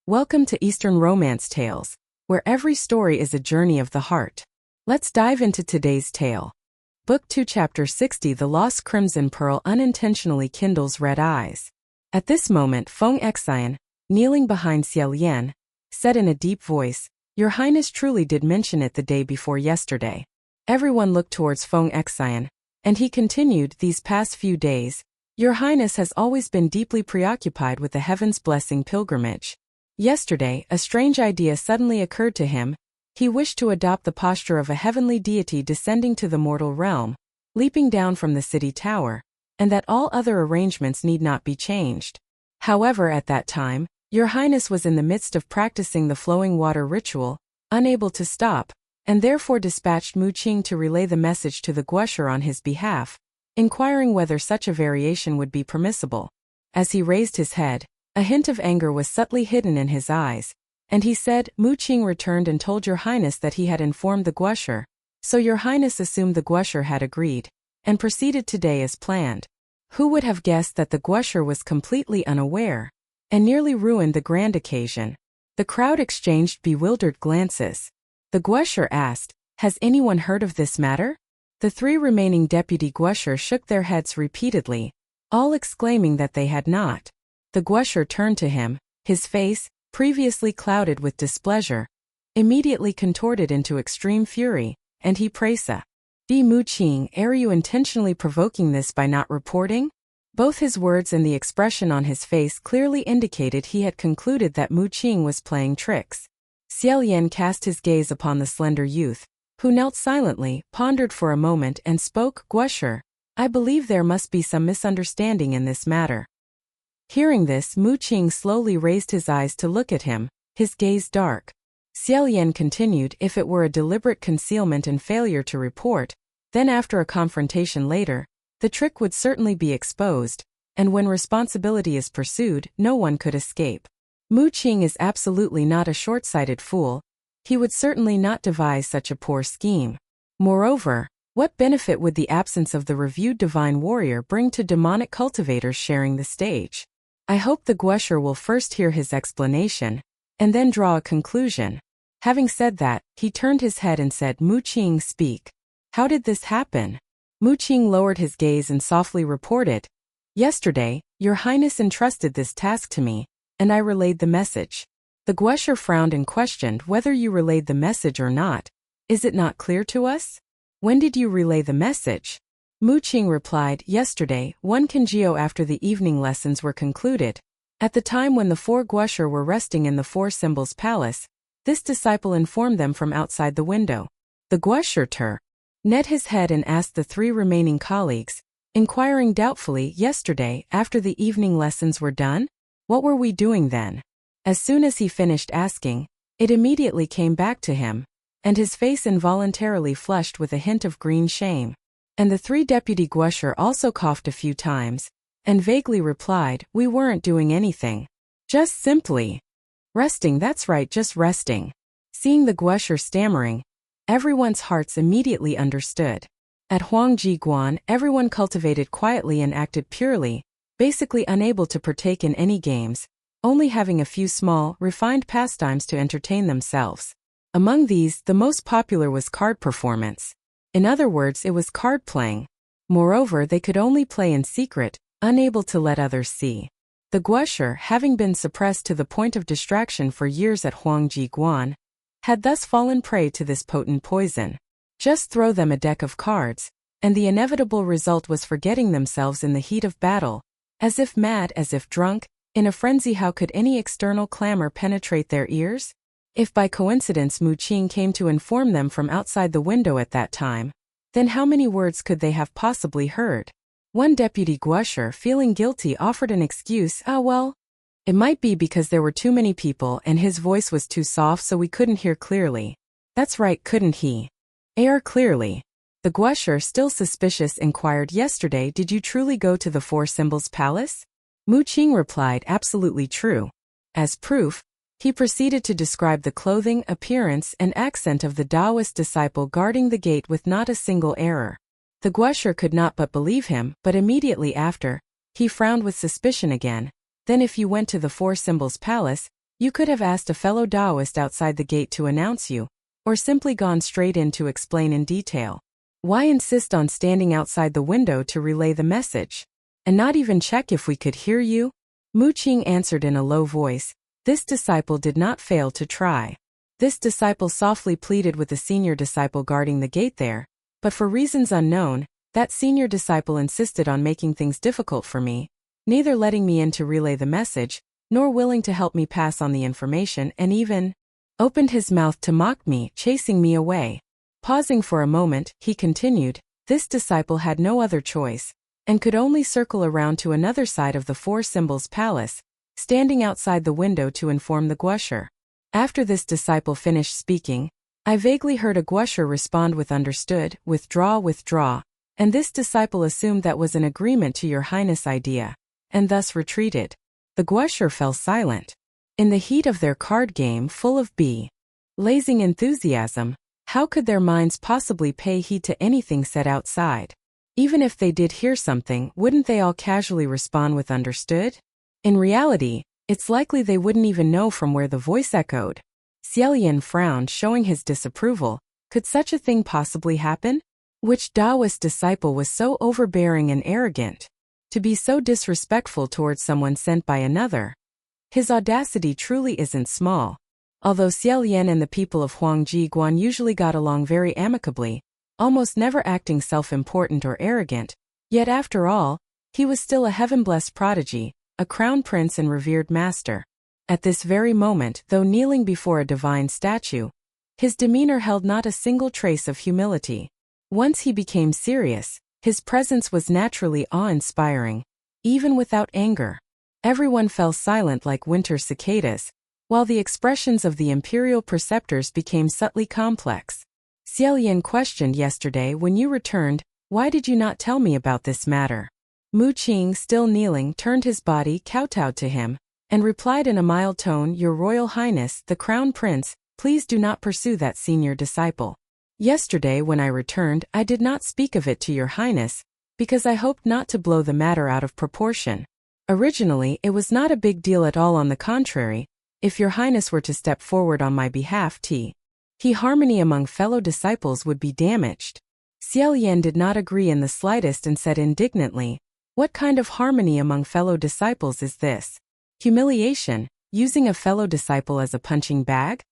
Welcome to Eastern Romance Tales, where every story is a journey of the heart. Let's dive into today's tale. Book 2 Chapter 60 The Lost Crimson Pearl unintentionally kindles red eyes. At this moment Feng Xian, kneeling behind Xie Lian, said in a deep voice, "Your Highness truly did mention it the day before yesterday." Everyone looked towards Feng Xian, and he continued, "These past few days, Your Highness has always been deeply preoccupied with the Heaven's Blessing pilgrimage. Yesterday, a strange idea suddenly occurred to him. He wished to adopt the posture of a heavenly deity descending to the mortal realm, leaping down from the city tower, and that all other arrangements need not be changed. However, at that time, Your Highness was in the midst of practicing the flowing water ritual, unable to stop, and therefore dispatched Mu Qing to relay the message to the Guesher on his behalf, inquiring whether such a variation would be permissible. As he raised his head, a hint of anger was subtly hidden in his eyes, and he said, "Mu Qing returned and told Your Highness that he had informed the Guesher, so Your Highness assumed the Guesher had agreed, and proceeded today as planned." Who would have guessed that the Guesher was completely unaware, and nearly ruined the grand occasion? The crowd exchanged bewildered glances. The Guesher asked, "Has anyone heard of this matter?" The three remaining deputy Guesher shook their heads repeatedly, all exclaiming that they had not. The Guesher turned to him, his face, previously clouded with displeasure, immediately contorted into extreme fury, and he prasa. Mu Qing, are you intentionally provoking this by not reporting?" Both his words and the expression on his face clearly indicated he had concluded that Mu Qing was playing tricks. Xie Lian cast his gaze upon the slender youth, who knelt silently, pondered for a moment and spoke, "Guesher, I believe there must be some misunderstanding in this matter." Hearing this, Mu Qing slowly raised his eyes to look at him, his gaze dark. Xie Lian continued, "If it were a deliberate concealment and failure to report, then after a confrontation later, the trick would certainly be exposed, and when responsibility is pursued, no one could escape. Mu Qing is absolutely not a short-sighted fool. He would certainly not devise such a poor scheme. Moreover, what benefit would the absence of the reviewed divine warrior bring to demonic cultivators sharing the stage? I hope the Guesher will first hear his explanation, and then draw a conclusion." Having said that, he turned his head and said, "Mu Qing, speak. How did this happen?" Mu Qing lowered his gaze and softly reported, "Yesterday, Your Highness entrusted this task to me, and I relayed the message." The Guesher frowned and questioned whether you relayed the message or not. "Is it not clear to us? When did you relay the message?" Mu Qing replied, "Yesterday, 1 Kanjio after the evening lessons were concluded. At the time when the four Guesher were resting in the Four Symbols Palace, this disciple informed them from outside the window." The Guesher nodded his head and asked the three remaining colleagues, inquiring doubtfully, "Yesterday, after the evening lessons were done? What were we doing then?" As soon as he finished asking, it immediately came back to him, and his face involuntarily flushed with a hint of green shame. And the three deputy Guesher also coughed a few times, and vaguely replied, "We weren't doing anything. Just simply resting, that's right, just resting." Seeing the Guesher stammering, everyone's hearts immediately understood. At Huangji Guan, everyone cultivated quietly and acted purely, basically unable to partake in any games, only having a few small, refined pastimes to entertain themselves. Among these, the most popular was card performance. In other words, it was card playing. Moreover, they could only play in secret, unable to let others see. The Guesher, having been suppressed to the point of distraction for years at Huangji Guan, had thus fallen prey to this potent poison. Just throw them a deck of cards, and the inevitable result was forgetting themselves in the heat of battle, as if mad, as if drunk, in a frenzy. How could any external clamor penetrate their ears? If by coincidence Mu Qing came to inform them from outside the window at that time, then how many words could they have possibly heard? One deputy Guesher, feeling guilty, offered an excuse, well, it might be because there were too many people and his voice was too soft so we couldn't hear clearly." "That's right, couldn't he hear clearly?" The Guesher, still suspicious, inquired, "Yesterday, did you truly go to the Four Symbols Palace?" Mu Qing replied, "Absolutely true." As proof, he proceeded to describe the clothing, appearance, and accent of the Taoist disciple guarding the gate with not a single error. The Guesher could not but believe him, but immediately after, he frowned with suspicion again. "Then if you went to the Four Symbols Palace, You could have asked a fellow Taoist outside the gate to announce you, or simply gone straight in to explain in detail. Why insist on standing outside the window to relay the message? And not even check if we could hear you? Mu Qing answered in a low voice. This disciple did not fail to try. This disciple softly pleaded with the senior disciple guarding the gate there, but for reasons unknown, that senior disciple insisted on making things difficult for me, neither letting me in to relay the message, nor willing to help me pass on the information, and even opened his mouth to mock me, chasing me away. Pausing for a moment, he continued, this disciple had no other choice, and could only circle around to another side of the Four Symbols Palace, standing outside the window to inform the guesher. After this disciple finished speaking, I vaguely heard a guesher respond with understood, withdraw, and this disciple assumed that was an agreement to your highness idea, and thus retreated. The guesher fell silent. In the heat of their card game full of blazing enthusiasm, how could their minds possibly pay heed to anything said outside? Even if they did hear something, wouldn't they all casually respond with understood? In reality, it's likely they wouldn't even know from where the voice echoed. Xie Lian frowned, showing his disapproval. Could such a thing possibly happen? Which Taoist disciple was so overbearing and arrogant? To be so disrespectful towards someone sent by another? His audacity truly isn't small. Although Xie Lian and the people of Huangji Guan usually got along very amicably, almost never acting self-important or arrogant, yet after all, he was still a heaven-blessed prodigy, a crown prince and revered master. At this very moment, though kneeling before a divine statue, his demeanor held not a single trace of humility. Once he became serious, his presence was naturally awe-inspiring, even without anger. Everyone fell silent like winter cicadas, while the expressions of the imperial preceptors became subtly complex. Xie Lian questioned yesterday when you returned, why did you not tell me about this matter? Mu Qing, still kneeling, turned his body, kowtowed to him, and replied in a mild tone, Your Royal Highness, the Crown Prince, please do not pursue that senior disciple. Yesterday when I returned, I did not speak of it to your highness, because I hoped not to blow the matter out of proportion. Originally, it was not a big deal at all. On the contrary, if your highness were to step forward on my behalf, harmony among fellow disciples would be damaged. Xie Lian did not agree in the slightest and said indignantly, what kind of harmony among fellow disciples is this? Humiliation, using a fellow disciple as a punching bag?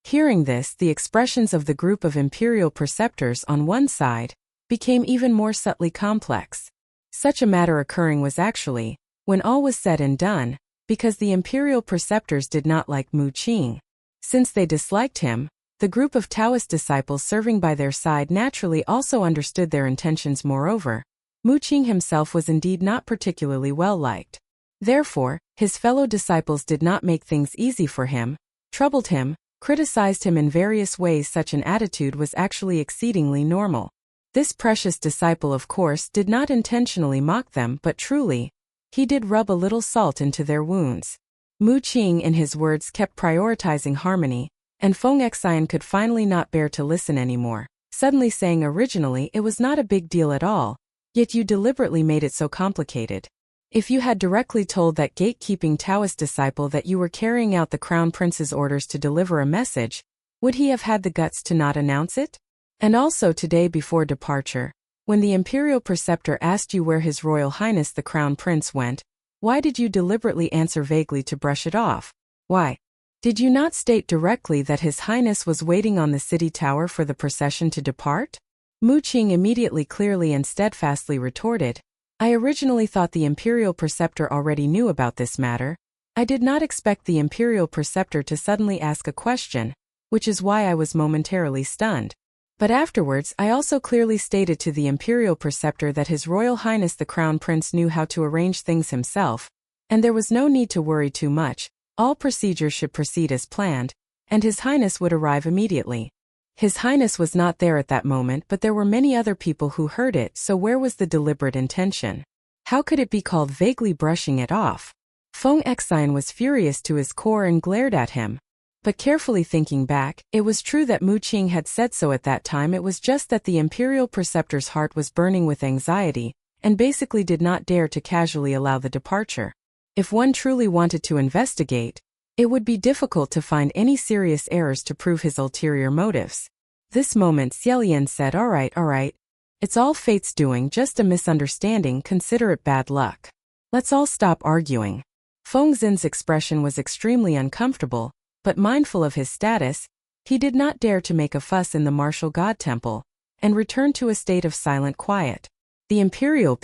Hearing this, the expressions of the group of imperial preceptors on one side became even more subtly complex. Such a matter occurring was actually, when all was said and done, because the imperial preceptors did not like Mu Qing. Since they disliked him, the group of Taoist disciples serving by their side naturally also understood their intentions. Moreover, Mu Qing himself was indeed not particularly well liked. Therefore, his fellow disciples did not make things easy for him, troubled him, criticized him in various ways. Such an attitude was actually exceedingly normal. This precious disciple, of course, did not intentionally mock them, but truly, he did rub a little salt into their wounds. Mu Qing, in his words, kept prioritizing harmony, and Feng Xian could finally not bear to listen anymore, suddenly saying originally it was not a big deal at all, yet you deliberately made it so complicated. If you had directly told that gatekeeping Taoist disciple that you were carrying out the Crown Prince's orders to deliver a message, would he have had the guts to not announce it? And also today before departure, when the imperial preceptor asked you where His Royal Highness the Crown Prince went, why did you deliberately answer vaguely to brush it off? Why? Did you not state directly that His Highness was waiting on the city tower for the procession to depart? Mu Qing immediately clearly and steadfastly retorted, I originally thought the imperial preceptor already knew about this matter. I did not expect the imperial preceptor to suddenly ask a question, which is why I was momentarily stunned. But afterwards I also clearly stated to the imperial preceptor that His Royal Highness the Crown Prince knew how to arrange things himself, and there was no need to worry too much. All procedures should proceed as planned, and His Highness would arrive immediately. His Highness was not there at that moment, but there were many other people who heard it, so where was the deliberate intention? How could it be called vaguely brushing it off? Feng Xian was furious to his core and glared at him. But carefully thinking back, it was true that Mu Qing had said so at that time. It was just that the imperial preceptor's heart was burning with anxiety, and basically did not dare to casually allow the departure. If one truly wanted to investigate, It would be difficult to find any serious errors to prove his ulterior motives. This moment Xie Lian said, all right. It's all fate's doing, just a misunderstanding, consider it bad luck. Let's all stop arguing. Feng Xin's expression was extremely uncomfortable, but mindful of his status, he did not dare to make a fuss in the martial god temple, and returned to a state of silent quiet. The imperial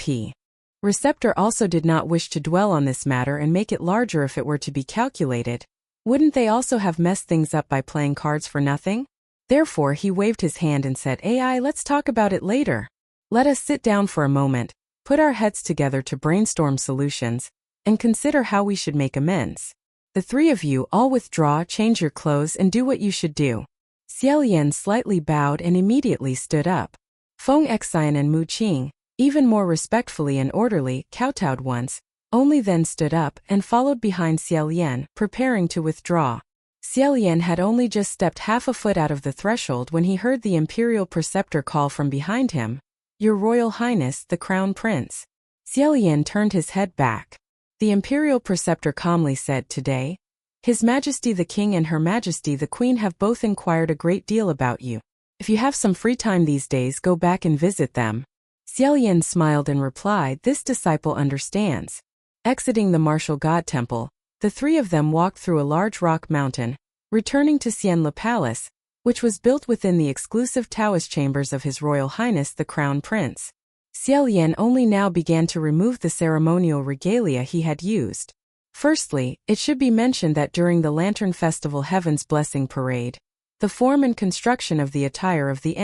receptor also did not wish to dwell on this matter and make it larger if it were to be calculated. Wouldn't they also have messed things up by playing cards for nothing? Therefore he waved his hand and said, AI, let's talk about it later. Let us sit down for a moment, put our heads together to brainstorm solutions, and consider how we should make amends. The three of you all withdraw, change your clothes, and do what you should do. Xie Lian slightly bowed and immediately stood up. Feng Xian and Mu Qing, even more respectfully and orderly, kowtowed once, only then stood up and followed behind Xie Lian, preparing to withdraw. Xie Lian had only just stepped half a foot out of the threshold when he heard the imperial preceptor call from behind him, Your Royal Highness, the Crown Prince. Xie Lian turned his head back. The imperial preceptor calmly said, Today, His Majesty the King and Her Majesty the Queen have both inquired a great deal about you. If you have some free time these days, go back and visit them. Xie Lian smiled and replied, This disciple understands. Exiting the martial god temple, the three of them walked through a large rock mountain, returning to Xianle Palace, which was built within the exclusive Taoist chambers of His Royal Highness the Crown Prince. Xie Lian only now began to remove the ceremonial regalia he had used. Firstly, it should be mentioned that during the Lantern Festival Heaven's Blessing Parade, the form and construction of the attire of the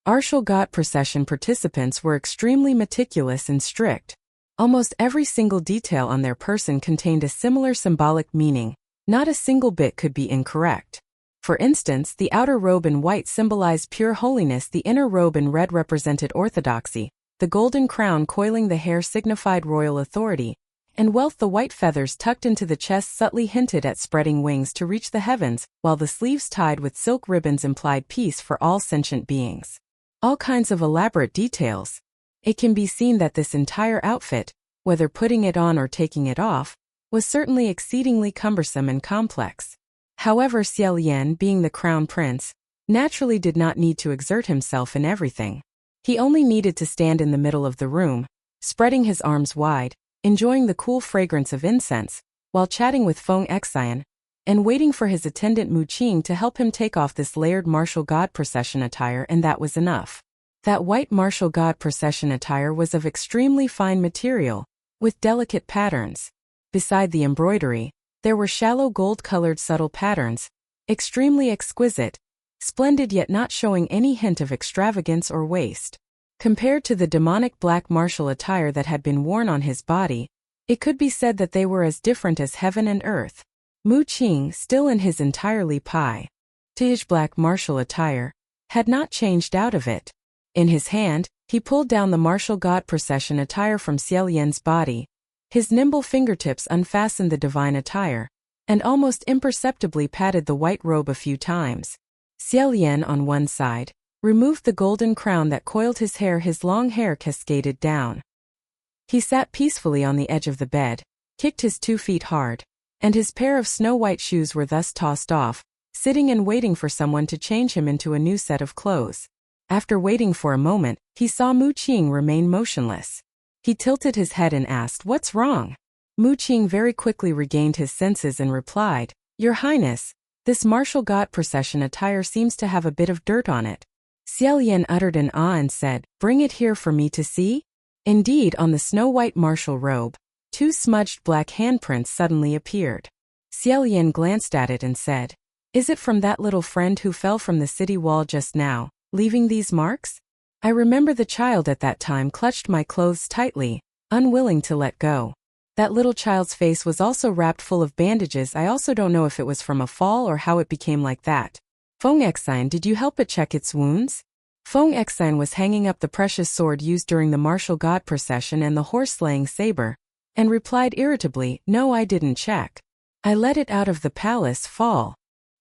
martial god procession participants were extremely meticulous and strict. Almost every single detail on their person contained a similar symbolic meaning. Not a single bit could be incorrect. For instance, the outer robe in white symbolized pure holiness, the inner robe in red represented orthodoxy, the golden crown coiling the hair signified royal authority, and wealth. The white feathers tucked into the chest subtly hinted at spreading wings to reach the heavens, while the sleeves tied with silk ribbons implied peace for all sentient beings. All kinds of elaborate details. It can be seen that this entire outfit, whether putting it on or taking it off, was certainly exceedingly cumbersome and complex. However, Xie Lian, being the crown prince, naturally did not need to exert himself in everything. He only needed to stand in the middle of the room, spreading his arms wide, enjoying the cool fragrance of incense, while chatting with Feng Xian, and waiting for his attendant Mu Qing to help him take off this layered martial god procession attire, and that was enough. That white martial god procession attire was of extremely fine material, with delicate patterns. Beside the embroidery, there were shallow gold-colored subtle patterns, extremely exquisite, splendid yet not showing any hint of extravagance or waste. Compared to the demonic black martial attire that had been worn on his body, it could be said that they were as different as heaven and earth. Mu Qing, still in his entirely pattered black martial attire, had not changed out of it. In his hand, he pulled down the martial god procession attire from Xie Lian's body. His nimble fingertips unfastened the divine attire, and almost imperceptibly patted the white robe a few times. Xie Lian, on one side, removed the golden crown that coiled his hair. His long hair cascaded down. He sat peacefully on the edge of the bed, kicked his 2 feet hard, and his pair of snow-white shoes were thus tossed off, sitting and waiting for someone to change him into a new set of clothes. After waiting for a moment, he saw Mu Qing remain motionless. He tilted his head and asked, What's wrong? Mu Qing very quickly regained his senses and replied, Your Highness, this martial god procession attire seems to have a bit of dirt on it. Xie Lian uttered an ah and said, Bring it here for me to see? Indeed, on the snow-white martial robe, 2 smudged black handprints suddenly appeared. Xie Lian glanced at it and said, Is it from that little friend who fell from the city wall just now, leaving these marks? I remember the child at that time clutched my clothes tightly, unwilling to let go. That little child's face was also wrapped full of bandages. I also don't know if it was from a fall or how it became like that. Feng Xian, did you help it check its wounds? Feng Xian was hanging up the precious sword used during the martial god procession and the horse-slaying saber, and replied irritably, No, I didn't check. I let it out of the palace fall.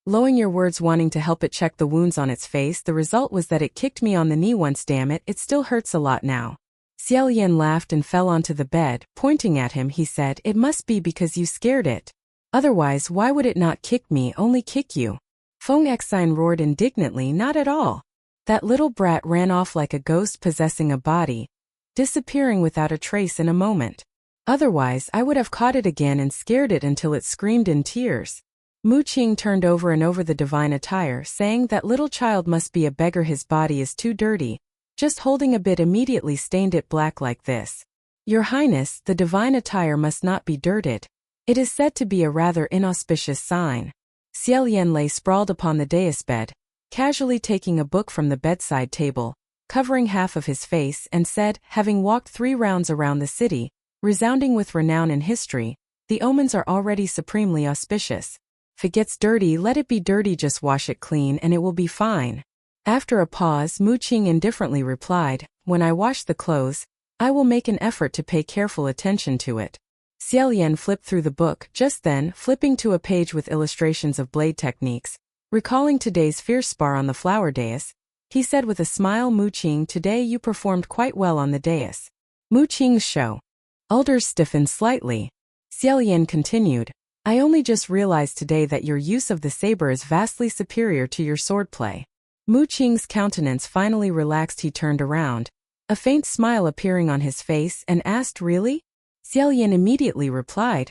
Lowering your words, wanting to help it check the wounds on its face. The result was that it kicked me on the knee once. Damn it, it still hurts a lot now. Xie Lian laughed and fell onto the bed. Pointing at him, he said, It must be because you scared it. Otherwise, why would it not kick me, only kick you? Feng Xine roared indignantly, not at all. That little brat ran off like a ghost possessing a body, disappearing without a trace in a moment. Otherwise, I would have caught it again and scared it until it screamed in tears. Mu Qing turned over and over the divine attire, saying that little child must be a beggar, his body is too dirty. Just holding a bit immediately stained it black like this. Your Highness, the divine attire must not be dirted. It is said to be a rather inauspicious sign. Xie Lian lay sprawled upon the dais bed, casually taking a book from the bedside table, covering half of his face, and said, having walked 3 rounds around the city, resounding with renown and history, the omens are already supremely auspicious. If it gets dirty, let it be dirty, just wash it clean and it will be fine. After a pause, Mu Qing indifferently replied, when I wash the clothes, I will make an effort to pay careful attention to it. Xie Lian flipped through the book, just then, flipping to a page with illustrations of blade techniques. Recalling today's fierce spar on the flower dais, he said with a smile, Mu Qing, today you performed quite well on the dais. Mu Qing's show. Elders stiffened slightly. Xie Lian continued, I only just realized today that your use of the saber is vastly superior to your swordplay. Mu Qing's countenance finally relaxed. He turned around, a faint smile appearing on his face, and asked, really? Xie Lian immediately replied,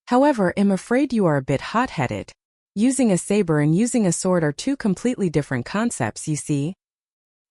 however, I'm afraid you are a bit hot-headed. Using a saber and using a sword are 2 completely different concepts, you see.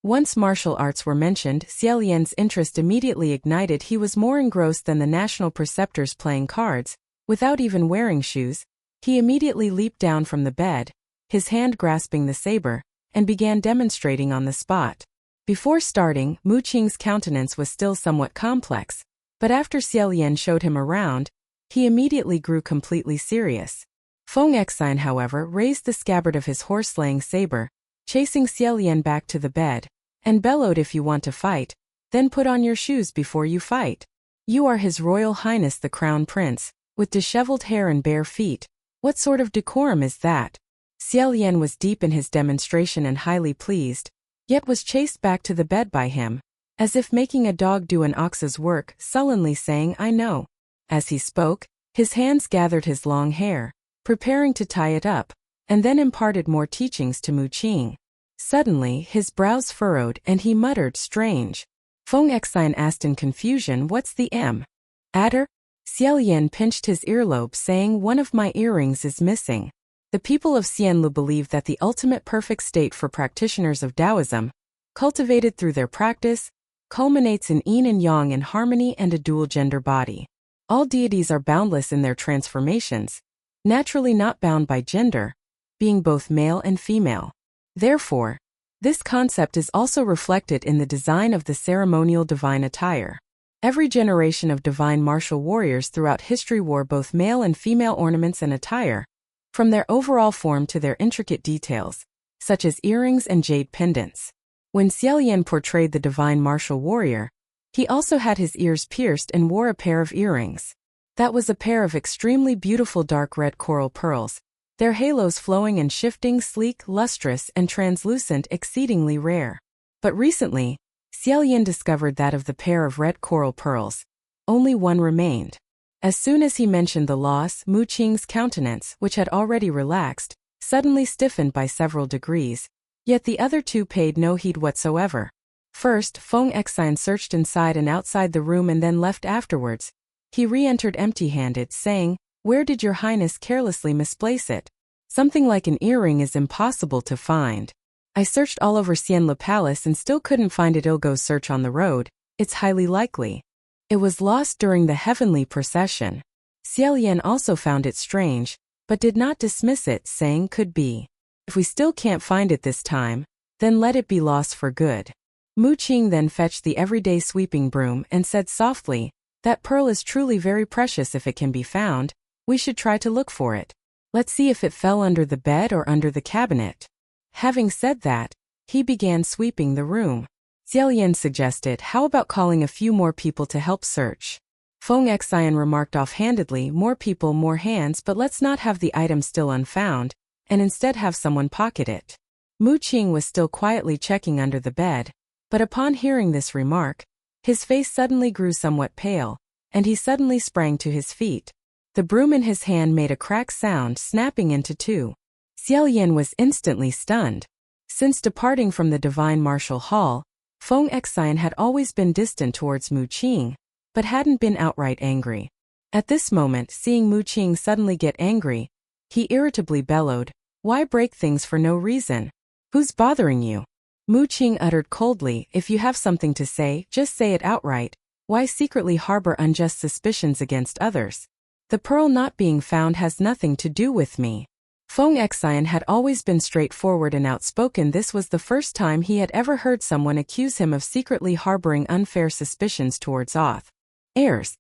Once martial arts were mentioned, Xie Lian's interest immediately ignited. He was more engrossed than the national preceptors playing cards. Without even wearing shoes, he immediately leaped down from the bed, his hand grasping the saber, and began demonstrating on the spot. Before starting, Mu Qing's countenance was still somewhat complex, but after Xie Lian showed him around, he immediately grew completely serious. Feng Xine, however, raised the scabbard of his horse-slaying saber, chasing Xie Lian back to the bed, and bellowed, if you want to fight, then put on your shoes before you fight. You are His Royal Highness the Crown Prince, with disheveled hair and bare feet. What sort of decorum is that? Xie Lian was deep in his demonstration and highly pleased, yet was chased back to the bed by him, as if making a dog do an ox's work, sullenly saying, I know. As he spoke, his hands gathered his long hair, preparing to tie it up, and then imparted more teachings to Mu Qing. Suddenly, his brows furrowed and he muttered, strange. Feng Xine asked in confusion, what's the attire? Xie Lian pinched his earlobe, saying, one of my earrings is missing. The people of Xianlu believe that the ultimate perfect state for practitioners of Taoism, cultivated through their practice, culminates in yin and yang in harmony and a dual-gender body. All deities are boundless in their transformations, naturally not bound by gender, being both male and female. Therefore, this concept is also reflected in the design of the ceremonial divine attire. Every generation of divine martial warriors throughout history wore both male and female ornaments and attire, from their overall form to their intricate details, such as earrings and jade pendants. When Xie Lian portrayed the divine martial warrior, he also had his ears pierced and wore a pair of earrings. That was a pair of extremely beautiful dark red coral pearls, their halos flowing and shifting, sleek, lustrous, and translucent, exceedingly rare. But recently, Xie Lian discovered that of the pair of red coral pearls, only one remained. As soon as he mentioned the loss, Mu Qing's countenance, which had already relaxed, suddenly stiffened by several degrees, yet the other 2 paid no heed whatsoever. First, Feng Xine searched inside and outside the room and then left afterwards. He re-entered empty-handed, saying, where did your highness carelessly misplace it? Something like an earring is impossible to find. I searched all over Xianlu Palace and still couldn't find it. I'll go search on the road. It's highly likely it was lost during the heavenly procession. Xie Lian also found it strange, but did not dismiss it, saying, could be. If we still can't find it this time, then let it be lost for good. Mu Qing then fetched the everyday sweeping broom and said softly, that pearl is truly very precious. If it can be found, we should try to look for it. Let's see if it fell under the bed or under the cabinet. Having said that, he began sweeping the room. Xie Lian suggested, how about calling a few more people to help search? Feng Xine remarked offhandedly, more people, more hands, but let's not have the item still unfound, and instead have someone pocket it. Mu Qing was still quietly checking under the bed, but upon hearing this remark, his face suddenly grew somewhat pale, and he suddenly sprang to his feet. The broom in his hand made a crack sound, snapping into two. Xie Lian was instantly stunned. Since departing from the divine martial hall, Feng Xian had always been distant towards Mu Qing, but hadn't been outright angry. At this moment, seeing Mu Qing suddenly get angry, he irritably bellowed, "Why break things for no reason? Who's bothering you?" Mu Qing uttered coldly, "If you have something to say, just say it outright. Why secretly harbor unjust suspicions against others? The pearl not being found has nothing to do with me." Feng Xian had always been straightforward and outspoken. This was the first time he had ever heard someone accuse him of secretly harboring unfair suspicions towards author heirs.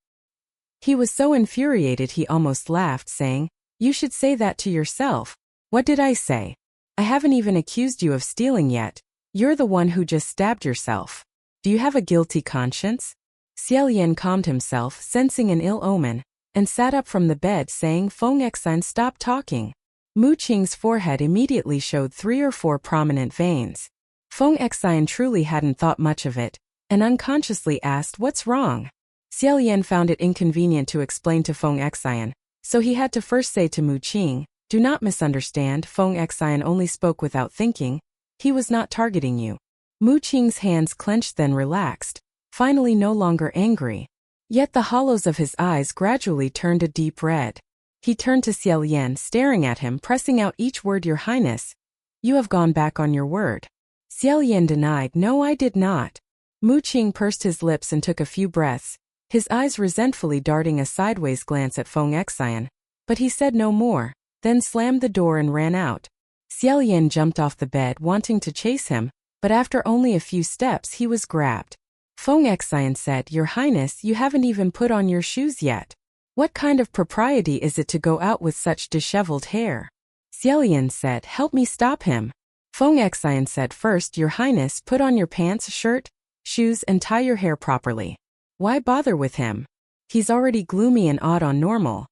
He was so infuriated he almost laughed, saying, "You should say that to yourself. What did I say? I haven't even accused you of stealing yet. You're the one who just stabbed yourself. Do you have a guilty conscience?" Xie Lian calmed himself, sensing an ill omen, and sat up from the bed, saying, "Feng Xian, stop talking." Mu Qing's forehead immediately showed 3 or 4 prominent veins. Feng Xian truly hadn't thought much of it, and unconsciously asked, "What's wrong?" Xie Lian found it inconvenient to explain to Feng Xian, so he had to first say to Mu Qing, "Do not misunderstand, Feng Xian only spoke without thinking. He was not targeting you." Mu Qing's hands clenched, then relaxed, finally no longer angry. Yet the hollows of his eyes gradually turned a deep red. He turned to Xie Lian, staring at him, pressing out each word, "Your Highness, you have gone back on your word." Xie Lian denied, "No, I did not." Mu Qing pursed his lips and took a few breaths, his eyes resentfully darting a sideways glance at Feng Xian, but he said no more, then slammed the door and ran out. Xie Lian jumped off the bed, wanting to chase him, but after only a few steps he was grabbed. Feng Xian said, "Your Highness, you haven't even put on your shoes yet. What kind of propriety is it to go out with such disheveled hair?" Xie Lian said, "Help me stop him." Feng Xian said, "First, Your Highness, put on your pants, shirt, shoes and tie your hair properly. Why bother with him? He's already gloomy and odd on normal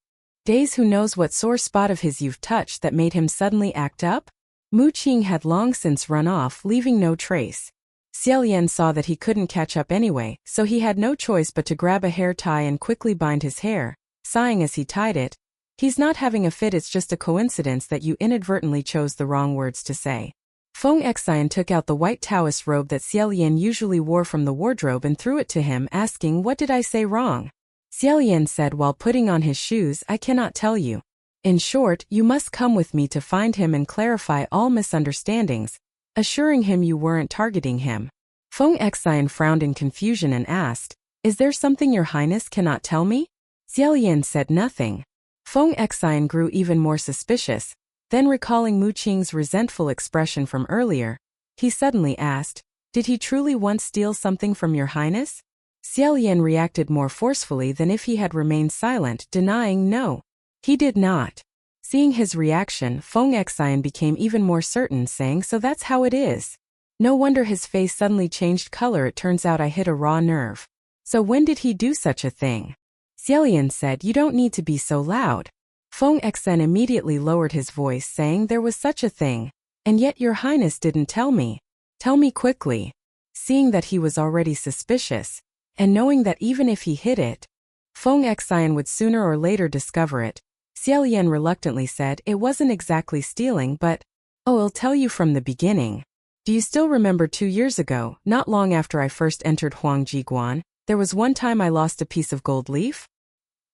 days. Who knows what sore spot of his you've touched that made him suddenly act up?" Mu Qing had long since run off, leaving no trace. Xie Lian saw that he couldn't catch up anyway, so he had no choice but to grab a hair tie and quickly bind his hair, sighing as he tied it, "He's not having a fit, it's just a coincidence that you inadvertently chose the wrong words to say." Feng Xian took out the white Taoist robe that Xie Lian usually wore from the wardrobe and threw it to him, asking, "What did I say wrong?" Xie Lian said while putting on his shoes, "I cannot tell you. In short, you must come with me to find him and clarify all misunderstandings," assuring him you weren't targeting him. Feng Xian frowned in confusion and asked, "Is there something Your Highness cannot tell me?" Xie Lian said nothing. Feng Xian grew even more suspicious, then recalling Mu Qing's resentful expression from earlier, he suddenly asked, "Did he truly once steal something from Your Highness?" Xie Lian reacted more forcefully than if he had remained silent, denying, "No, he did not." Seeing his reaction, Feng Xian became even more certain, saying, "So that's how it is. No wonder his face suddenly changed color. It turns out I hit a raw nerve. So when did he do such a thing?" Xie Lian said, "You don't need to be so loud." Feng Xian immediately lowered his voice, saying, "There was such a thing, and yet Your Highness didn't tell me. Tell me quickly." Seeing that he was already suspicious, and knowing that even if he hid it, Feng Xian would sooner or later discover it, Xie Lian reluctantly said, "It wasn't exactly stealing, but I'll tell you from the beginning. Do you still remember 2 years ago, not long after I first entered Huangji Guan, there was one time I lost a piece of gold leaf?"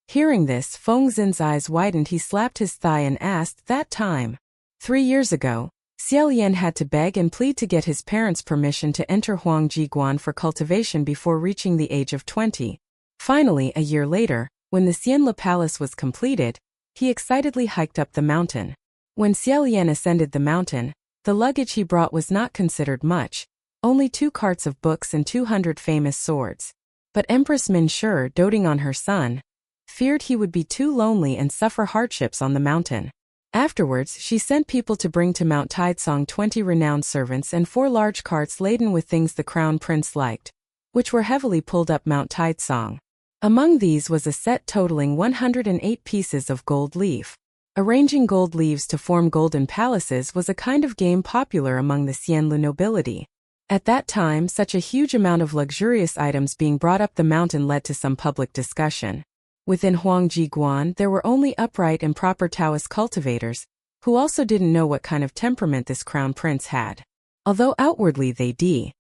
Hearing this, Feng Xin's eyes widened. He slapped his thigh and asked, "That time? 3 years ago?" Xie Lian had to beg and plead to get his parents' permission to enter Huangji Guan for cultivation before reaching the age of 20. Finally, a year later, when the Xianle Palace was completed, he excitedly hiked up the mountain. When Xie Lian ascended the mountain, the luggage he brought was not considered much, only 2 carts of books and 200 famous swords. But Empress Min Shi, doting on her son, feared he would be too lonely and suffer hardships on the mountain. Afterwards, she sent people to bring to Mount Taisong 20 renowned servants and 4 large carts laden with things the crown prince liked, which were heavily pulled up Mount Taisong. Among these was a set totaling 108 pieces of gold leaf. Arranging gold leaves to form golden palaces was a kind of game popular among the Xianlu nobility. At that time, such a huge amount of luxurious items being brought up the mountain led to some public discussion. Within Huangji Guan there were only upright and proper Taoist cultivators, who also didn't know what kind of temperament this crown prince had. Although outwardly they did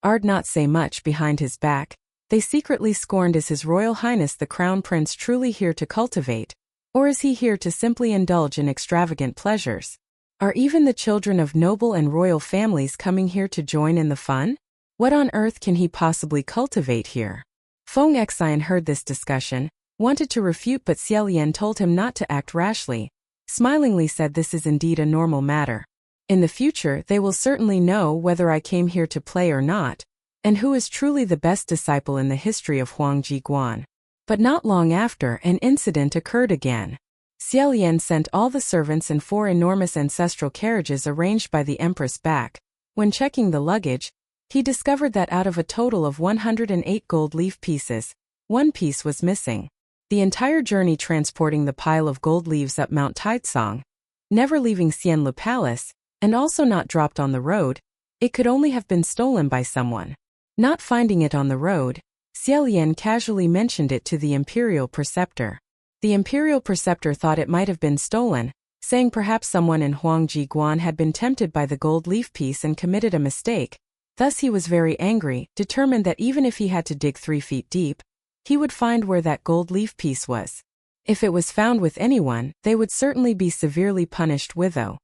not say much behind his back, they secretly scorned, is His Royal Highness the Crown Prince truly here to cultivate, or is he here to simply indulge in extravagant pleasures? Are even the children of noble and royal families coming here to join in the fun? What on earth can he possibly cultivate here? Feng Xian heard this discussion, wanted to refute, but Xie Lian told him not to act rashly, smilingly said this is indeed a normal matter. In the future they will certainly know whether I came here to play or not, and who is truly the best disciple in the history of Huangji Guan. But not long after, an incident occurred again. Xie Lian sent all the servants and 4 enormous ancestral carriages arranged by the empress back. When checking the luggage, he discovered that out of a total of 108 gold leaf pieces, 1 piece was missing. The entire journey transporting the pile of gold leaves up Mount Taizong, never leaving Xianlu Palace, and also not dropped on the road, it could only have been stolen by someone. Not finding it on the road, Xie Lian casually mentioned it to the imperial preceptor. The imperial preceptor thought it might have been stolen, saying perhaps someone in Huangji Guan had been tempted by the gold leaf piece and committed a mistake. Thus he was very angry, determined that even if he had to dig 3 feet deep, he would find where that gold leaf piece was. If it was found with anyone, they would certainly be severely punished without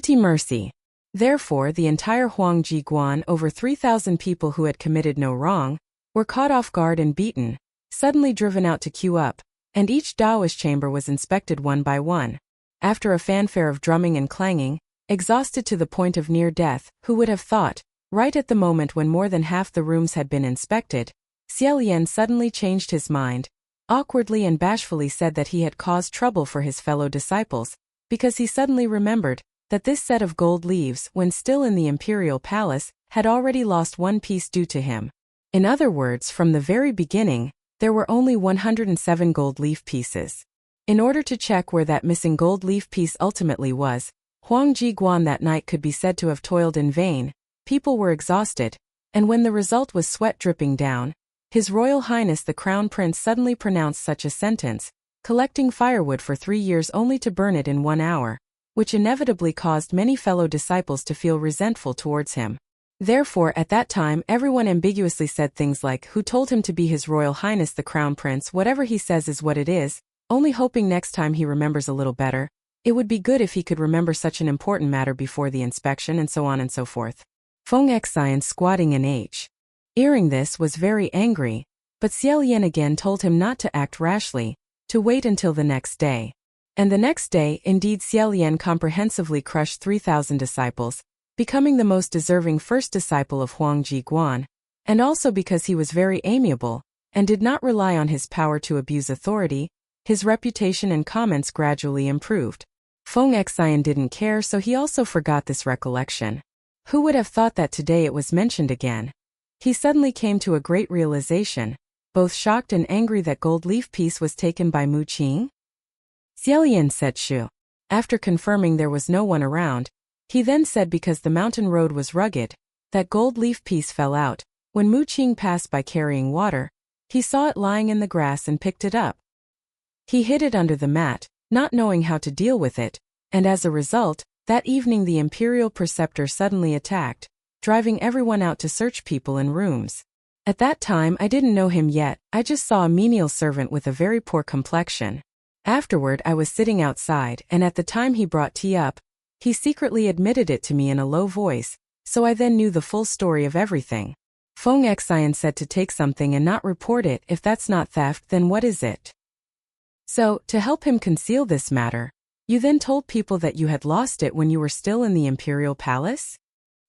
mercy. Therefore the entire Huangji Guan, over 3,000 people who had committed no wrong, were caught off guard and beaten, suddenly driven out to queue up, and each Taoist chamber was inspected one by one. After a fanfare of drumming and clanging, exhausted to the point of near death, who would have thought, right at the moment when more than half the rooms had been inspected, Xie Lian suddenly changed his mind, awkwardly and bashfully said that he had caused trouble for his fellow disciples, because he suddenly remembered that this set of gold leaves, when still in the imperial palace, had already lost 1 piece due to him. In other words, from the very beginning, there were only 107 gold leaf pieces. In order to check where that missing gold leaf piece ultimately was, Huangji Guan that night could be said to have toiled in vain. People were exhausted, and when the result was sweat dripping down, His Royal Highness the Crown Prince suddenly pronounced such a sentence, collecting firewood for 3 years only to burn it in 1 hour, which inevitably caused many fellow disciples to feel resentful towards him. Therefore at that time everyone ambiguously said things like, who told him to be His Royal Highness the Crown Prince, whatever he says is what it is, only hoping next time he remembers a little better. It would be good if he could remember such an important matter before the inspection, and so on and so forth. Feng Xian, squatting in hearing this, was very angry, but Xie Lian again told him not to act rashly, to wait until the next day. And the next day, indeed, Xie Lian comprehensively crushed 3,000 disciples, becoming the most deserving first disciple of Huangji Guan, and also because he was very amiable, and did not rely on his power to abuse authority, his reputation and comments gradually improved. Feng Xian didn't care, so he also forgot this recollection. Who would have thought that today it was mentioned again? He suddenly came to a great realization, both shocked and angry, that gold leaf piece was taken by Mu Qing. Xie Lian said shu. After confirming there was no one around, he then said because the mountain road was rugged, that gold leaf piece fell out. When Mu Qing passed by carrying water, he saw it lying in the grass and picked it up. He hid it under the mat, not knowing how to deal with it, and as a result, that evening the imperial preceptor suddenly attacked, driving everyone out to search people in rooms. At that time I didn't know him yet, I just saw a menial servant with a very poor complexion. Afterward I was sitting outside, and at the time he brought tea up, he secretly admitted it to me in a low voice, so I then knew the full story of everything. Feng Xian said to take something and not report it. If that's not theft, then what is it? So, to help him conceal this matter, you then told people that you had lost it when you were still in the imperial palace?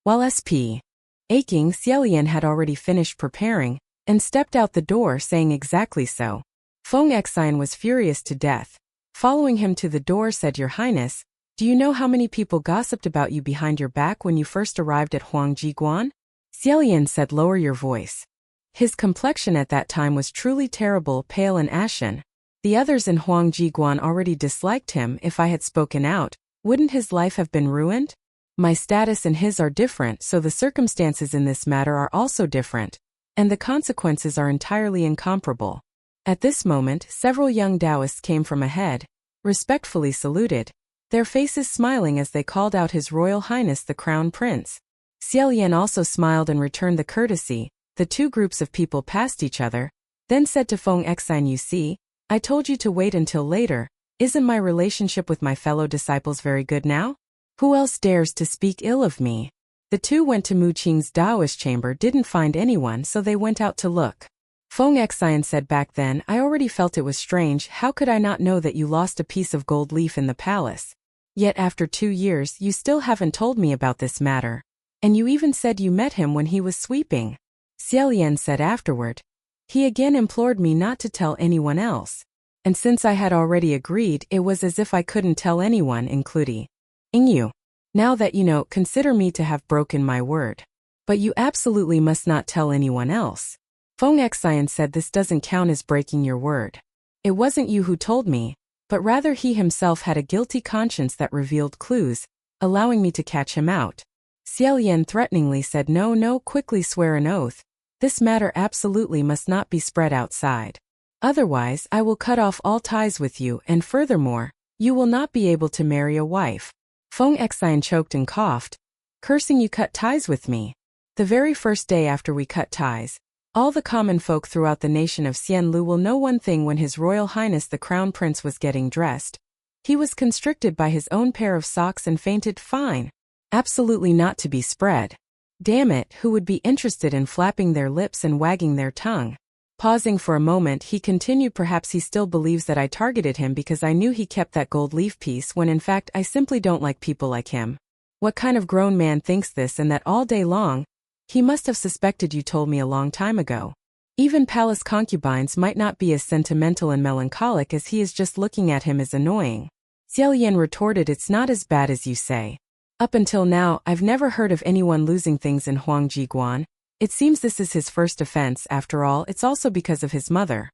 While SP. Aching, Xie Lian had already finished preparing, and stepped out the door saying exactly so. Feng Xian was furious to death. Following him to the door, said, Your Highness, do you know how many people gossiped about you behind your back when you first arrived at Huangji Guan? Xie Lian said, Lower your voice. His complexion at that time was truly terrible, pale and ashen. The others in Huangji Guan already disliked him. If I had spoken out, wouldn't his life have been ruined? My status and his are different, so the circumstances in this matter are also different, and the consequences are entirely incomparable. At this moment, several young Taoists came from ahead, respectfully saluted, their faces smiling as they called out His Royal Highness the Crown Prince. Xie Lian also smiled and returned the courtesy. The two groups of people passed each other, then said to Feng Xine, "You see, I told you to wait until later. Isn't my relationship with my fellow disciples very good now? Who else dares to speak ill of me?" The two went to Mu Qing's Taoist chamber, didn't find anyone, so they went out to look. Feng Xine said, "Back then, I already felt it was strange. How could I not know that you lost a piece of gold leaf in the palace? Yet after 2 years, you still haven't told me about this matter. And you even said you met him when he was sweeping." Xie Lian said afterward, "He again implored me not to tell anyone else. And since I had already agreed, it was as if I couldn't tell anyone, including you. Now that you know, consider me to have broken my word. But you absolutely must not tell anyone else." Feng Xine said, "This doesn't count as breaking your word. It wasn't you who told me, but rather he himself had a guilty conscience that revealed clues, allowing me to catch him out." Xie Lian threateningly said, No, quickly swear an oath. This matter absolutely must not be spread outside. Otherwise, I will cut off all ties with you, and furthermore, you will not be able to marry a wife." Feng Xine choked and coughed, cursing, "You cut ties with me. The very first day after we cut ties, all the common folk throughout the nation of Xianlu will know one thing. When His Royal Highness the Crown Prince was getting dressed, he was constricted by his own pair of socks and fainted. Fine. Absolutely not to be spread. Damn it, who would be interested in flapping their lips and wagging their tongue?" Pausing for a moment, he continued, "Perhaps he still believes that I targeted him because I knew he kept that gold leaf piece, when in fact I simply don't like people like him. What kind of grown man thinks this and that all day long? He must have suspected you told me a long time ago. Even palace concubines might not be as sentimental and melancholic as he is. Just looking at him is annoying." Xie Lian retorted, "It's not as bad as you say. Up until now, I've never heard of anyone losing things in Huangji Guan. It seems this is his first offense. After all, it's also because of his mother.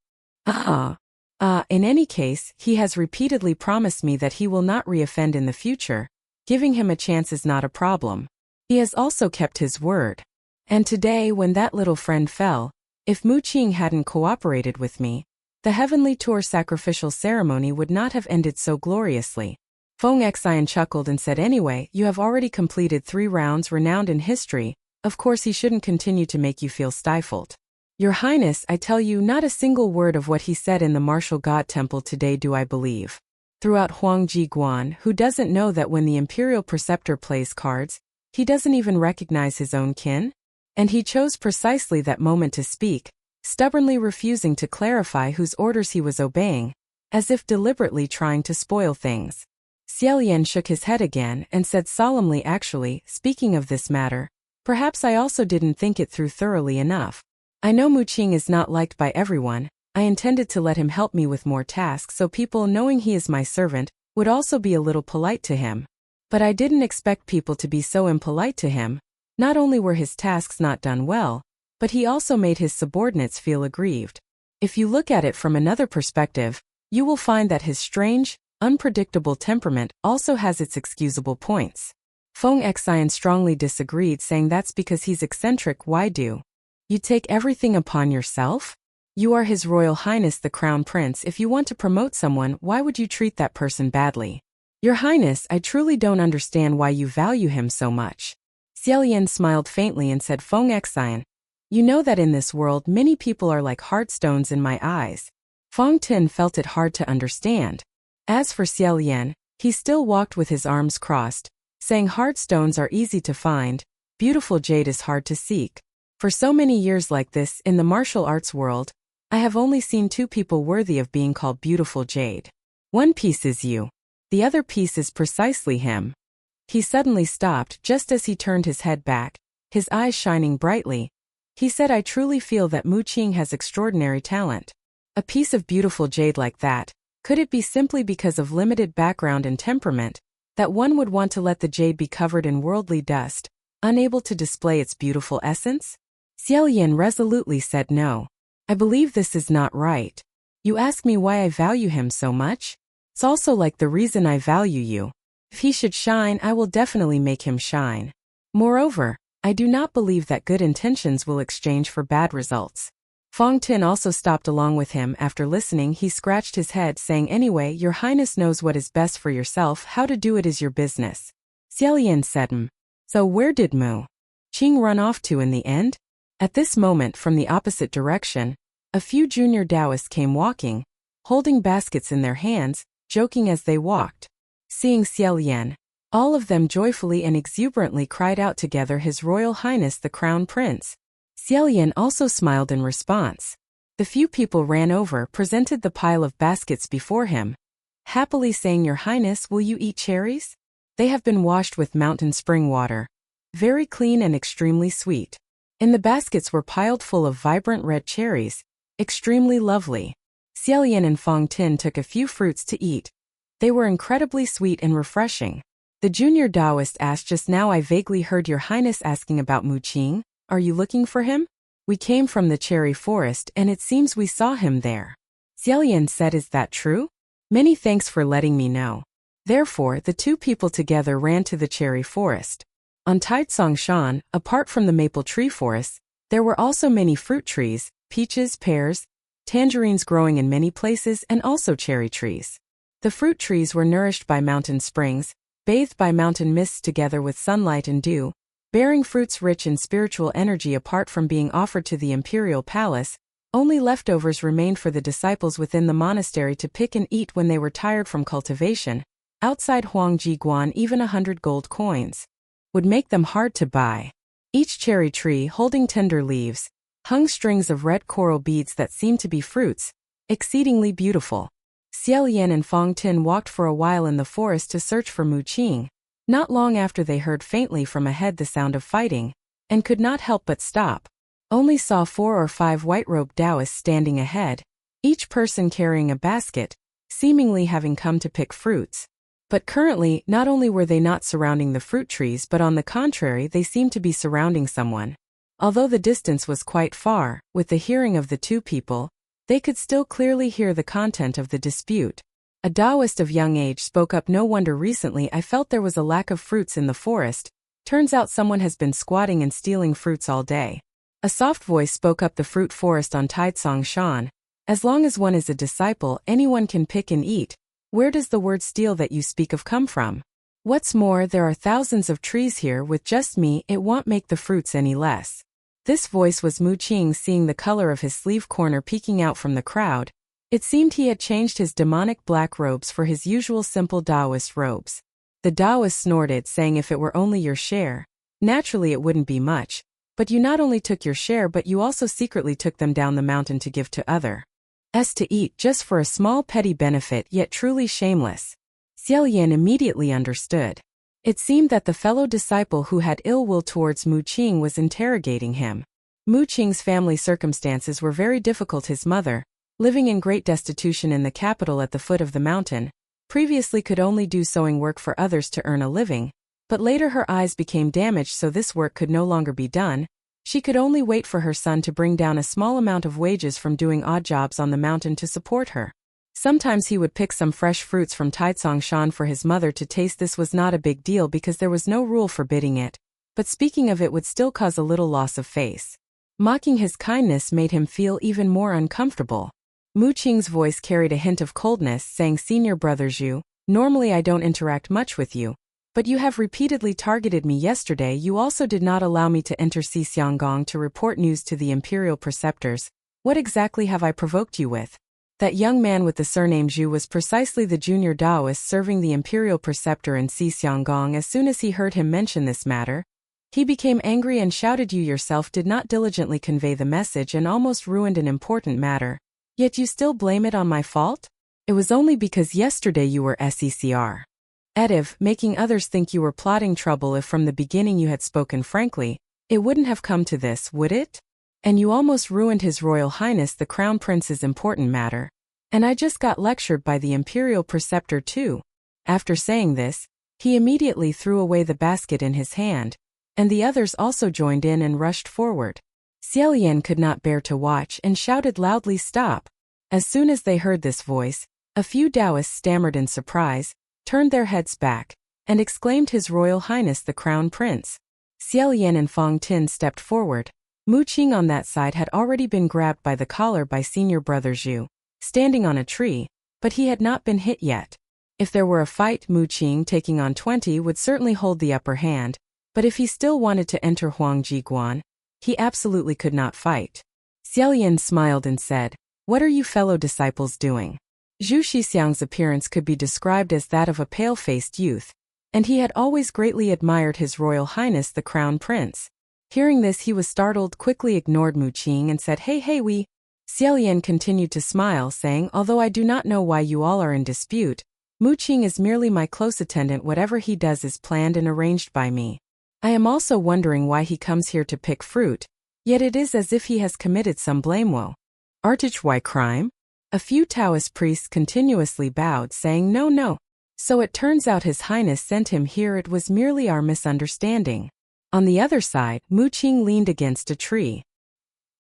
In any case, he has repeatedly promised me that he will not reoffend in the future. Giving him a chance is not a problem. He has also kept his word. And today, when that little friend fell, if Mu Qing hadn't cooperated with me, the Heavenly Tour sacrificial ceremony would not have ended so gloriously." Feng Xine chuckled and said, "Anyway, you have already completed 3 rounds renowned in history. Of course he shouldn't continue to make you feel stifled. Your Highness, I tell you, not a single word of what he said in the martial god temple today do I believe. Throughout Huangji Guan, who doesn't know that when the Imperial Preceptor plays cards, he doesn't even recognize his own kin? And he chose precisely that moment to speak, stubbornly refusing to clarify whose orders he was obeying, as if deliberately trying to spoil things." Xie Lian shook his head again and said solemnly, "Actually, speaking of this matter, perhaps I also didn't think it through thoroughly enough. I know Mu Qing is not liked by everyone. I intended to let him help me with more tasks so people, knowing he is my servant, would also be a little polite to him. But I didn't expect people to be so impolite to him. Not only were his tasks not done well, but he also made his subordinates feel aggrieved. If you look at it from another perspective, you will find that his strange, unpredictable temperament also has its excusable points." Feng Xine strongly disagreed, saying, "That's because he's eccentric. Why do you take everything upon yourself? You are His Royal Highness the Crown Prince. If you want to promote someone, why would you treat that person badly? Your Highness, I truly don't understand why you value him so much." Xie Lian smiled faintly and said, "Feng Xine, you know that in this world many people are like heartstones in my eyes." Feng Tin felt it hard to understand. As for Xie Lian, he still walked with his arms crossed, saying, "Hard stones are easy to find, beautiful jade is hard to seek. For so many years like this in the martial arts world, I have only seen 2 people worthy of being called beautiful jade. One piece is you. The other piece is precisely him." He suddenly stopped just as he turned his head back, his eyes shining brightly. He said, "I truly feel that Mu Qing has extraordinary talent. A piece of beautiful jade like that, could it be simply because of limited background and temperament, that one would want to let the jade be covered in worldly dust, unable to display its beautiful essence?" Xie Lian resolutely said, "No. I believe this is not right. You ask me why I value him so much? It's also like the reason I value you. If he should shine, I will definitely make him shine. Moreover, I do not believe that good intentions will exchange for bad results. Fong Tin also stopped along with him. After listening, he scratched his head, saying, "Anyway, your highness knows what is best for yourself. How to do it is your business." Xie Lian said, "So where did Mu Qing run off to in the end?" At this moment, from the opposite direction, a few junior Taoists came walking, holding baskets in their hands, joking as they walked. Seeing Xie Lian, all of them joyfully and exuberantly cried out together, "His Royal Highness the Crown Prince." Xie Lian also smiled in response. The few people ran over, presented the pile of baskets before him, happily saying, "Your Highness, will you eat cherries? They have been washed with mountain spring water. Very clean and extremely sweet." In the baskets were piled full of vibrant red cherries, extremely lovely. Xie Lian and Fong Tin took a few fruits to eat. They were incredibly sweet and refreshing. The junior Taoist asked, "Just now I vaguely heard your highness asking about Mu Qing. Are you looking for him?" "We came from the cherry forest and it seems we saw him there." Xie Lian said, "Is that true? Many thanks for letting me know." Therefore, the two people together ran to the cherry forest. On Taizong, apart from the maple tree forests, there were also many fruit trees, peaches, pears, tangerines growing in many places, and also cherry trees. The fruit trees were nourished by mountain springs, bathed by mountain mists together with sunlight and dew, bearing fruits rich in spiritual energy. Apart from being offered to the imperial palace, only leftovers remained for the disciples within the monastery to pick and eat when they were tired from cultivation. Outside Huangji Guan, even 100 gold coins would make them hard to buy. Each cherry tree, holding tender leaves, hung strings of red coral beads that seemed to be fruits, exceedingly beautiful. Xie Lian and Fong Tin walked for a while in the forest to search for Mu Qing. Not long after, they heard faintly from ahead the sound of fighting, and could not help but stop. Only saw 4 or 5 white-robed Taoists standing ahead, each person carrying a basket, seemingly having come to pick fruits. But currently, not only were they not surrounding the fruit trees, but on the contrary, they seemed to be surrounding someone. Although the distance was quite far, with the hearing of the two people, they could still clearly hear the content of the dispute. A Taoist of young age spoke up, "No wonder recently I felt there was a lack of fruits in the forest. Turns out someone has been squatting and stealing fruits all day." A soft voice spoke up, "The fruit forest on Taizong. As long as one is a disciple, anyone can pick and eat. Where does the word steal that you speak of come from? What's more, there are thousands of trees here. With just me, it won't make the fruits any less." This voice was Mu Qing. Seeing the color of his sleeve corner peeking out from the crowd, it seemed he had changed his demonic black robes for his usual simple Taoist robes. The Taoist snorted, saying, "If it were only your share, naturally it wouldn't be much. But you not only took your share, but you also secretly took them down the mountain to give to others to eat, just for a small petty benefit, yet truly shameless." Xie Lian immediately understood. It seemed that the fellow disciple who had ill will towards Mu Qing was interrogating him. Mu Qing's family circumstances were very difficult. His mother, living in great destitution in the capital at the foot of the mountain, previously could only do sewing work for others to earn a living, but later her eyes became damaged, so this work could no longer be done. She could only wait for her son to bring down a small amount of wages from doing odd jobs on the mountain to support her. Sometimes he would pick some fresh fruits from Taizong for his mother to taste. This was not a big deal because there was no rule forbidding it, but speaking of it would still cause a little loss of face. Mocking his kindness made him feel even more uncomfortable. Mu Qing's voice carried a hint of coldness, saying, "Senior brother Zhu, normally I don't interact much with you, but you have repeatedly targeted me. Yesterday you also did not allow me to enter Xie to report news to the imperial preceptors. What exactly have I provoked you with?" That young man with the surname Zhu was precisely the junior Taoist serving the imperial preceptor in Xie. As soon as he heard him mention this matter, he became angry and shouted, "You yourself did not diligently convey the message and almost ruined an important matter. Yet you still blame it on my fault? It was only because yesterday you were secr. Making others think you were plotting trouble. If from the beginning you had spoken frankly, it wouldn't have come to this, would it? And you almost ruined His Royal Highness the Crown Prince's important matter. And I just got lectured by the imperial preceptor too." After saying this, he immediately threw away the basket in his hand, and the others also joined in and rushed forward. Xie Lian could not bear to watch and shouted loudly, "Stop!" As soon as they heard this voice, a few Taoists stammered in surprise, turned their heads back, and exclaimed, "His Royal Highness the Crown Prince." Xie Lian and Fong Tin stepped forward. Mu Qing on that side had already been grabbed by the collar by senior brother Zhu, standing on a tree, but he had not been hit yet. If there were a fight, Mu Qing taking on 20 would certainly hold the upper hand, but if he still wanted to enter Huang Jiguan, he absolutely could not fight. Xie Lian smiled and said, "What are you fellow disciples doing?" Zhu Shixiang's appearance could be described as that of a pale-faced youth, and he had always greatly admired His Royal Highness the Crown Prince. Hearing this, he was startled, quickly ignored Mu Qing and said, Hey, we. Xie Lian continued to smile, saying, "Although I do not know why you all are in dispute, Mu Qing is merely my close attendant. Whatever he does is planned and arranged by me. I am also wondering why he comes here to pick fruit, yet it is as if he has committed some blameful why crime?" A few Taoist priests continuously bowed, saying, No. So it turns out His Highness sent him here. It was merely our misunderstanding. On the other side, Mu Qing leaned against a tree.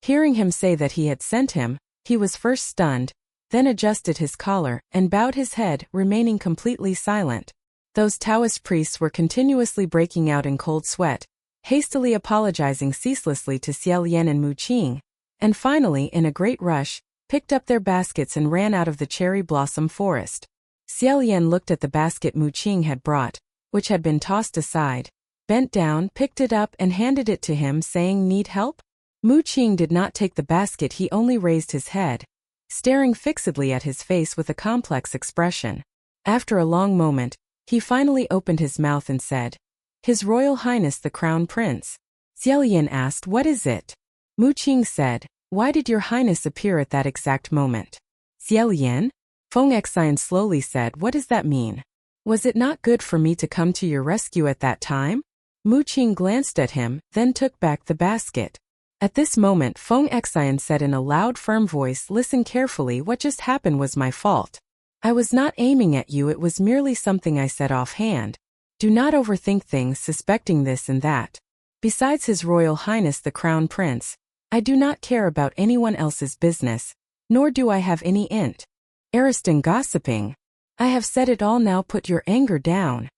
Hearing him say that he had sent him, he was first stunned, then adjusted his collar, and bowed his head, remaining completely silent. Those Taoist priests were continuously breaking out in cold sweat, hastily apologizing ceaselessly to Xie Lian and Mu Qing, and finally, in a great rush, picked up their baskets and ran out of the cherry blossom forest. Xie Lian looked at the basket Mu Qing had brought, which had been tossed aside, bent down, picked it up and handed it to him, saying, "Need help?" Mu Qing did not take the basket. He only raised his head, staring fixedly at his face with a complex expression. After a long moment, he finally opened his mouth and said, "His Royal Highness the Crown Prince." Xie Lian asked, "What is it?" Mu Qing said, "Why did Your Highness appear at that exact moment?" Xie Lian? Feng Xian slowly said, "What does that mean? Was it not good for me to come to your rescue at that time?" Mu Qing glanced at him, then took back the basket. At this moment, Feng Xian said in a loud, firm voice, "Listen carefully, what just happened was my fault. I was not aiming at you, it was merely something I said offhand. Do not overthink things, suspecting this and that. Besides His Royal Highness the Crown Prince, I do not care about anyone else's business, nor do I have any interest in gossiping. I have said it all now, put your anger down."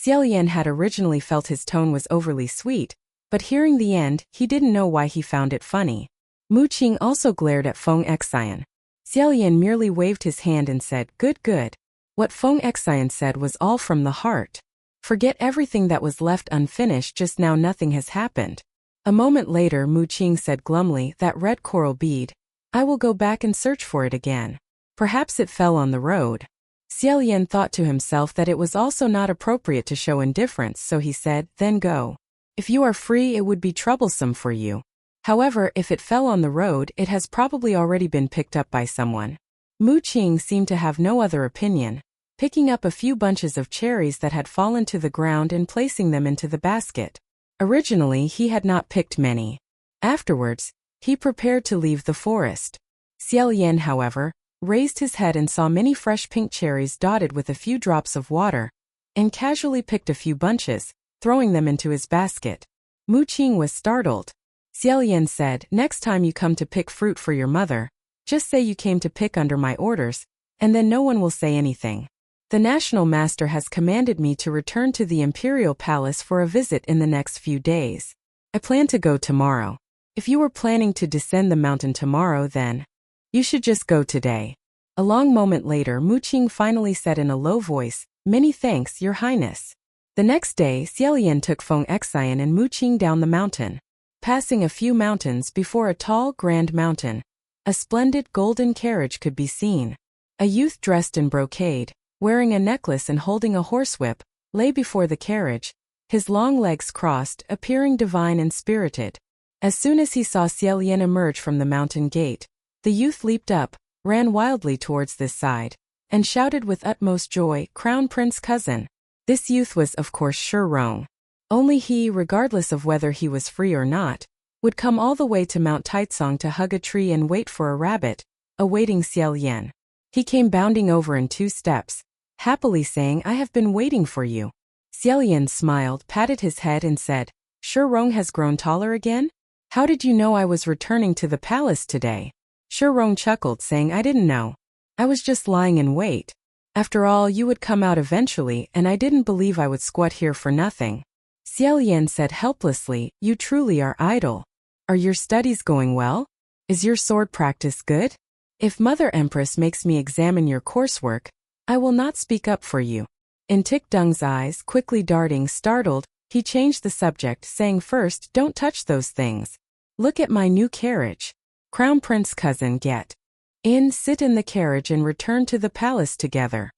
Xie Lian had originally felt his tone was overly sweet, but hearing the end, he didn't know why he found it funny. Mu Qing also glared at Feng Xian. Xie Lian merely waved his hand and said, Good. What Feng Xian said was all from the heart. Forget everything that was left unfinished just now, nothing has happened. A moment later, Mu Qing said glumly, "That red coral bead. I will go back and search for it again. Perhaps it fell on the road." Xie Lian thought to himself that it was also not appropriate to show indifference, so he said, "Then go. If you are free, it would be troublesome for you. However, if it fell on the road, it has probably already been picked up by someone." Mu Qing seemed to have no other opinion, picking up a few bunches of cherries that had fallen to the ground and placing them into the basket. Originally, he had not picked many. Afterwards, he prepared to leave the forest. Xie Lian, however, raised his head and saw many fresh pink cherries dotted with a few drops of water, and casually picked a few bunches, throwing them into his basket. Mu Qing was startled. Xie Lian said, "Next time you come to pick fruit for your mother, just say you came to pick under my orders, and then no one will say anything. The National Master has commanded me to return to the Imperial Palace for a visit in the next few days. I plan to go tomorrow. If you were planning to descend the mountain tomorrow, then you should just go today." A long moment later, Mu Qing finally said in a low voice, "Many thanks, Your Highness." The next day, Xie Lian took Feng Xian and Mu Qing down the mountain, passing a few mountains before a tall, grand mountain. A splendid golden carriage could be seen. A youth dressed in brocade, wearing a necklace and holding a horsewhip, lay before the carriage, his long legs crossed, appearing divine and spirited. As soon as he saw Xie Lian emerge from the mountain gate, the youth leaped up, ran wildly towards this side, and shouted with utmost joy, "Crown Prince cousin." This youth was, of course, Shi Rong. Only he, regardless of whether he was free or not, would come all the way to Mount Taicong to hug a tree and wait for a rabbit, awaiting Xie Lian. He came bounding over in 2 steps, happily saying, "I have been waiting for you." Xie Lian smiled, patted his head and said, "Shi Rong has grown taller again? How did you know I was returning to the palace today?" Shi Rong chuckled, saying, "I didn't know. I was just lying in wait. After all, you would come out eventually, and I didn't believe I would squat here for nothing." Xie Lian said helplessly, "You truly are idle. Are your studies going well? Is your sword practice good? If Mother Empress makes me examine your coursework, I will not speak up for you. In Tick-Dung's eyes, quickly darting, startled, he changed the subject, saying, first, don't touch those things. Look at my new carriage. Crown Prince cousin, get in, sit in the carriage and return to the palace together.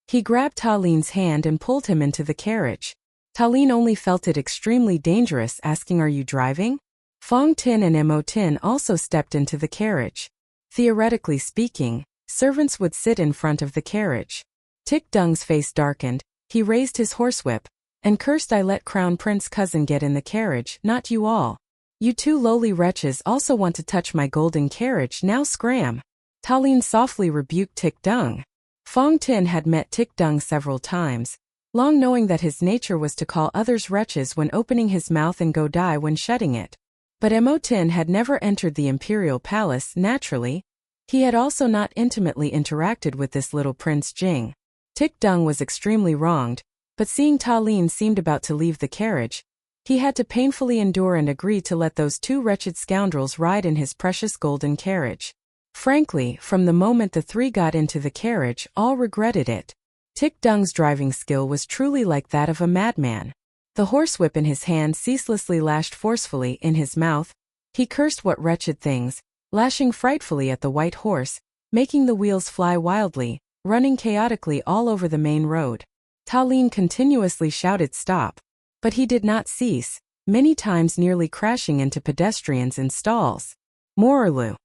He grabbed Ta Lin's hand and pulled him into the carriage. Ta Lin only felt it extremely dangerous, asking, are you driving? Fong Tin and Mo Tin also stepped into the carriage. Theoretically speaking, servants would sit in front of the carriage. Tick-Dung's face darkened, he raised his horsewhip, and cursed, I let Crown Prince cousin get in the carriage, not you all. You two lowly wretches also want to touch my golden carriage, now scram. Ta Lin softly rebuked Tick-Dung. Fong Tin had met Tick-Dung several times, long knowing that his nature was to call others wretches when opening his mouth and go die when shutting it. But Mo Tin had never entered the imperial palace, naturally. He had also not intimately interacted with this little Prince Jing. Tick-Dung was extremely wronged, but seeing Ta Lin seemed about to leave the carriage, he had to painfully endure and agree to let those two wretched scoundrels ride in his precious golden carriage. Frankly, from the moment the three got into the carriage, all regretted it. Tick-Dung's driving skill was truly like that of a madman. The horsewhip in his hand ceaselessly lashed forcefully in his mouth. He cursed what wretched things, lashing frightfully at the white horse, making the wheels fly wildly, running chaotically all over the main road. Ta Lin continuously shouted stop. But he did not cease, many times nearly crashing into pedestrians and stalls. Morlu.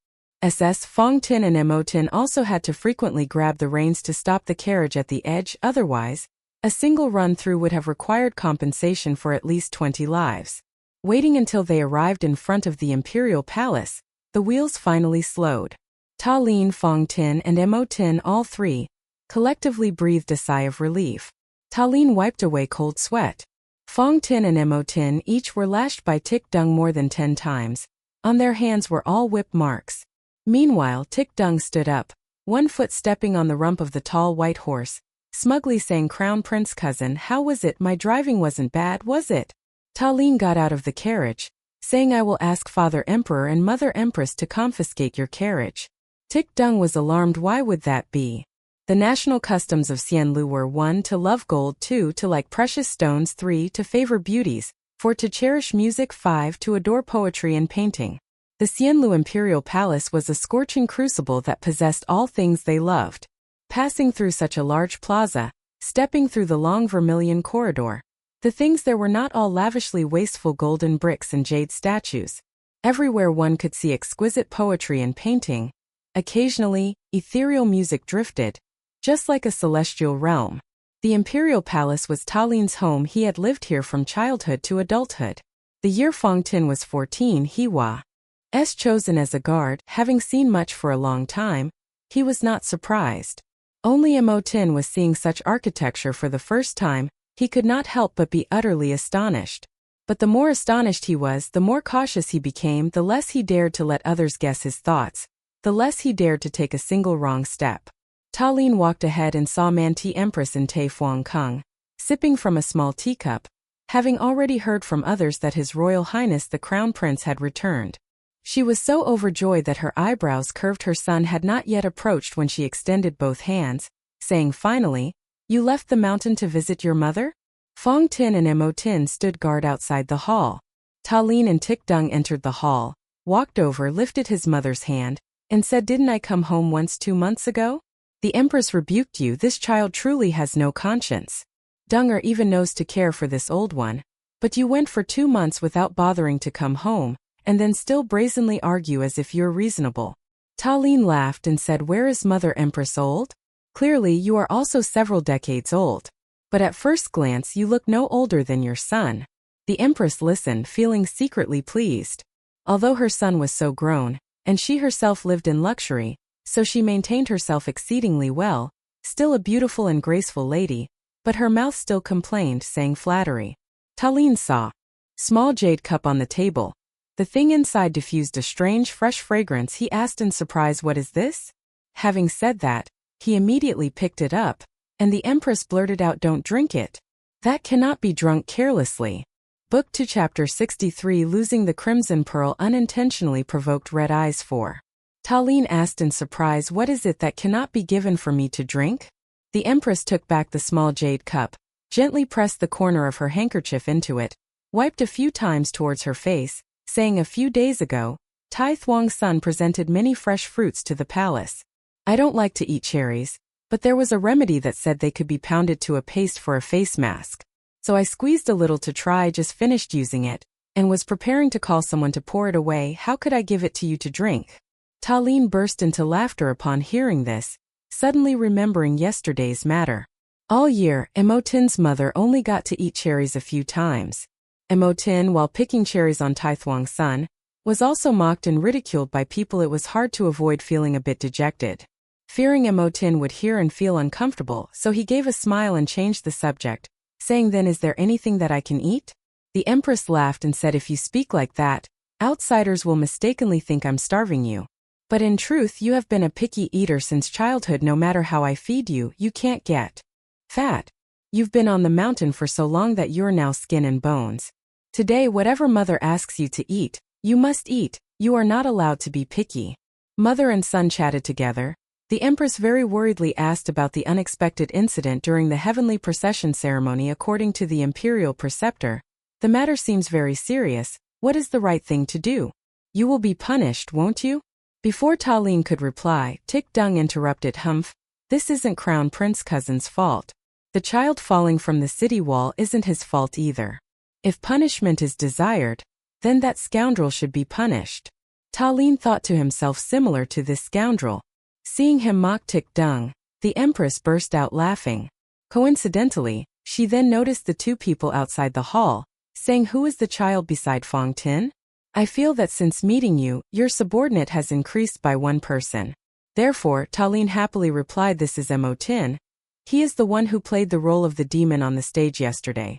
SS Fong Tin and Mo Tin also had to frequently grab the reins to stop the carriage at the edge, otherwise, a single run-through would have required compensation for at least 20 lives. Waiting until they arrived in front of the imperial palace, the wheels finally slowed. Ta Lin, Fong Tin and Mo Tin, all three, collectively breathed a sigh of relief. Ta Lin wiped away cold sweat. Fong Tin and Mo Tin each were lashed by Tick-Dung more than 10 times. On their hands were all whip marks. Meanwhile, Tick-Dung stood up, one foot stepping on the rump of the tall white horse, smugly saying, Crown Prince cousin, how was it? My driving wasn't bad, was it? Ta Lin got out of the carriage, saying, I will ask Father Emperor and Mother Empress to confiscate your carriage. Tick-Dung was alarmed. Why would that be? The national customs of Xianlu were 1. To love gold, 2. To like precious stones, 3. To favor beauties, 4. To cherish music, 5. To adore poetry and painting. The Xianlu imperial palace was a scorching crucible that possessed all things they loved. Passing through such a large plaza, stepping through the long vermilion corridor, the things there were not all lavishly wasteful golden bricks and jade statues. Everywhere one could see exquisite poetry and painting. Occasionally, ethereal music drifted, just like a celestial realm. The imperial palace was Ta Lin's home. He had lived here from childhood to adulthood. The year Fong Tin was 14, he was chosen as a guard. Having seen much for a long time, he was not surprised. Only Mo Tin was seeing such architecture for the first time. He could not help but be utterly astonished. But the more astonished he was, the more cautious he became, the less he dared to let others guess his thoughts, the less he dared to take a single wrong step. Ta Lin walked ahead and saw Manti Empress in Tai Fuang Kung, sipping from a small teacup, having already heard from others that His Royal Highness the Crown Prince had returned. She was so overjoyed that her eyebrows curved. Her son had not yet approached when she extended both hands, saying finally, You left the mountain to visit your mother? Fong Tin and Mo Tin stood guard outside the hall. Ta Lin and Tick-Dung entered the hall, walked over, lifted his mother's hand, and said, Didn't I come home once 2 months ago? The Empress rebuked you. This child truly has no conscience. Dunger even knows to care for this old one. But you went for 2 months without bothering to come home, and then still brazenly argue as if you're reasonable. Ta Lin laughed and said, Where is Mother Empress old? Clearly you are also several decades old. But at first glance you look no older than your son. The Empress listened, feeling secretly pleased. Although her son was so grown, and she herself lived in luxury, so she maintained herself exceedingly well, still a beautiful and graceful lady, but her mouth still complained, saying flattery. Ta Lin saw small jade cup on the table. The thing inside diffused a strange, fresh fragrance. He asked in surprise, What is this? Having said that, he immediately picked it up, and the Empress blurted out, Don't drink it. That cannot be drunk carelessly. Book 2 Chapter 63 Losing the Crimson Pearl unintentionally provoked red eyes for. Ta Lin asked in surprise, what is it that cannot be given for me to drink? The Empress took back the small jade cup, gently pressed the corner of her handkerchief into it, wiped a few times towards her face, saying a few days ago, Tai Thuong's son presented many fresh fruits to the palace. I don't like to eat cherries, but there was a remedy that said they could be pounded to a paste for a face mask. So I squeezed a little to try, just finished using it, and was preparing to call someone to pour it away. How could I give it to you to drink? Ta Lin burst into laughter upon hearing this, suddenly remembering yesterday's matter. All year, Emotin's mother only got to eat cherries a few times. Emotin, while picking cherries on Tai Thuong's son, was also mocked and ridiculed by people. It was hard to avoid feeling a bit dejected. Fearing Emotin would hear and feel uncomfortable, so he gave a smile and changed the subject, saying, then is there anything that I can eat? The Empress laughed and said, if you speak like that, outsiders will mistakenly think I'm starving you. But in truth you have been a picky eater since childhood. No matter how I feed you, you can't get fat. You've been on the mountain for so long that you're now skin and bones. Today whatever mother asks you to eat, you must eat. You are not allowed to be picky. Mother and son chatted together. The Empress very worriedly asked about the unexpected incident during the heavenly procession ceremony. According to the imperial preceptor, the matter seems very serious. What is the right thing to do? You will be punished, won't you? Before Ta Lin could reply, Tik Dung interrupted. Humph, this isn't Crown Prince Cousin's fault. The child falling from the city wall isn't his fault either. If punishment is desired, then that scoundrel should be punished. Ta Lin thought to himself, similar to this scoundrel. Seeing him mock Tik Dung, the Empress burst out laughing. Coincidentally, she then noticed the two people outside the hall, saying, who is the child beside Fong Tin? I feel that since meeting you, your subordinate has increased by one person. Therefore, Ta Lin happily replied, this is Mo Tin. He is the one who played the role of the demon on the stage yesterday.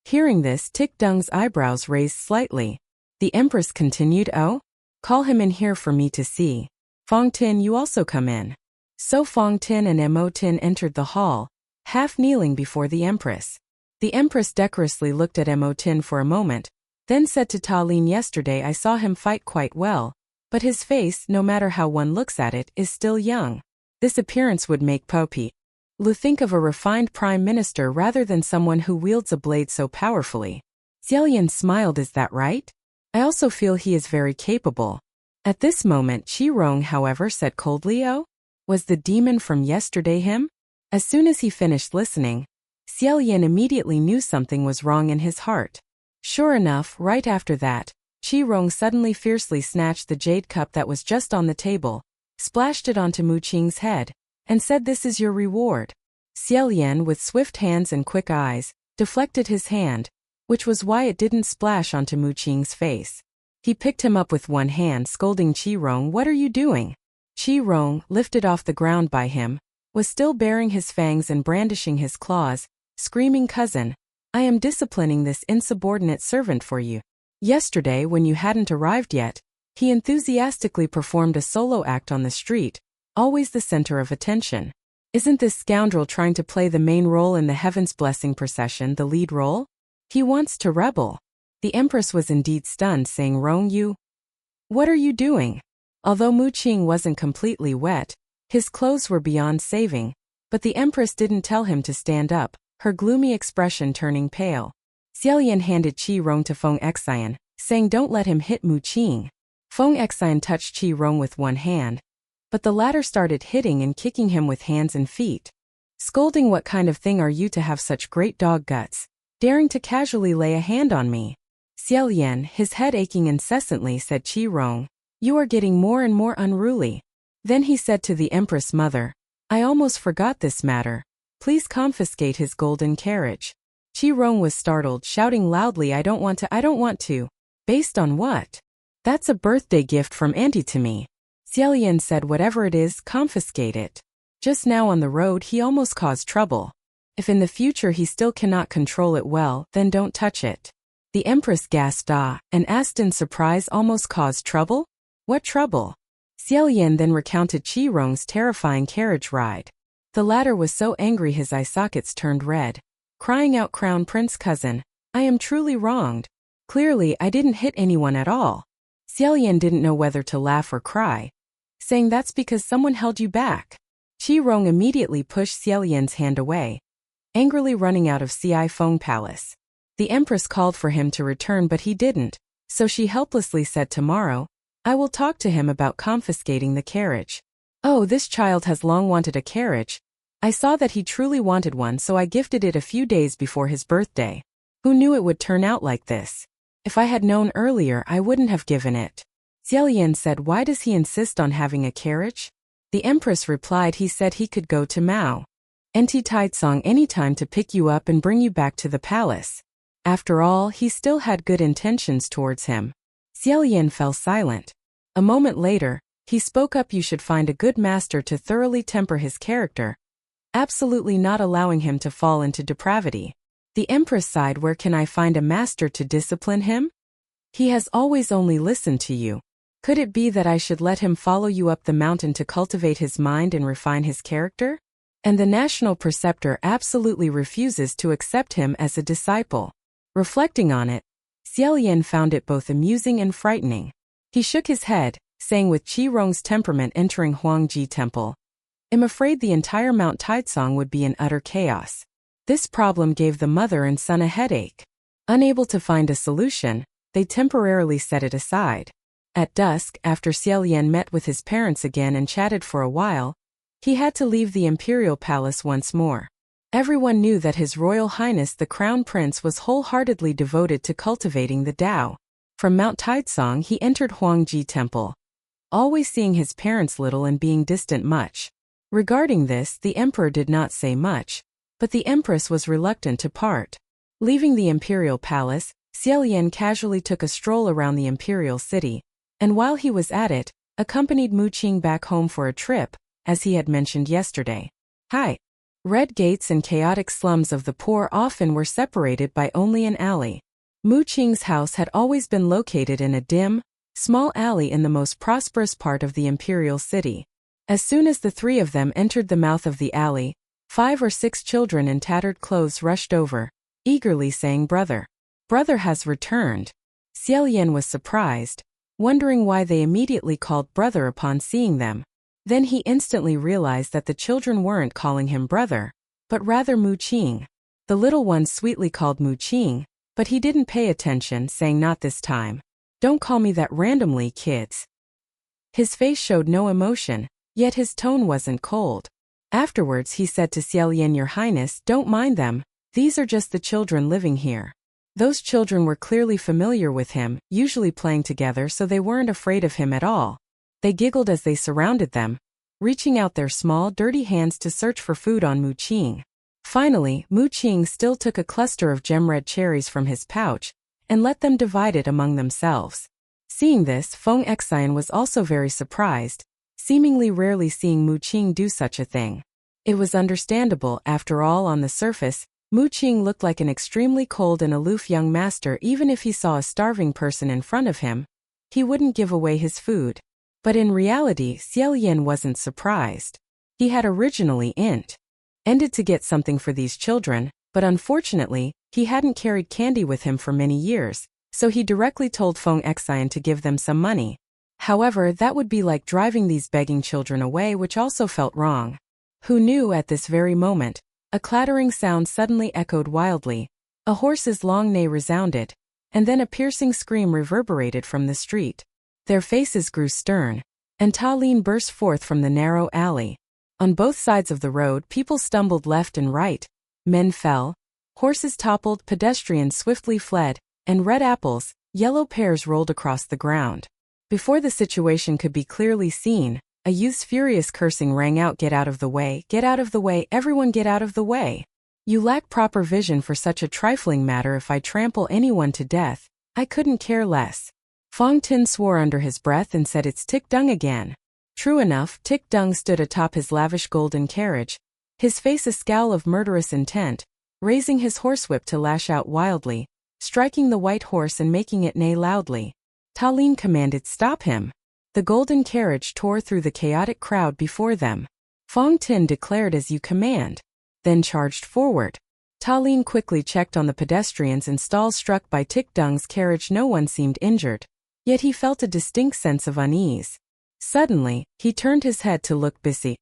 Hearing this, Tik Dung's eyebrows raised slightly. The Empress continued, oh? Call him in here for me to see. Fong Tin, you also come in. So Fong Tin and Mo Tin entered the hall, half kneeling before the Empress. The Empress decorously looked at Mo Tin for a moment, then said to Ta Lin, yesterday I saw him fight quite well, but his face, no matter how one looks at it, is still young. This appearance would make Popi Lu think of a refined prime minister rather than someone who wields a blade so powerfully. Xie Lian smiled, is that right? I also feel he is very capable. At this moment Qi Rong, however, said coldly, oh? Was the demon from yesterday him? As soon as he finished listening, Xie Lian immediately knew something was wrong in his heart. Sure enough, right after that, Qi Rong suddenly fiercely snatched the jade cup that was just on the table, splashed it onto Mu Qing's head, and said, this is your reward. Xie Lian, with swift hands and quick eyes, deflected his hand, which was why it didn't splash onto Mu Qing's face. He picked him up with one hand, scolding Qi Rong, what are you doing? Qi Rong, lifted off the ground by him, was still baring his fangs and brandishing his claws, screaming, cousin, I am disciplining this insubordinate servant for you. Yesterday, when you hadn't arrived yet, he enthusiastically performed a solo act on the street, always the center of attention. Isn't this scoundrel trying to play the main role in the Heaven's Blessing procession, the lead role? He wants to rebel. The Empress was indeed stunned, saying, Rong, you? What are you doing? Although Mu Qing wasn't completely wet, his clothes were beyond saving, but the Empress didn't tell him to stand up, her gloomy expression turning pale. Xie Lian handed Qi Rong to Feng Xian, saying, don't let him hit Mu Qing. Feng Xian touched Qi Rong with one hand, but the latter started hitting and kicking him with hands and feet. Scolding, what kind of thing are you to have such great dog guts, daring to casually lay a hand on me? Xie Lian, his head aching incessantly, said, Qi Rong, you are getting more and more unruly. Then he said to the Empress mother, I almost forgot this matter. Please confiscate his golden carriage. Qi Rong was startled, shouting loudly, I don't want to. Based on what? That's a birthday gift from Auntie to me. Xie Lian said, whatever it is, confiscate it. Just now on the road he almost caused trouble. If in the future he still cannot control it well, then don't touch it. The Empress gasped and asked in surprise, almost caused trouble? What trouble? Xie Lian then recounted Qi Rong's terrifying carriage ride. The latter was so angry his eye sockets turned red, crying out, Crown Prince cousin, I am truly wronged. Clearly, I didn't hit anyone at all. Xie Lian didn't know whether to laugh or cry, saying that's because someone held you back. Qi Rong immediately pushed Xie Lian's hand away, angrily running out of Ci Feng Palace. The Empress called for him to return but he didn't, so she helplessly said tomorrow, I will talk to him about confiscating the carriage. Oh, this child has long wanted a carriage. I saw that he truly wanted one, so I gifted it a few days before his birthday. Who knew it would turn out like this? If I had known earlier, I wouldn't have given it. Xie Lian said, why does he insist on having a carriage? The Empress replied he said he could go to Mount Yu Jun anytime to pick you up and bring you back to the palace. After all, he still had good intentions towards him. Xie Lian fell silent. A moment later, he spoke up, you should find a good master to thoroughly temper his character, absolutely not allowing him to fall into depravity. The Empress sighed, where can I find a master to discipline him? He has always only listened to you. Could it be that I should let him follow you up the mountain to cultivate his mind and refine his character? And the national preceptor absolutely refuses to accept him as a disciple. Reflecting on it, Xie Lian found it both amusing and frightening. He shook his head, saying with Qi Rong's temperament entering Huangji Temple, I'm afraid the entire Mount Taizong would be in utter chaos. This problem gave the mother and son a headache. Unable to find a solution, they temporarily set it aside. At dusk, after Xie Lian met with his parents again and chatted for a while, he had to leave the imperial palace once more. Everyone knew that His Royal Highness the Crown Prince was wholeheartedly devoted to cultivating the Tao. From Mount Taizong he entered Huangji Temple, always seeing his parents little and being distant much. Regarding this, the emperor did not say much, but the empress was reluctant to part. Leaving the imperial palace, Xie Lian casually took a stroll around the imperial city, and while he was at it, accompanied Mu Qing back home for a trip, as he had mentioned yesterday. High red gates and chaotic slums of the poor often were separated by only an alley. Mu Qing's house had always been located in a dim, small alley in the most prosperous part of the imperial city. As soon as the three of them entered the mouth of the alley, 5 or 6 children in tattered clothes rushed over, eagerly saying, Brother has returned. Xie Lian was surprised, wondering why they immediately called brother upon seeing them. Then he instantly realized that the children weren't calling him brother, but rather Mu Qing. The little ones sweetly called Mu Qing, but he didn't pay attention, saying, Not this time. Don't call me that randomly, kids. His face showed no emotion, yet his tone wasn't cold. Afterwards he said to Xie Lian, Your Highness, don't mind them, these are just the children living here. Those children were clearly familiar with him, usually playing together, so they weren't afraid of him at all. They giggled as they surrounded them, reaching out their small, dirty hands to search for food on Mu Qing. Finally, Mu Qing still took a cluster of gem-red cherries from his pouch and let them divide it among themselves. Seeing this, Feng Xian was also very surprised, seemingly rarely seeing Mu Qing do such a thing. It was understandable, after all. On the surface, Mu Qing looked like an extremely cold and aloof young master. Even if he saw a starving person in front of him, he wouldn't give away his food. But in reality, Xie Lian wasn't surprised. He had originally ended to get something for these children, but unfortunately, he hadn't carried candy with him for many years, so he directly told Feng Xian to give them some money. However, that would be like driving these begging children away, which also felt wrong. Who knew? At this very moment, a clattering sound suddenly echoed wildly, a horse's long neigh resounded, and then a piercing scream reverberated from the street. Their faces grew stern, and Ta Lin burst forth from the narrow alley. On both sides of the road, people stumbled left and right, men fell, horses toppled, pedestrians swiftly fled, and red apples, yellow pears rolled across the ground. Before the situation could be clearly seen, a youth's furious cursing rang out, Get out of the way, get out of the way, everyone get out of the way. You lack proper vision for such a trifling matter. If I trample anyone to death, I couldn't care less. Fong Tin swore under his breath and said, It's Tick Dung again. True enough, Tick Dung stood atop his lavish golden carriage, his face a scowl of murderous intent, raising his horsewhip to lash out wildly, striking the white horse and making it neigh loudly. Ta Lin commanded, Stop him. The golden carriage tore through the chaotic crowd before them. Fong Tin declared, As you command, then charged forward. Ta Lin quickly checked on the pedestrians and stalls struck by Tick Dung's carriage. No one seemed injured, yet he felt a distinct sense of unease. Suddenly, he turned his head to look busy,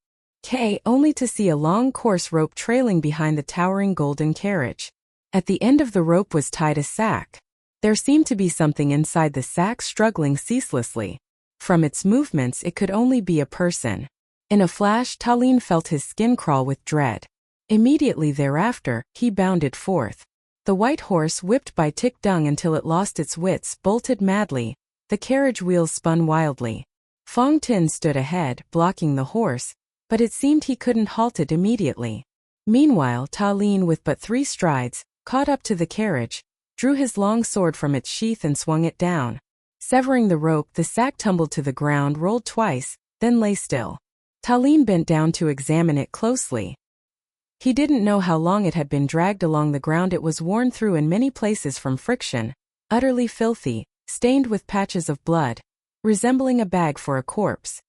only to see a long coarse rope trailing behind the towering golden carriage. At the end of the rope was tied a sack. There seemed to be something inside the sack struggling ceaselessly. From its movements it could only be a person. In a flash, Ta Lin felt his skin crawl with dread. Immediately thereafter, he bounded forth. The white horse, whipped by Tick Dung until it lost its wits, bolted madly. The carriage wheels spun wildly. Fong Tin stood ahead, blocking the horse, but it seemed he couldn't halt it immediately. Meanwhile, Ta Lin, with but 3 strides, caught up to the carriage, drew his long sword from its sheath and swung it down. Severing the rope, the sack tumbled to the ground, rolled twice, then lay still. Ta Lin bent down to examine it closely. He didn't know how long it had been dragged along the ground. It was worn through in many places from friction, utterly filthy, stained with patches of blood, resembling a bag for a corpse.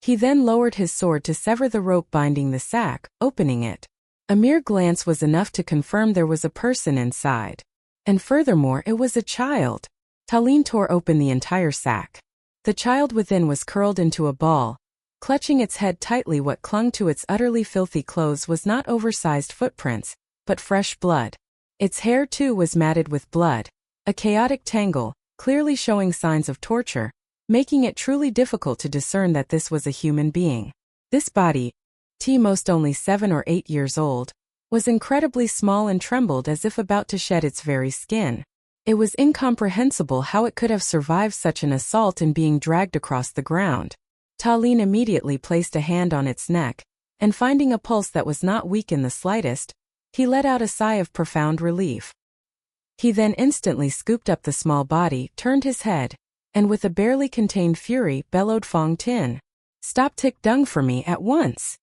He then lowered his sword to sever the rope binding the sack, opening it. A mere glance was enough to confirm there was a person inside. And furthermore, it was a child. Ta Lin tore open the entire sack. The child within was curled into a ball, clutching its head tightly. What clung to its utterly filthy clothes was not oversized footprints, but fresh blood. Its hair too was matted with blood, a chaotic tangle, clearly showing signs of torture, making it truly difficult to discern that this was a human being. This body, most only 7 or 8 years old, was incredibly small and trembled as if about to shed its very skin. It was incomprehensible how it could have survived such an assault and being dragged across the ground. Ta Lin immediately placed a hand on its neck, and finding a pulse that was not weak in the slightest, he let out a sigh of profound relief. He then instantly scooped up the small body, turned his head, and with a barely contained fury bellowed, "Fong Tin, stop Tick Dung for me at once!"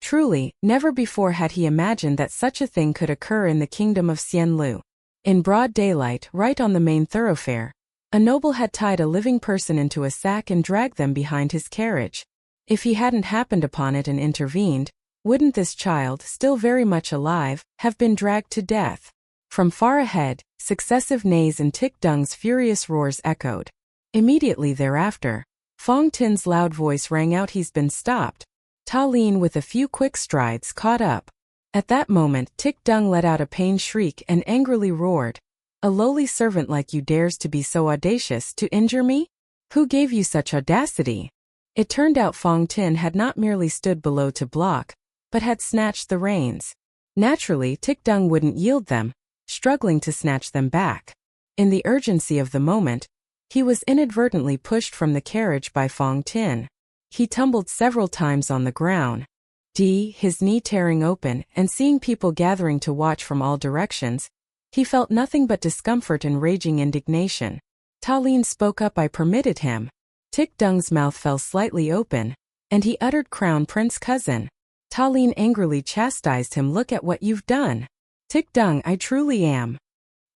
Truly, never before had he imagined that such a thing could occur in the kingdom of Xianlu. In broad daylight, right on the main thoroughfare, a noble had tied a living person into a sack and dragged them behind his carriage. If he hadn't happened upon it and intervened, wouldn't this child, still very much alive, have been dragged to death? From far ahead, successive neighs and Tick Dung's furious roars echoed. Immediately thereafter, Fong Tin's loud voice rang out, "He's been stopped." Ta Lin, with a few quick strides, caught up. At that moment, Tick Dung let out a pained shriek and angrily roared, "A lowly servant like you dares to be so audacious to injure me? Who gave you such audacity?" It turned out Fong Tin had not merely stood below to block, but had snatched the reins. Naturally, Tick Dung wouldn't yield them, struggling to snatch them back. In the urgency of the moment, he was inadvertently pushed from the carriage by Fong Tin. He tumbled several times on the ground, his knee tearing open, and seeing people gathering to watch from all directions, he felt nothing but discomfort and raging indignation. Ta Lin spoke up, "I permitted him." Tick Dung's mouth fell slightly open, and he uttered, "Crown Prince cousin." Ta Lin angrily chastised him, "Look at what you've done. Tick Dung, I truly am."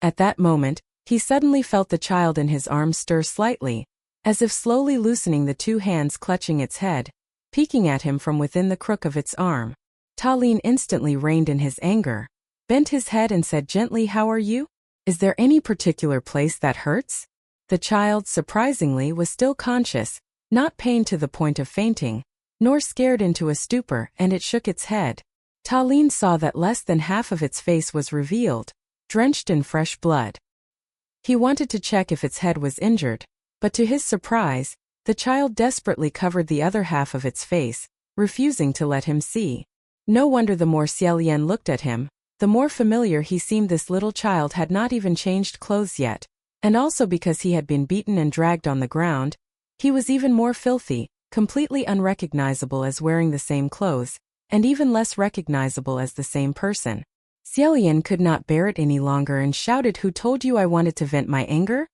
At that moment, he suddenly felt the child in his arms stir slightly, as if slowly loosening the 2 hands clutching its head, peeking at him from within the crook of its arm. Ta Lin instantly reined in his anger, bent his head and said gently, "How are you? Is there any particular place that hurts?" The child, surprisingly, was still conscious, not pained to the point of fainting, nor scared into a stupor, and it shook its head. Ta Lin saw that less than half of its face was revealed, drenched in fresh blood. He wanted to check if its head was injured, but to his surprise, the child desperately covered the other half of its face, refusing to let him see. No wonder the more Xie Lian looked at him, the more familiar he seemed. This little child had not even changed clothes yet, and also because he had been beaten and dragged on the ground, he was even more filthy, completely unrecognizable as wearing the same clothes, and even less recognizable as the same person. Xie Lian could not bear it any longer and shouted, "Who told you I wanted to vent my anger?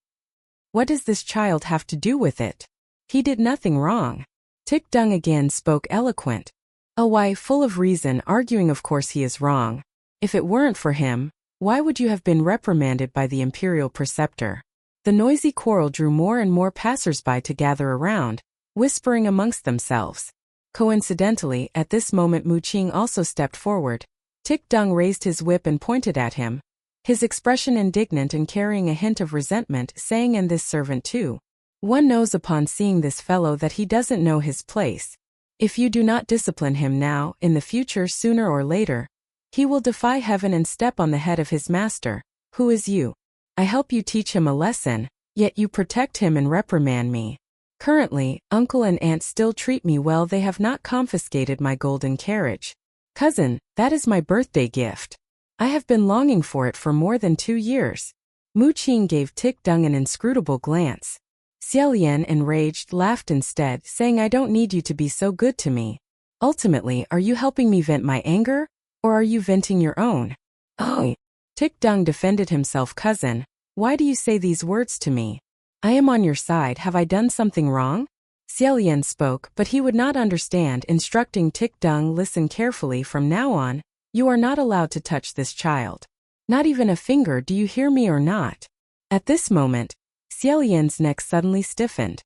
What does this child have to do with it? He did nothing wrong." Tick Dung again spoke eloquent. "Oh, why, full of reason, arguing of course he is wrong. If it weren't for him, why would you have been reprimanded by the imperial preceptor?" The noisy quarrel drew more and more passers-by to gather around, whispering amongst themselves. Coincidentally, at this moment Mu Qing also stepped forward, Tik Dung raised his whip and pointed at him, his expression indignant and carrying a hint of resentment, saying, "And this servant too. One knows upon seeing this fellow that he doesn't know his place. If you do not discipline him now, in the future sooner or later, he will defy heaven and step on the head of his master, who is you. I help you teach him a lesson, yet you protect him and reprimand me. Currently, uncle and aunt still treat me well. They have not confiscated my golden carriage. Cousin, that is my birthday gift. I have been longing for it for more than 2 years." Mu Qing gave Tik Dung an inscrutable glance. Xie Lian, enraged, laughed instead, saying, "I don't need you to be so good to me. Ultimately, are you helping me vent my anger, or are you venting your own?" "Oh." Tik Dung defended himself. "Cousin, why do you say these words to me? I am on your side. Have I done something wrong?" Xie Lian spoke, but he would not understand, instructing Tik Dung, "Listen carefully. From now on, you are not allowed to touch this child. Not even a finger. Do you hear me or not?" At this moment, Xie Lian's neck suddenly stiffened.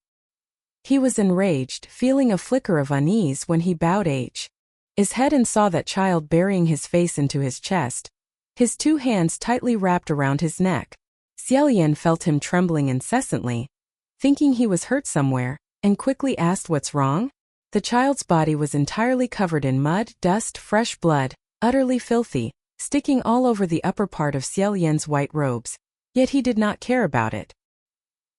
He was enraged, feeling a flicker of unease when he bowed his head and saw that child burying his face into his chest, his 2 hands tightly wrapped around his neck. Xie Lian felt him trembling incessantly, thinking he was hurt somewhere, and quickly asked, "What's wrong?" The child's body was entirely covered in mud, dust, fresh blood, utterly filthy, sticking all over the upper part of Xie Lian's white robes, yet he did not care about it.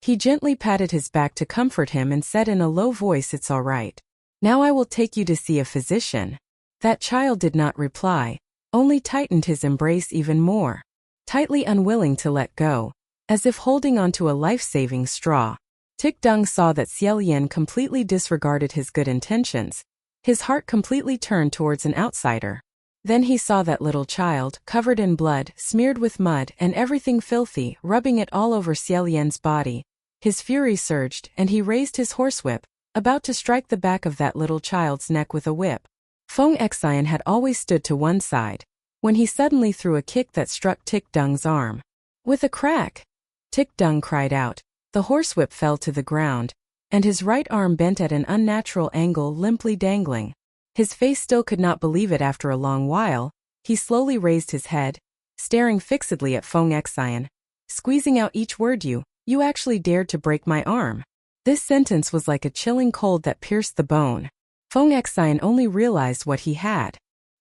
He gently patted his back to comfort him and said in a low voice, "It's all right. Now I will take you to see a physician." That child did not reply, only tightened his embrace even more, tightly unwilling to let go, as if holding onto a life-saving straw. Tik Dung saw that Xie Lian completely disregarded his good intentions. His heart completely turned towards an outsider. Then he saw that little child, covered in blood, smeared with mud, and everything filthy, rubbing it all over Xie Lian's body. His fury surged, and he raised his horsewhip, about to strike the back of that little child's neck with a whip. Xie had always stood to one side, when he suddenly threw a kick that struck Tik Dung's arm. With a crack, Tik Dung cried out. The horsewhip fell to the ground, and his right arm bent at an unnatural angle, limply dangling. His face still could not believe it. After a long while, he slowly raised his head, staring fixedly at Xie, squeezing out each word. You actually dared to break my arm." This sentence was like a chilling cold that pierced the bone. Xie only realized what he had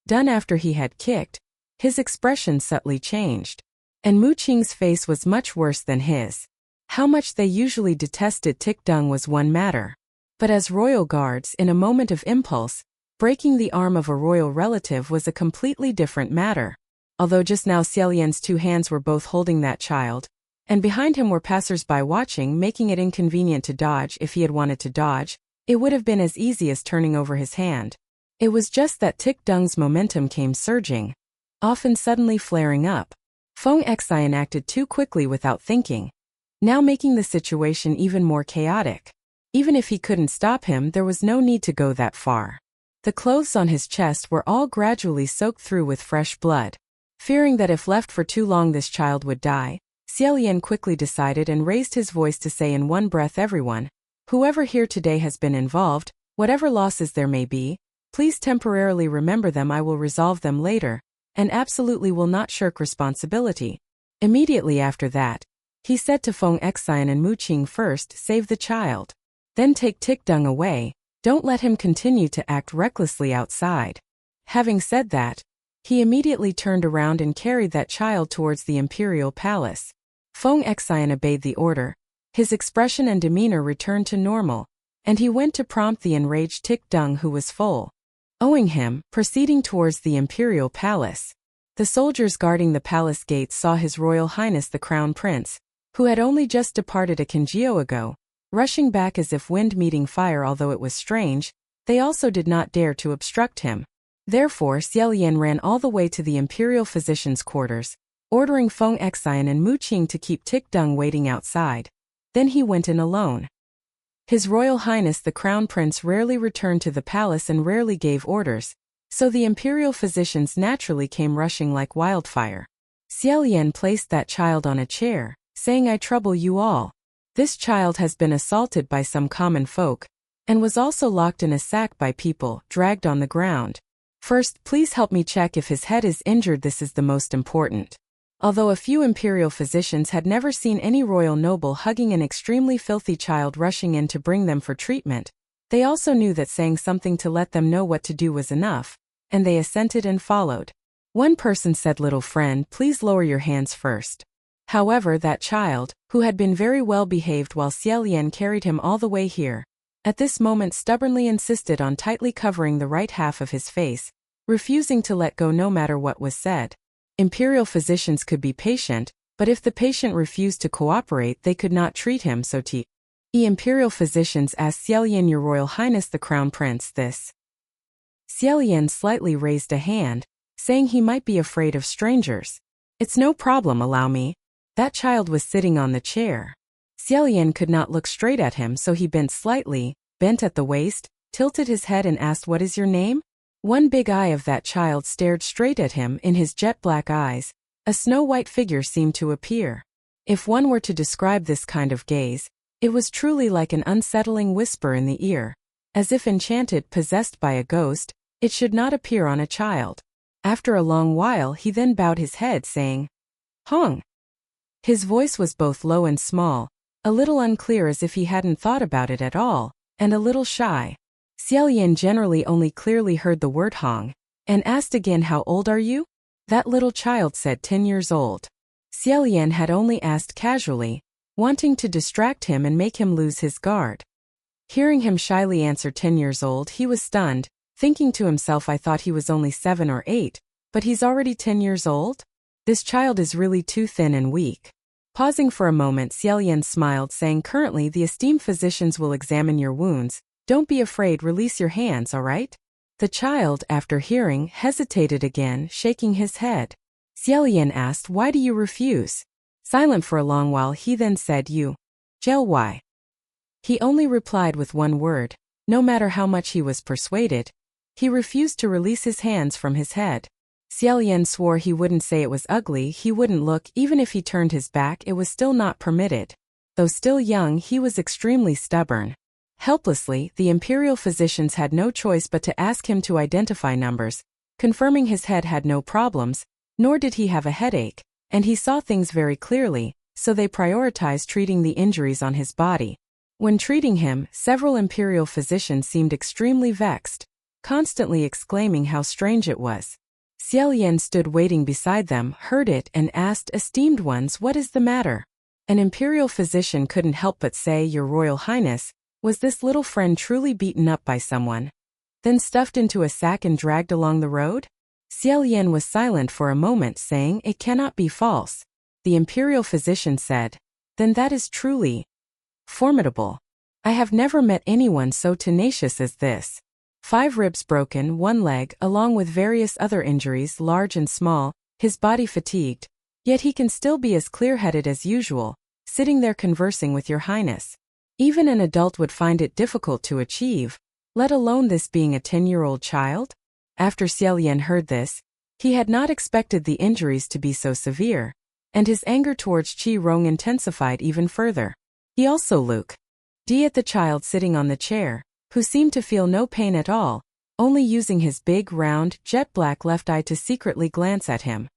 done after he had kicked. His expression subtly changed, and Mu Qing's face was much worse than his. How much they usually detested Tik Dung was one matter, but as royal guards, in a moment of impulse, breaking the arm of a royal relative was a completely different matter. Although just now Xie Lian's 2 hands were both holding that child, and behind him were passers-by watching, making it inconvenient to dodge. If he had wanted to dodge, it would have been as easy as turning over his hand. It was just that Tik Dung's momentum came surging, often suddenly flaring up. Xie acted too quickly without thinking, now making the situation even more chaotic. Even if he couldn't stop him, there was no need to go that far. The clothes on his chest were all gradually soaked through with fresh blood. Fearing that if left for too long this child would die, Xie Lian quickly decided and raised his voice to say in one breath, "Everyone, whoever here today has been involved, whatever losses there may be, please temporarily remember them. I will resolve them later, and absolutely will not shirk responsibility." Immediately after that, he said to Xie and Mu Qing, "First, save the child. Then take Tik Dung away. Don't let him continue to act recklessly outside." Having said that, he immediately turned around and carried that child towards the imperial palace. Xie obeyed the order. His expression and demeanor returned to normal, and he went to prompt the enraged Tik Dung, who was owing him, proceeding towards the imperial palace. The soldiers guarding the palace gates saw His Royal Highness the Crown Prince, who had only just departed a Kingio ago, rushing back as if wind meeting fire. Although it was strange, they also did not dare to obstruct him. Therefore Xie Lian ran all the way to the imperial physician's quarters, ordering Xie and Mu Qing to keep Tik Dung waiting outside. Then he went in alone. His Royal Highness the Crown Prince rarely returned to the palace and rarely gave orders, so the imperial physicians naturally came rushing like wildfire. Xie Lian placed that child on a chair, saying, "I trouble you all. This child has been assaulted by some common folk, and was also locked in a sack by people, dragged on the ground. First, please help me check if his head is injured. This is the most important. Although a few imperial physicians had never seen any royal noble hugging an extremely filthy child rushing in to bring them for treatment, they also knew that saying something to let them know what to do was enough, and they assented and followed. One person said, "Little friend, please lower your hands first." However, that child, who had been very well behaved while Xie Lian carried him all the way here, at this moment stubbornly insisted on tightly covering the right half of his face, refusing to let go no matter what was said. Imperial physicians could be patient, but if the patient refused to cooperate, they could not treat him. So Imperial physicians asked Xie Lian, "Your Royal Highness the Crown Prince, this." Xie Lian slightly raised a hand, saying he might be afraid of strangers. "It's no problem, allow me." That child was sitting on the chair. Xie Lian could not look straight at him, so he bent slightly, bent at the waist, tilted his head and asked, "What is your name?" One big eye of that child stared straight at him. In his jet-black eyes, a snow-white figure seemed to appear. If one were to describe this kind of gaze, it was truly like an unsettling whisper in the ear. As if enchanted, possessed by a ghost, it should not appear on a child. After a long while he then bowed his head, saying, "Hong." His voice was both low and small, a little unclear as if he hadn't thought about it at all, and a little shy. Xie Lian generally only clearly heard the word Hong, and asked again, "How old are you?" That little child said 10 years old. Xie Lian had only asked casually, wanting to distract him and make him lose his guard. Hearing him shyly answer 10 years old, he was stunned, thinking to himself, "I thought he was only 7 or 8, but he's already 10 years old? This child is really too thin and weak." Pausing for a moment, Xie Lian smiled, saying, "Currently the esteemed physicians will examine your wounds. Don't be afraid, release your hands, all right?" The child, after hearing, hesitated again, shaking his head. Xie Lian asked, "Why do you refuse?" Silent for a long while, he then said, "You. Gel, why?" He only replied with one word. No matter how much he was persuaded, he refused to release his hands from his head. Xie Lian swore he wouldn't say it was ugly, he wouldn't look, even if he turned his back it was still not permitted. Though still young, he was extremely stubborn. Helplessly, the imperial physicians had no choice but to ask him to identify numbers, confirming his head had no problems, nor did he have a headache, and he saw things very clearly, so they prioritized treating the injuries on his body. When treating him, several imperial physicians seemed extremely vexed, constantly exclaiming how strange it was. Xie Lian stood waiting beside them, heard it, and asked, "Esteemed ones, what is the matter?" An imperial physician couldn't help but say, "Your Royal Highness, was this little friend truly beaten up by someone? Then stuffed into a sack and dragged along the road?" Xie Lian was silent for a moment, saying, "It cannot be false." The imperial physician said, "Then that is truly formidable. I have never met anyone so tenacious as this. 5 ribs broken, 1 leg, along with various other injuries, large and small, his body fatigued, yet he can still be as clear-headed as usual, sitting there conversing with your highness. Even an adult would find it difficult to achieve, let alone this being a 10-year-old child?" After Xie Lian heard this, he had not expected the injuries to be so severe, and his anger towards Qi Rong intensified even further. He also looked at the child sitting on the chair, who seemed to feel no pain at all, only using his big, round, jet-black left eye to secretly glance at him.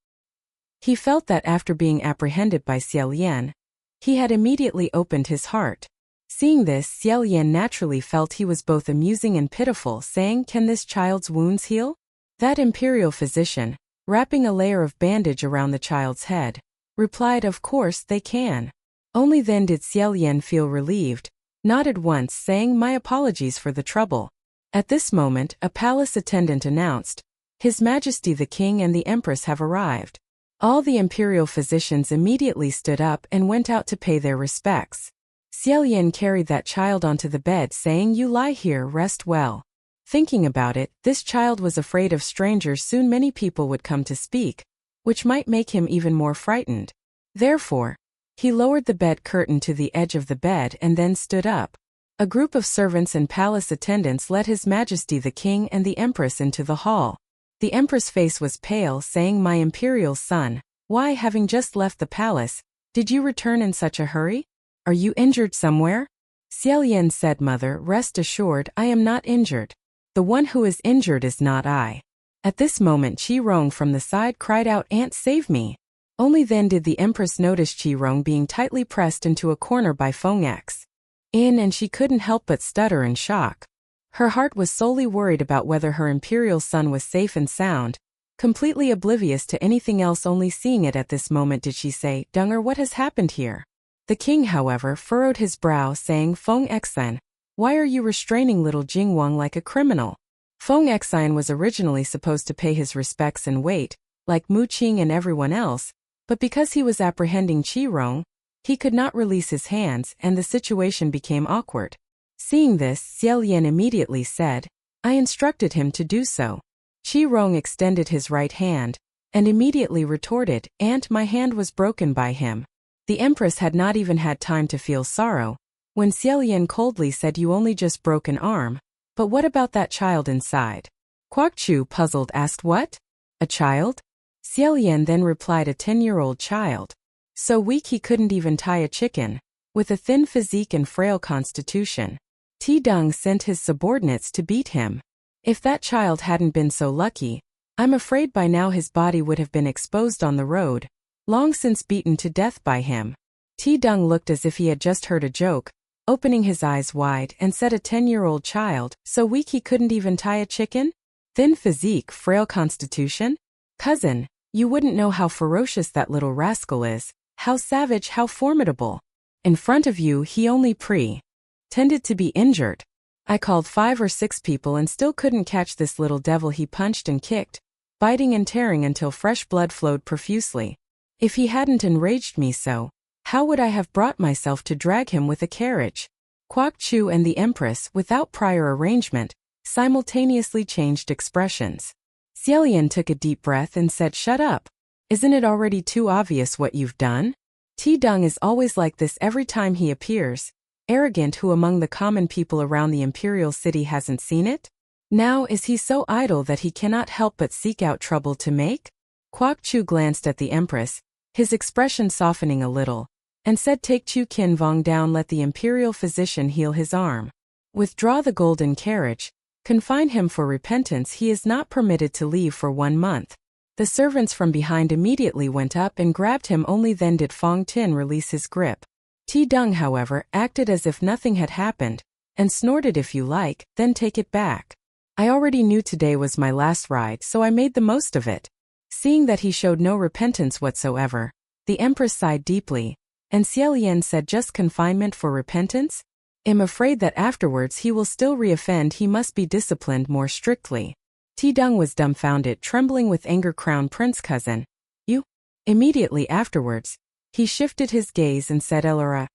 He felt that after being apprehended by Xie Lian, he had immediately opened his heart. Seeing this, Xie Lian naturally felt he was both amusing and pitiful, saying, "Can this child's wounds heal?" That imperial physician, wrapping a layer of bandage around the child's head, replied, "Of course they can." Only then did Xie Lian feel relieved, nodded once, saying, "My apologies for the trouble." At this moment, a palace attendant announced, "His Majesty the King and the Empress have arrived." All the imperial physicians immediately stood up and went out to pay their respects. Xie Lian carried that child onto the bed, saying, "You lie here, rest well." Thinking about it, this child was afraid of strangers. Soon many people would come to speak, which might make him even more frightened. Therefore, he lowered the bed curtain to the edge of the bed and then stood up. A group of servants and palace attendants led His Majesty the King and the Empress into the hall. The Empress' face was pale, saying, "My imperial son, why, having just left the palace, did you return in such a hurry? Are you injured somewhere?" Xie Lian said, "Mother, rest assured, I am not injured. The one who is injured is not I." At this moment Qi Rong from the side cried out, "Aunt, save me!" Only then did the Empress notice Qi Rong being tightly pressed into a corner by Feng X. And she couldn't help but stutter in shock. Her heart was solely worried about whether her imperial son was safe and sound, completely oblivious to anything else. Only seeing it at this moment did she say, "Dunger, what has happened here?" The king, however, furrowed his brow, saying, "Feng Xan, why are you restraining little Jingwang like a criminal?" Feng Xan was originally supposed to pay his respects and wait, like Mu Qing and everyone else, but because he was apprehending Qi Rong, he could not release his hands and the situation became awkward. Seeing this, Xie Lian immediately said, "I instructed him to do so." Qi Rong extended his right hand, and immediately retorted, "Aunt, my hand was broken by him." The Empress had not even had time to feel sorrow, when Xie Lian coldly said, "You only just broke an arm. But what about that child inside?" Kwok Chu, puzzled, asked, "What? A child?" Xie Lian then replied, "A 10-year-old child. So weak he couldn't even tie a chicken, with a thin physique and frail constitution. Ti Deng sent his subordinates to beat him. If that child hadn't been so lucky, I'm afraid by now his body would have been exposed on the road, long since beaten to death by him." Ti Deng looked as if he had just heard a joke, opening his eyes wide, and said, "A 10-year-old child, so weak he couldn't even tie a chicken? Thin physique, frail constitution? Cousin, you wouldn't know how ferocious that little rascal is, how savage, how formidable. In front of you he only pretended to be injured. I called 5 or 6 people and still couldn't catch this little devil. He punched and kicked, biting and tearing until fresh blood flowed profusely. If he hadn't enraged me so, how would I have brought myself to drag him with a carriage?" Kwok Chu and the Empress, without prior arrangement, simultaneously changed expressions. Xie Lian took a deep breath and said, "Shut up. Isn't it already too obvious what you've done? Ti Deng is always like this every time he appears. Arrogant. Who among the common people around the imperial city hasn't seen it? Now is he so idle that he cannot help but seek out trouble to make?" Kwok Chu glanced at the Empress, his expression softening a little, and said, "Take Chu Qin Vong down, let the imperial physician heal his arm. Withdraw the golden carriage, confine him for repentance. He is not permitted to leave for 1 month." The servants from behind immediately went up and grabbed him. Only then did Fong Tin release his grip. Ti Deng, however, acted as if nothing had happened, and snorted, "If you like, then take it back. I already knew today was my last ride, so I made the most of it." Seeing that he showed no repentance whatsoever, the Empress sighed deeply, and Xie Lian said, "Just confinement for repentance? I'm afraid that afterwards he will still reoffend. He must be disciplined more strictly." Ti Deng was dumbfounded, trembling with anger. "Crown Prince, cousin, you?" Immediately afterwards, he shifted his gaze and said, "Elora,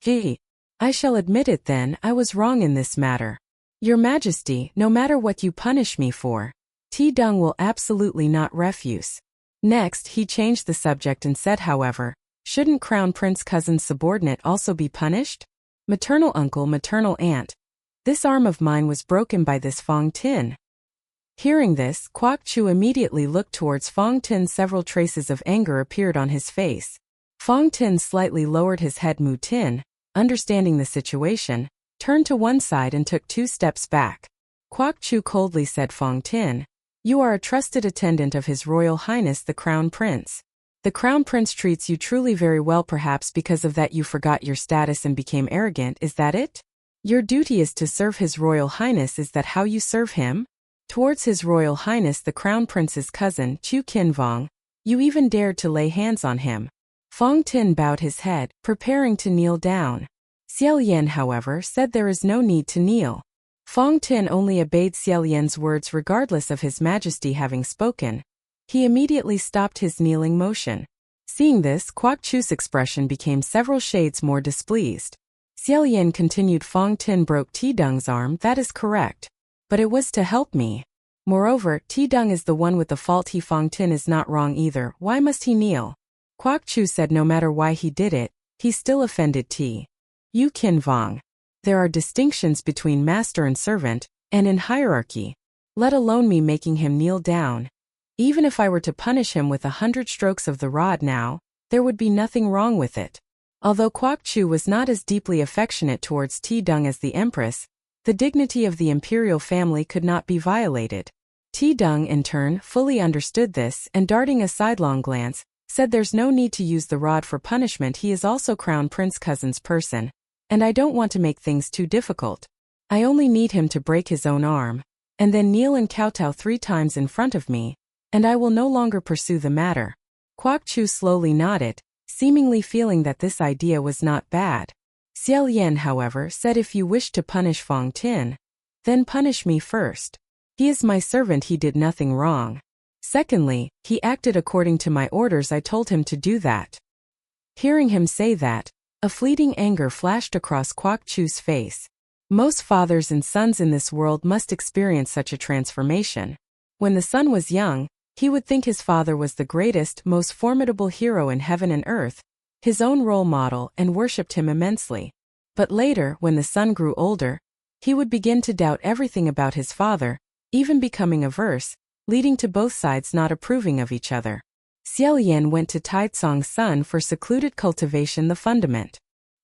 I shall admit it then, I was wrong in this matter. Your Majesty, no matter what you punish me for, Ti Deng will absolutely not refuse." Next, he changed the subject and said, "However, shouldn't Crown Prince cousin's subordinate also be punished? Maternal uncle, maternal aunt. This arm of mine was broken by this Fong Tin." Hearing this, Kwok Chu immediately looked towards Fong Tin. Several traces of anger appeared on his face. Fong Tin slightly lowered his head. Mu Tin, understanding the situation, turned to one side and took 2 steps back. Kwok Chu coldly said, "Fong Tin, you are a trusted attendant of His Royal Highness the Crown Prince. The Crown Prince treats you truly very well. Perhaps because of that you forgot your status and became arrogant, is that it? Your duty is to serve His Royal Highness. Is that how you serve him? Towards His Royal Highness the Crown Prince's cousin, Chu Qin Vong, you even dared to lay hands on him." Fong Tin bowed his head, preparing to kneel down. Xie Lian, however, said, "There is no need to kneel." Fong Tin only obeyed Xie Lian's words regardless of His Majesty having spoken. He immediately stopped his kneeling motion. Seeing this, Kwok Chu's expression became several shades more displeased. Xie Lian continued, "Fong Tin broke Ti Deng's arm, that is correct. But it was to help me. Moreover, Ti Deng is the one with the fault. Fong Tin is not wrong either. Why must he kneel?" Kwok Chu said no matter why he did it, he still offended Ti Yu Qin Vong. There are distinctions between master and servant, and in hierarchy. Let alone me making him kneel down. Even if I were to punish him with 100 strokes of the rod now, there would be nothing wrong with it. Although Kwok Chu was not as deeply affectionate towards Ti Deng as the Empress, the dignity of the imperial family could not be violated. Dung, in turn, fully understood this and darting a sidelong glance, said there's no need to use the rod for punishment. He is also Crown Prince Cousin's person, and I don't want to make things too difficult. I only need him to break his own arm, and then kneel and kowtow 3 times in front of me, and I will no longer pursue the matter. Kwok Chu slowly nodded, seemingly feeling that this idea was not bad. Xie Lian, however, said if you wish to punish Fong Tin, then punish me first. He is my servant, he did nothing wrong. Secondly, he acted according to my orders, I told him to do that. Hearing him say that, a fleeting anger flashed across Kwok Chu's face. Most fathers and sons in this world must experience such a transformation. When the son was young, he would think his father was the greatest, most formidable hero in heaven and earth, his own role model, and worshipped him immensely. But later, when the son grew older, he would begin to doubt everything about his father, even becoming averse, leading to both sides not approving of each other. Xie Lian went to Taizong's son for secluded cultivation, the fundament.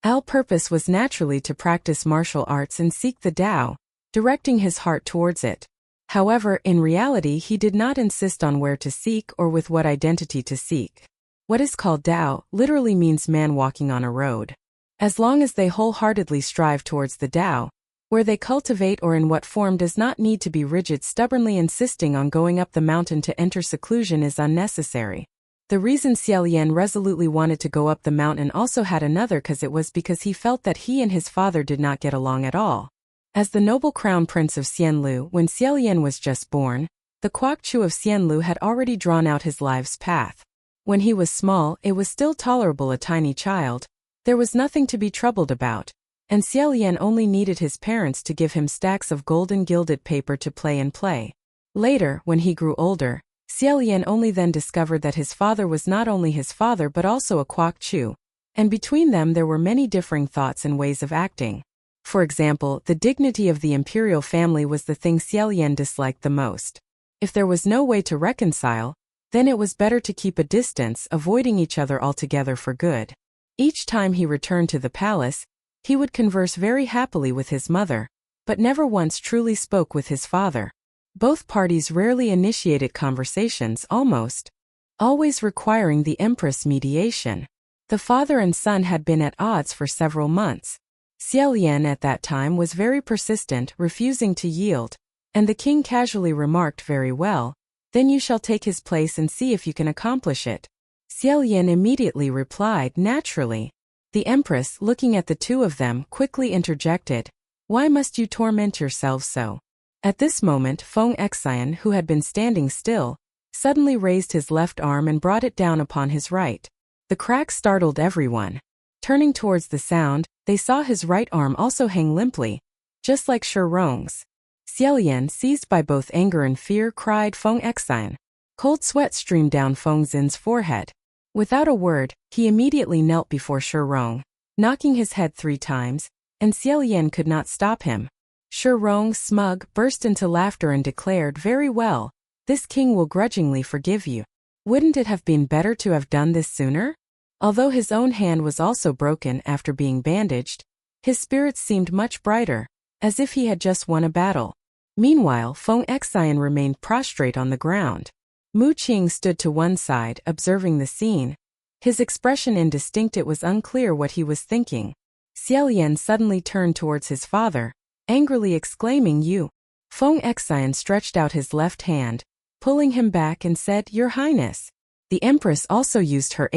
Al's purpose was naturally to practice martial arts and seek the Tao, directing his heart towards it. However, in reality he did not insist on where to seek or with what identity to seek. What is called Tao literally means man walking on a road. As long as they wholeheartedly strive towards the Tao, where they cultivate or in what form does not need to be rigid, stubbornly insisting on going up the mountain to enter seclusion is unnecessary. The reason Xie Lian resolutely wanted to go up the mountain also had another cause. It was because he felt that he and his father did not get along at all. As the noble crown prince of Xianlu, when Xie Lian was just born, the Kwok Chu of Xianlu had already drawn out his life's path. When he was small, it was still tolerable, a tiny child. There was nothing to be troubled about. And Xie Lian only needed his parents to give him stacks of golden gilded paper to play. Later, when he grew older, Xie Lian only then discovered that his father was not only his father but also a Kwok Chu, and between them there were many differing thoughts and ways of acting. For example, the dignity of the imperial family was the thing Xie Lian disliked the most. If there was no way to reconcile, then it was better to keep a distance, avoiding each other altogether for good. Each time he returned to the palace, he would converse very happily with his mother, but never once truly spoke with his father. Both parties rarely initiated conversations, almost always requiring the empress mediation. The father and son had been at odds for several months. Xie Lian at that time was very persistent, refusing to yield, and the king casually remarked, "Very well, then you shall take his place and see if you can accomplish it." Xie Lian immediately replied, "Naturally." The empress, looking at the two of them, quickly interjected, "Why must you torment yourselves so?" At this moment Feng Xian, who had been standing still, suddenly raised his left arm and brought it down upon his right. The crack startled everyone. Turning towards the sound, they saw his right arm also hang limply, just like Shi Rong's. Xie Lian, seized by both anger and fear, cried, "Feng Xian!" Cold sweat streamed down Feng Xin's forehead. Without a word, he immediately knelt before Shi Rong, knocking his head 3 times, and Xie Lian could not stop him. Shi Rong, smug, burst into laughter and declared, "Very well, this king will grudgingly forgive you. Wouldn't it have been better to have done this sooner?" Although his own hand was also broken after being bandaged, his spirits seemed much brighter, as if he had just won a battle. Meanwhile, Feng Xian remained prostrate on the ground. Mu Qing stood to one side, observing the scene. His expression indistinct, it was unclear what he was thinking. Xie Lian suddenly turned towards his father, angrily exclaiming, "You!" Feng Xian stretched out his left hand, pulling him back and said, "Your Highness." The empress also used her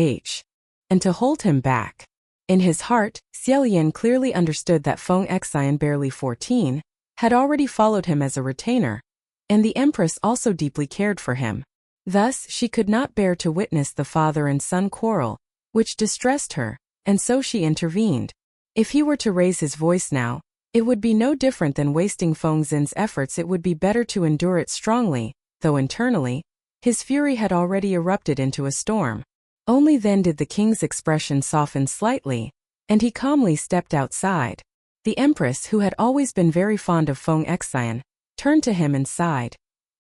and to hold him back. In his heart, Xie Lian clearly understood that Feng Xian, barely 14, had already followed him as a retainer, and the empress also deeply cared for him. Thus, she could not bear to witness the father and son quarrel, which distressed her, and so she intervened. If he were to raise his voice now, it would be no different than wasting Feng Xin's efforts. It would be better to endure it strongly, though internally, his fury had already erupted into a storm. Only then did the king's expression soften slightly, and he calmly stepped outside. The empress, who had always been very fond of Feng Xian, turned to him and sighed,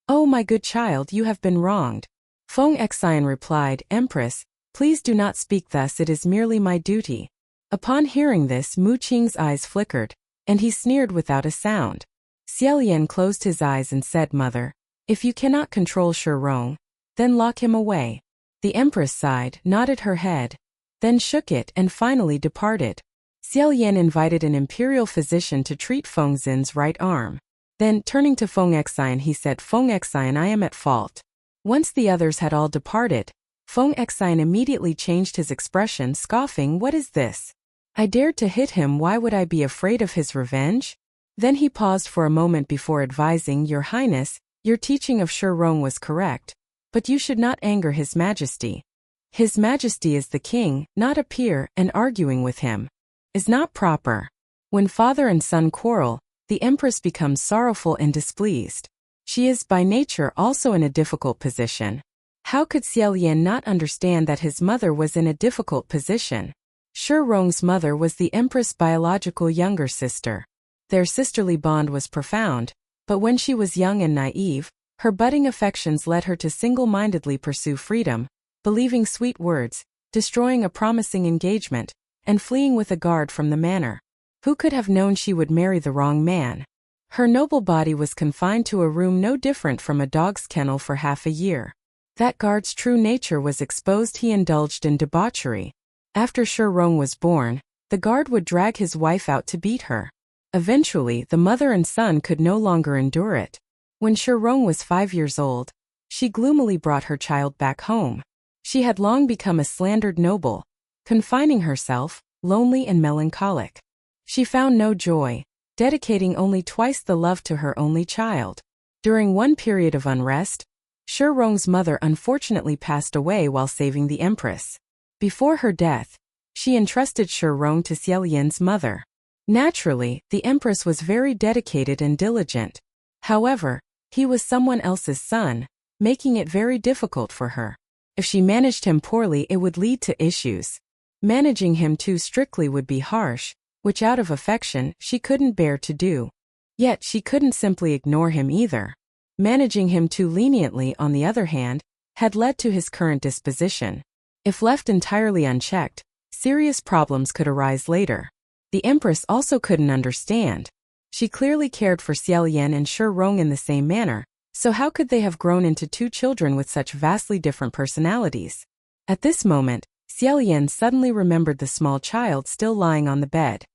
"Oh, my good child, you have been wronged." Feng Xian replied, "Empress, please do not speak thus, it is merely my duty." Upon hearing this, Mu Qing's eyes flickered, and he sneered without a sound. Xie Lian closed his eyes and said, "Mother, If you cannot control Xie Rong, then lock him away. The empress sighed, nodded her head, then shook it and finally departed. Xie Lian invited an imperial physician to treat Feng Xin's right arm. Then, turning to Feng Xian, he said, Feng Xian, I am at fault. Once the others had all departed, Feng Xian immediately changed his expression, scoffing, what is this? I dared to hit him, why would I be afraid of his revenge? Then he paused for a moment before advising, Your Highness, your teaching of Xie Rong was correct, but you should not anger His Majesty. His Majesty is the king, not a peer, and arguing with him is not proper. When father and son quarrel, the empress becomes sorrowful and displeased. She is by nature also in a difficult position. How could Xie Lian not understand that his mother was in a difficult position? Xie Rong's mother was the empress' biological younger sister. Their sisterly bond was profound, but when she was young and naive, her budding affections led her to single-mindedly pursue freedom, believing sweet words, destroying a promising engagement, and fleeing with a guard from the manor. Who could have known she would marry the wrong man? Her noble body was confined to a room no different from a dog's kennel for half a year. That guard's true nature was exposed. He indulged in debauchery. After Xie Rong was born, the guard would drag his wife out to beat her. Eventually, the mother and son could no longer endure it. When Xie Rong was 5 years old, she gloomily brought her child back home. She had long become a slandered noble, confining herself, lonely and melancholic. She found no joy, dedicating only twice the love to her only child. During one period of unrest, Xie Rong's mother unfortunately passed away while saving the empress. Before her death, she entrusted Xie Rong to Xie Lian's mother. Naturally, the empress was very dedicated and diligent. However, he was someone else's son, making it very difficult for her. If she managed him poorly, it would lead to issues. Managing him too strictly would be harsh, which out of affection, she couldn't bear to do. Yet she couldn't simply ignore him either. Managing him too leniently, on the other hand, had led to his current disposition. If left entirely unchecked, serious problems could arise later. The empress also couldn't understand. She clearly cared for Xie Lian and Xie Rong in the same manner, so how could they have grown into two children with such vastly different personalities? At this moment, Xie Lian suddenly remembered the small child still lying on the bed.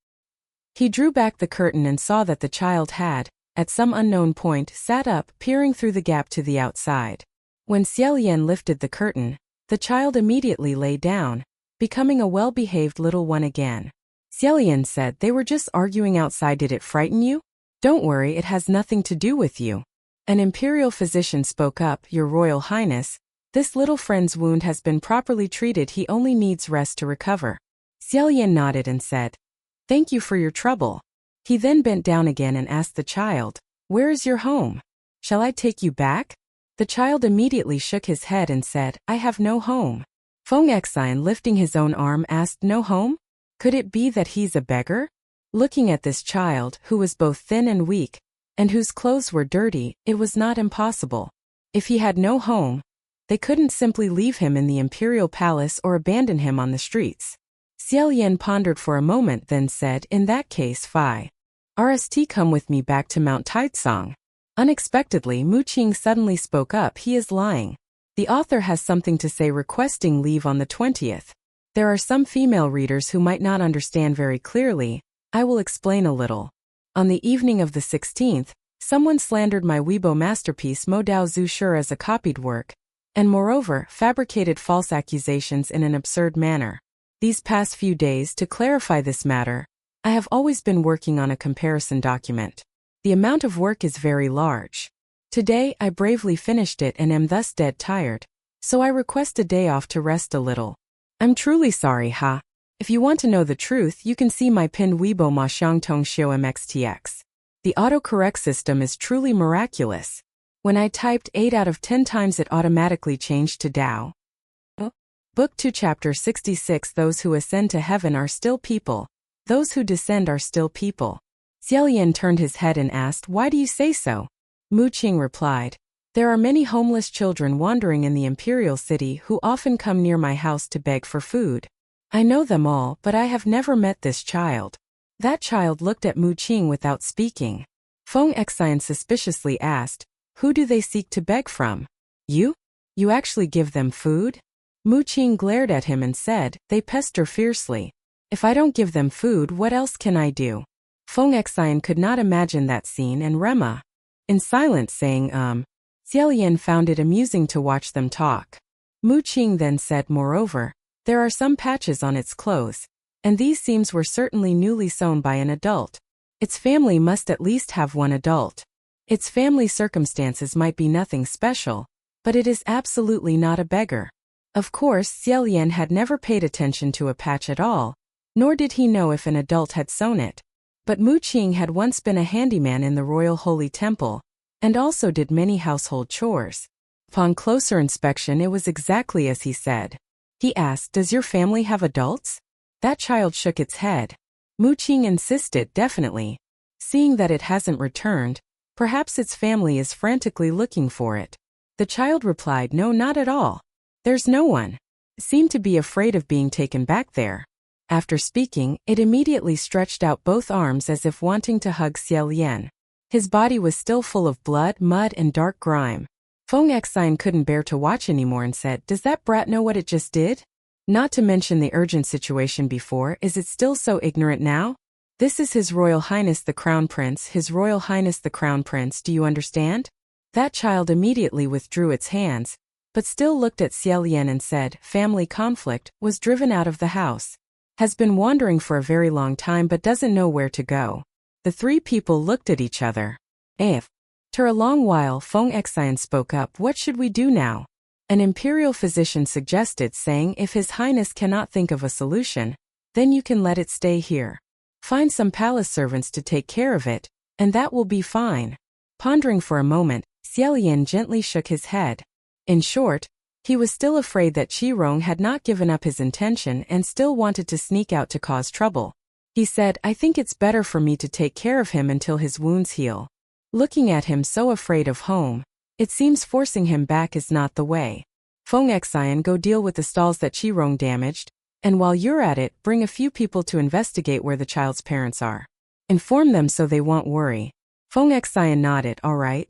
He drew back the curtain and saw that the child had, at some unknown point, sat up, peering through the gap to the outside. When Xie Lian lifted the curtain, the child immediately lay down, becoming a well-behaved little one again. Xie Lian said, They were just arguing outside. Did it frighten you? Don't worry, it has nothing to do with you. An imperial physician spoke up, Your Royal Highness, this little friend's wound has been properly treated. He only needs rest to recover. Xie Lian nodded and said, Thank you for your trouble. He then bent down again and asked the child, Where is your home? Shall I take you back? The child immediately shook his head and said, I have no home. Feng Xian, lifting his own arm, asked, No home? Could it be that he's a beggar? Looking at this child, who was both thin and weak, and whose clothes were dirty, it was not impossible. If he had no home, they couldn't simply leave him in the imperial palace or abandon him on the streets. Xie Lian pondered for a moment, then said, In that case, Phi. RST, come with me back to Mount Taizong. Unexpectedly, Mu Qing suddenly spoke up, He is lying. The author has something to say, requesting leave on the 20th. There are some female readers who might not understand very clearly. I will explain a little. On the evening of the 16th, someone slandered my Weibo masterpiece Mo Dao Zhu Shi as a copied work, and moreover, fabricated false accusations in an absurd manner. These past few days, to clarify this matter, I have always been working on a comparison document. The amount of work is very large. Today, I bravely finished it and am thus dead tired, so I request a day off to rest a little. I'm truly sorry, ha. If you want to know the truth, you can see my pinned Weibo Ma Xiangtong Xiao MXTX. The autocorrect system is truly miraculous. When I typed 8 out of 10 times, it automatically changed to Dao. Book 2 Chapter 66 Those who ascend to heaven are still people. Those who descend are still people. Xie Lian turned his head and asked, Why do you say so? Mu Qing replied, There are many homeless children wandering in the imperial city who often come near my house to beg for food. I know them all, but I have never met this child. That child looked at Mu Qing without speaking. Feng Xian suspiciously asked, Who do they seek to beg from? You? You actually give them food? Mu Qing glared at him and said, they pester fiercely. If I don't give them food, what else can I do? Feng Xian could not imagine that scene and Rema, in silence, saying, Xie Lian found it amusing to watch them talk. Mu Qing then said, moreover, there are some patches on its clothes, and these seams were certainly newly sewn by an adult. Its family must at least have one adult. Its family circumstances might be nothing special, but it is absolutely not a beggar. Of course, Xie Lian had never paid attention to a patch at all, nor did he know if an adult had sewn it. But Mu Qing had once been a handyman in the royal holy temple, and also did many household chores. Upon closer inspection, it was exactly as he said. He asked, does your family have adults? That child shook its head. Mu Qing insisted, definitely. Seeing that it hasn't returned, perhaps its family is frantically looking for it. The child replied, no, not at all. There's no one. Seemed to be afraid of being taken back there. After speaking, it immediately stretched out both arms as if wanting to hug Xie Lian. His body was still full of blood, mud, and dark grime. Feng Xian couldn't bear to watch anymore and said, does that brat know what it just did? Not to mention the urgent situation before, is it still so ignorant now? This is His Royal Highness the Crown Prince, His Royal Highness the Crown Prince, do you understand? That child immediately withdrew its hands, but still looked at Xie Lian and said, family conflict, was driven out of the house. Has been wandering for a very long time but doesn't know where to go. The three people looked at each other. After a long while, Feng Xian spoke up, what should we do now? An imperial physician suggested, saying, if His Highness cannot think of a solution, then you can let it stay here. Find some palace servants to take care of it, and that will be fine. Pondering for a moment, Xie Lian gently shook his head. In short, he was still afraid that Qirong had not given up his intention and still wanted to sneak out to cause trouble. He said, I think it's better for me to take care of him until his wounds heal. Looking at him so afraid of home, it seems forcing him back is not the way. Feng Xian, go deal with the stalls that Qirong damaged, and while you're at it, bring a few people to investigate where the child's parents are. Inform them so they won't worry. Feng Xian nodded, all right.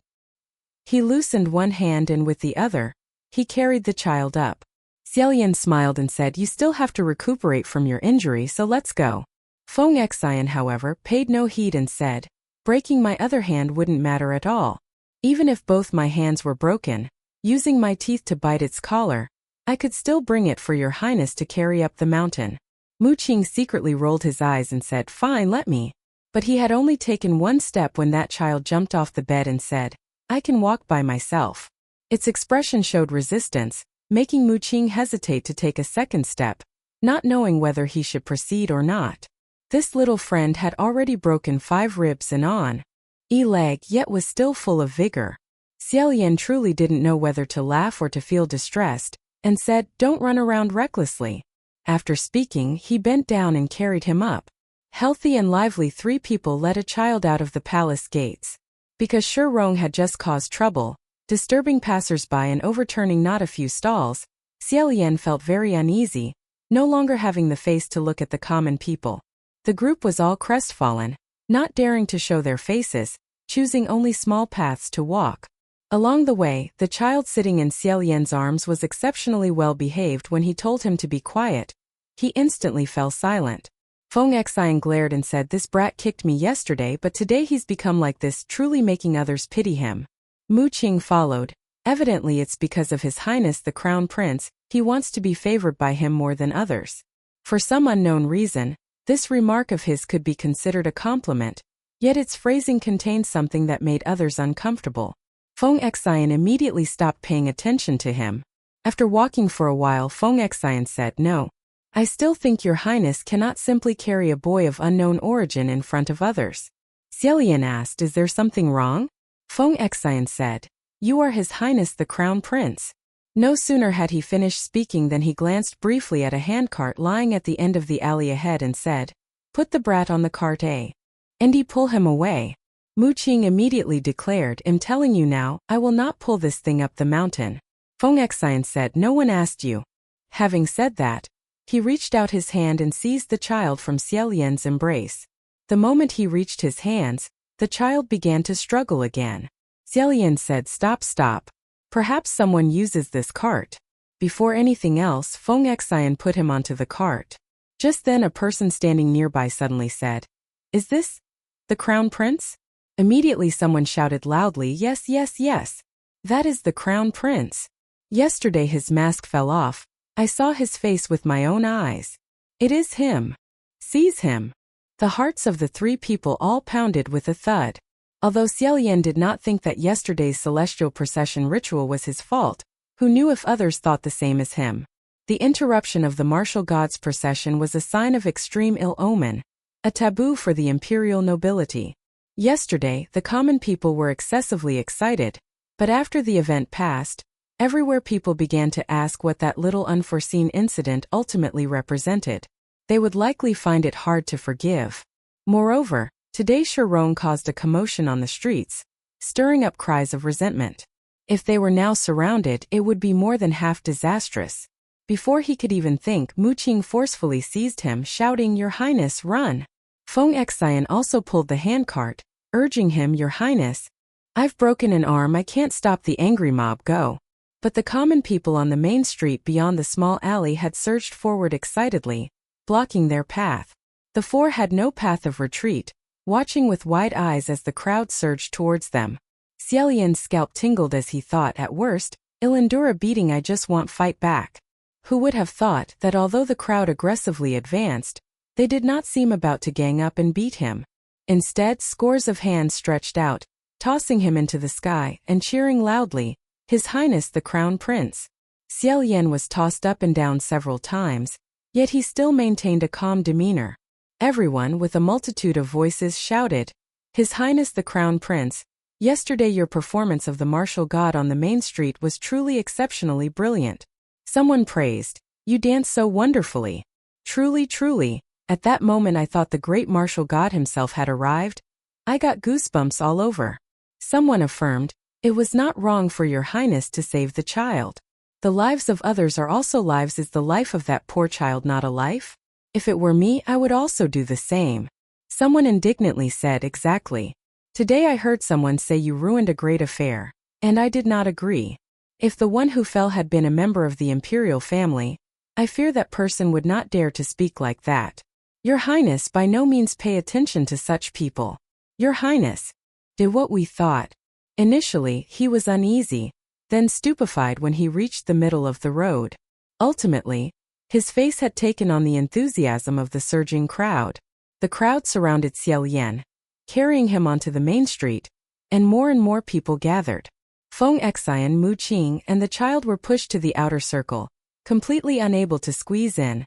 He loosened one hand and with the other, he carried the child up. Xie Lian smiled and said, you still have to recuperate from your injury, so let's go. Feng Xian, however, paid no heed and said, breaking my other hand wouldn't matter at all. Even if both my hands were broken, using my teeth to bite its collar, I could still bring it for your highness to carry up the mountain. Mu Qing secretly rolled his eyes and said, fine, let me. But he had only taken one step when that child jumped off the bed and said, I can walk by myself. Its expression showed resistance, making Mu Qing hesitate to take a second step, not knowing whether he should proceed or not. This little friend had already broken 5 ribs and on a leg, yet was still full of vigor. Xie Lian truly didn't know whether to laugh or to feel distressed, and said, don't run around recklessly. After speaking, he bent down and carried him up. Healthy and lively 3 people led a child out of the palace gates. Because Shirong had just caused trouble, disturbing passers-by and overturning not a few stalls, Xie Lian felt very uneasy, no longer having the face to look at the common people. The group was all crestfallen, not daring to show their faces, choosing only small paths to walk. Along the way, the child sitting in Xie Lian's arms was exceptionally well behaved when he told him to be quiet. He instantly fell silent. Feng Xian glared and said, this brat kicked me yesterday, but today he's become like this, truly making others pity him. Mu Qing followed. Evidently it's because of His Highness the Crown Prince, he wants to be favored by him more than others. For some unknown reason, this remark of his could be considered a compliment, yet its phrasing contained something that made others uncomfortable. Feng Xian immediately stopped paying attention to him. After walking for a while, Feng Xian said, no. I still think your highness cannot simply carry a boy of unknown origin in front of others. Xie Lian asked, is there something wrong? Feng Xian said, you are His Highness the Crown Prince. No sooner had he finished speaking than he glanced briefly at a handcart lying at the end of the alley ahead and said, put the brat on the cart, and pull him away. Mu Qing immediately declared, I'm telling you now, I will not pull this thing up the mountain. Feng Xian said, no one asked you. Having said that, he reached out his hand and seized the child from Xie Lian's embrace. The moment he reached his hands, the child began to struggle again. Xie Lian said, "Stop, stop. Perhaps someone uses this cart." Before anything else, Feng Xian put him onto the cart. Just then a person standing nearby suddenly said, "Is this the Crown Prince?" Immediately someone shouted loudly, "Yes, yes, yes. That is the Crown Prince. Yesterday his mask fell off. I saw his face with my own eyes. It is him. Seize him." The hearts of the three people all pounded with a thud. Although Xie Lian did not think that yesterday's celestial procession ritual was his fault, who knew if others thought the same as him? The interruption of the martial gods' procession was a sign of extreme ill omen, a taboo for the imperial nobility. Yesterday, the common people were excessively excited, but after the event passed, everywhere people began to ask what that little unforeseen incident ultimately represented. They would likely find it hard to forgive. Moreover, today's Shirong caused a commotion on the streets, stirring up cries of resentment. If they were now surrounded, it would be more than half disastrous. Before he could even think, Mu Qing forcefully seized him, shouting, "Your Highness, run!" Feng Xian also pulled the handcart, urging him, "Your Highness, I've broken an arm, I can't stop the angry mob, go." But the common people on the main street beyond the small alley had surged forward excitedly, blocking their path. The four had no path of retreat, watching with wide eyes as the crowd surged towards them. Xie Lian's scalp tingled as he thought, "At worst, I'll endure a beating, I just won't fight back." Who would have thought that although the crowd aggressively advanced, they did not seem about to gang up and beat him. Instead, scores of hands stretched out, tossing him into the sky and cheering loudly, "His Highness the Crown Prince." Xie Lian was tossed up and down several times, yet he still maintained a calm demeanor. Everyone, with a multitude of voices, shouted, "His Highness the Crown Prince, yesterday your performance of the martial god on the main street was truly exceptionally brilliant." Someone praised, "You dance so wonderfully. Truly, truly, at that moment I thought the great martial god himself had arrived. I got goosebumps all over." Someone affirmed, "It was not wrong for your Highness to save the child. The lives of others are also lives. Is the life of that poor child not a life? If it were me, I would also do the same." Someone indignantly said, "Exactly. Today I heard someone say you ruined a great affair, and I did not agree. If the one who fell had been a member of the imperial family, I fear that person would not dare to speak like that. Your Highness, by no means pay attention to such people. Your Highness did what we thought." Initially, he was uneasy, then stupefied when he reached the middle of the road. Ultimately, his face had taken on the enthusiasm of the surging crowd. The crowd surrounded Xie Lian, carrying him onto the main street, and more people gathered. Feng Xian, Mu Qing, and the child were pushed to the outer circle, completely unable to squeeze in,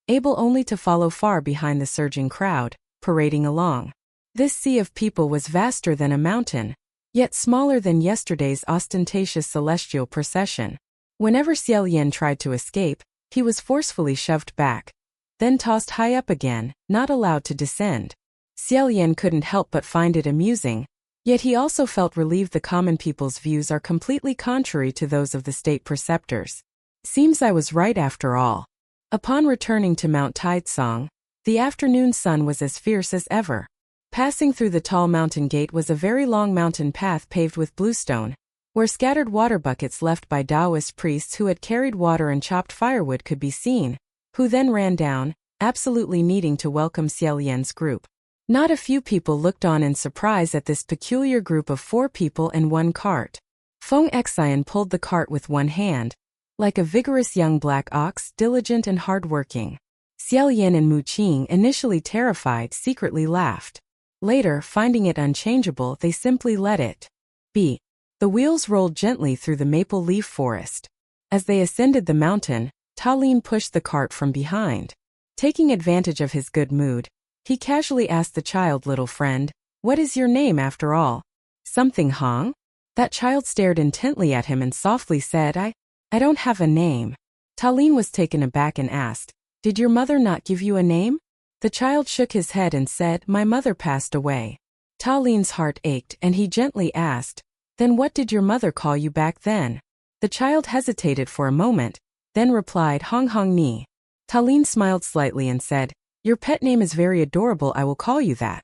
able only to follow far behind the surging crowd, parading along. This sea of people was vaster than a mountain, yet smaller than yesterday's ostentatious celestial procession. Whenever Xie Lian tried to escape, he was forcefully shoved back, then tossed high up again, not allowed to descend. Xie Lian couldn't help but find it amusing, yet he also felt relieved the common people's views are completely contrary to those of the state preceptors. Seems I was right after all. Upon returning to Mount Tidesong, the afternoon sun was as fierce as ever. Passing through the tall mountain gate was a very long mountain path paved with bluestone, where scattered water buckets left by Taoist priests who had carried water and chopped firewood could be seen, who then ran down, absolutely needing to welcome Xie Lian's group. Not a few people looked on in surprise at this peculiar group of 4 people and 1 cart. Feng Xian pulled the cart with one hand, like a vigorous young black ox, diligent and hard-working. Xie Lian and Mu Qing, initially terrified, secretly laughed. Later, finding it unchangeable, they simply let it be. The wheels rolled gently through the maple leaf forest. As they ascended the mountain, Lin pushed the cart from behind. Taking advantage of his good mood, he casually asked the child, "Little friend, what is your name after all?" "Something Hong?" That child stared intently at him and softly said, I don't have a name." Lin was taken aback and asked, "Did your mother not give you a name?" The child shook his head and said, "My mother passed away." Lin's heart ached and he gently asked, "Then what did your mother call you back then?" The child hesitated for a moment, then replied, "Hong Hong Ni." Lin smiled slightly and said, "Your pet name is very adorable, I will call you that."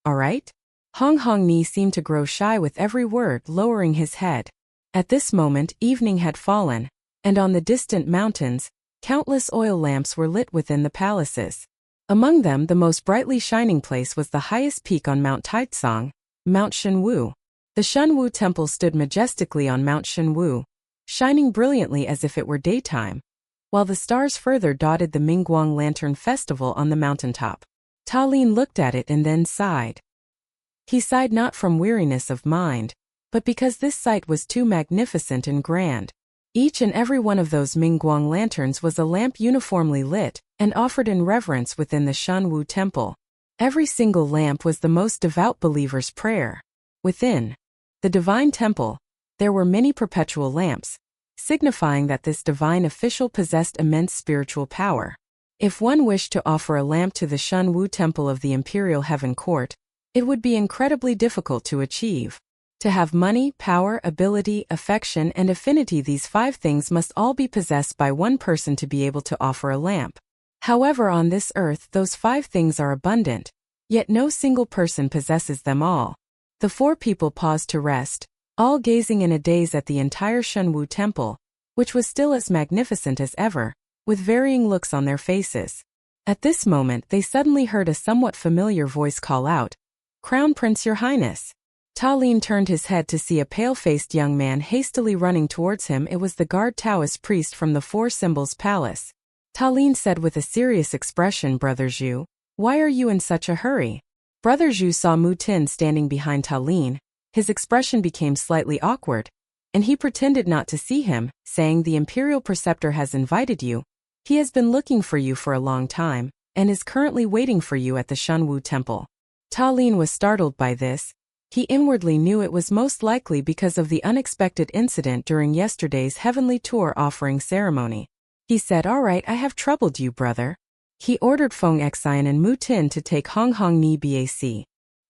"All right?" Hong Hong Ni seemed to grow shy with every word, lowering his head. At this moment, evening had fallen, and on the distant mountains, countless oil lamps were lit within the palaces. Among them, the most brightly shining place was the highest peak on Mount Taizong, Mount Shenwu. The Shenwu Temple stood majestically on Mount Shenwu, shining brilliantly as if it were daytime, while the stars further dotted the Mingguang Lantern Festival on the mountaintop. Ta Lin looked at it and then sighed. He sighed not from weariness of mind, but because this sight was too magnificent and grand. Each and every one of those Mingguang lanterns was a lamp uniformly lit and offered in reverence within the Shenwu Temple. Every single lamp was the most devout believer's prayer. Within the divine temple, there were many perpetual lamps, signifying that this divine official possessed immense spiritual power. If one wished to offer a lamp to the Shenwu Temple of the Imperial Heaven Court, it would be incredibly difficult to achieve. To have money, power, ability, affection, and affinity, these 5 things must all be possessed by one person to be able to offer a lamp. However, on this earth those 5 things are abundant, yet no single person possesses them all. The 4 people paused to rest, all gazing in a daze at the entire Shenwu Temple, which was still as magnificent as ever, with varying looks on their faces. At this moment they suddenly heard a somewhat familiar voice call out, "Crown Prince, Your Highness." Ta Lin turned his head to see a pale-faced young man hastily running towards him. It was the guard Taoist priest from the Four Symbols Palace. Ta Lin said with a serious expression, "Brother Zhu, why are you in such a hurry?" Brother Zhu saw Mu Tin standing behind Ta Lin. His expression became slightly awkward, and he pretended not to see him, saying, "The Imperial Preceptor has invited you. He has been looking for you for a long time, and is currently waiting for you at the Shenwu Temple." Ta Lin was startled by this. He inwardly knew it was most likely because of the unexpected incident during yesterday's Heavenly Tour offering ceremony. He said, "All right, I have troubled you, brother." He ordered Feng Xian and Mu Tin to take Hong Hong Ni Bac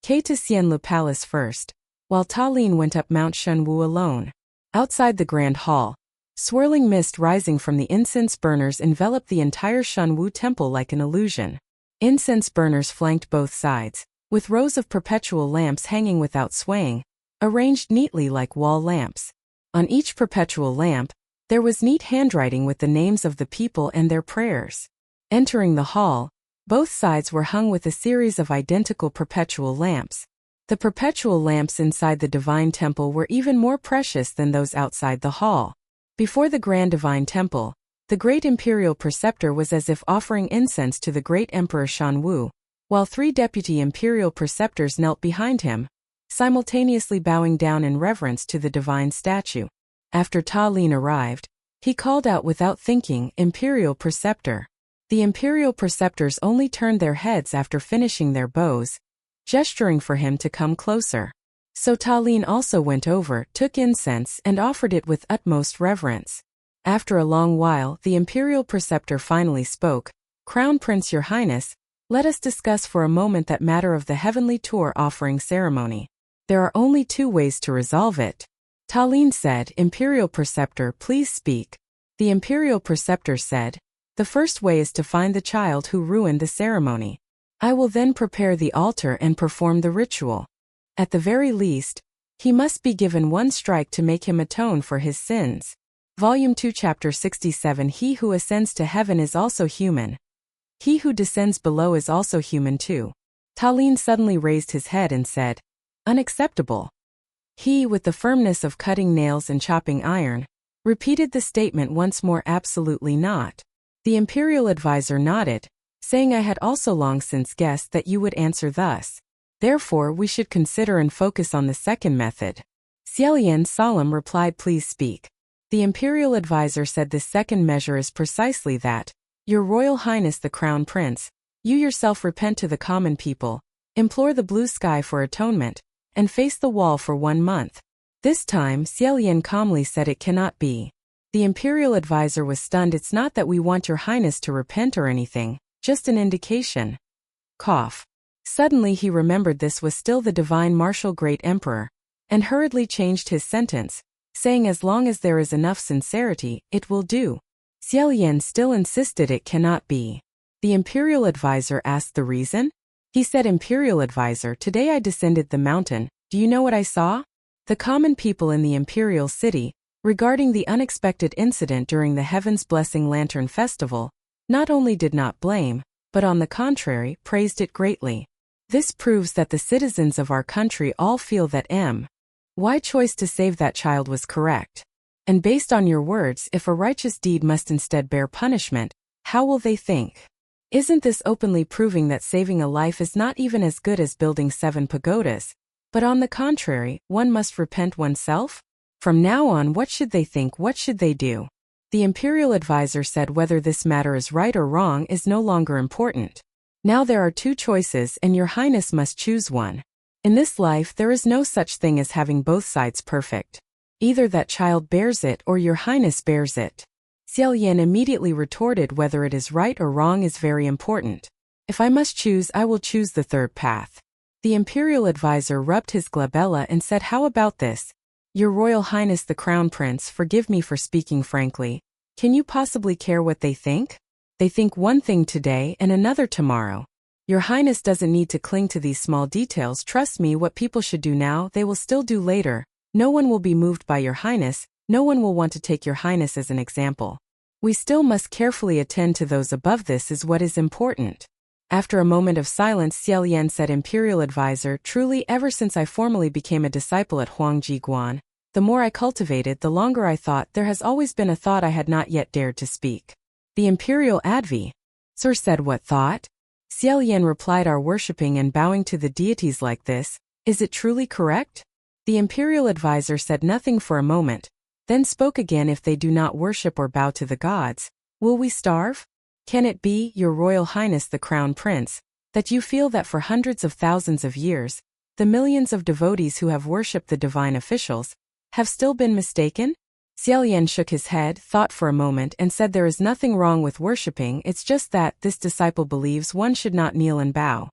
K to Xianlu Palace first, while Ta Lin went up Mount Shenwu alone. Outside the Grand Hall, swirling mist rising from the incense burners enveloped the entire Shenwu Temple like an illusion. Incense burners flanked both sides, with rows of perpetual lamps hanging without swaying, arranged neatly like wall lamps. On each perpetual lamp, there was neat handwriting with the names of the people and their prayers. Entering the hall, both sides were hung with a series of identical perpetual lamps. The perpetual lamps inside the divine temple were even more precious than those outside the hall. Before the grand divine temple, the great imperial preceptor was as if offering incense to the great emperor Shenwu, while 3 deputy imperial preceptors knelt behind him, simultaneously bowing down in reverence to the divine statue. After Ta Lin arrived, he called out without thinking, "Imperial Preceptor." The imperial preceptors only turned their heads after finishing their bows, gesturing for him to come closer. So Ta Lin also went over, took incense, and offered it with utmost reverence. After a long while, the imperial preceptor finally spoke, "Crown Prince, Your Highness, let us discuss for a moment that matter of the Heavenly Tour offering ceremony. There are only 2 ways to resolve it." Ta Lin said, "Imperial Preceptor, please speak." The Imperial Preceptor said, "The first way is to find the child who ruined the ceremony. I will then prepare the altar and perform the ritual. At the very least, he must be given 1 strike to make him atone for his sins." Volume 2 Chapter 67 He who ascends to heaven is also human. He who descends below is also human too. Ta Lin suddenly raised his head and said, "Unacceptable." He, with the firmness of cutting nails and chopping iron, repeated the statement once more, "Absolutely not." The imperial advisor nodded, saying, "I had also long since guessed that you would answer thus. Therefore we should consider and focus on the second method." Xie Lian solemn replied, "Please speak." The imperial advisor said, "This second measure is precisely that. Your Royal Highness the Crown Prince, you yourself repent to the common people, implore the blue sky for atonement, and face the wall for 1 month." This time, Xie Lian calmly said, "It cannot be." The imperial advisor was stunned. "It's not that we want your highness to repent or anything, just an indication." Cough. Suddenly he remembered this was still the divine martial great emperor, and hurriedly changed his sentence, saying, "As long as there is enough sincerity, it will do." Xie Lian still insisted, "It cannot be." The imperial advisor asked the reason. He said, Imperial advisor, today I descended the mountain. Do you know what I saw? The common people in the imperial city, regarding the unexpected incident during the Heaven's Blessing Lantern Festival, not only did not blame, but on the contrary, praised it greatly. This proves that the citizens of our country all feel that my choice to save that child was correct. And based on your words, if a righteous deed must instead bear punishment, how will they think? Isn't this openly proving that saving a life is not even as good as building 7 pagodas? But on the contrary, one must repent oneself? From now on, what should they think? What should they do? The imperial advisor said whether this matter is right or wrong is no longer important. Now there are 2 choices and your highness must choose one. In this life there is no such thing as having both sides perfect. Either that child bears it or your highness bears it. Xie Lian immediately retorted, whether it is right or wrong is very important. If I must choose, I will choose the third path. The imperial advisor rubbed his glabella and said, how about this? Your Royal Highness the Crown Prince, forgive me for speaking frankly. Can you possibly care what they think? They think one thing today and another tomorrow. Your Highness doesn't need to cling to these small details. Trust me, what people should do now, they will still do later. No one will be moved by your Highness. No one will want to take your Highness as an example. We still must carefully attend to those above. This is what is important. After a moment of silence, Xie Lian said, Imperial advisor, truly ever since I formally became a disciple at Huangji Guan, the more I cultivated, the longer I thought, there has always been a thought I had not yet dared to speak. The imperial advisor said, what thought? Xie Lian replied, our worshipping and bowing to the deities like this, is it truly correct? The imperial advisor said nothing for a moment, then spoke again. If they do not worship or bow to the gods, will we starve? Can it be, your Royal Highness the Crown Prince, that you feel that for hundreds of thousands of years, the millions of devotees who have worshipped the divine officials have still been mistaken? Xie Lian shook his head, thought for a moment and said, there is nothing wrong with worshipping, it's just that this disciple believes one should not kneel and bow.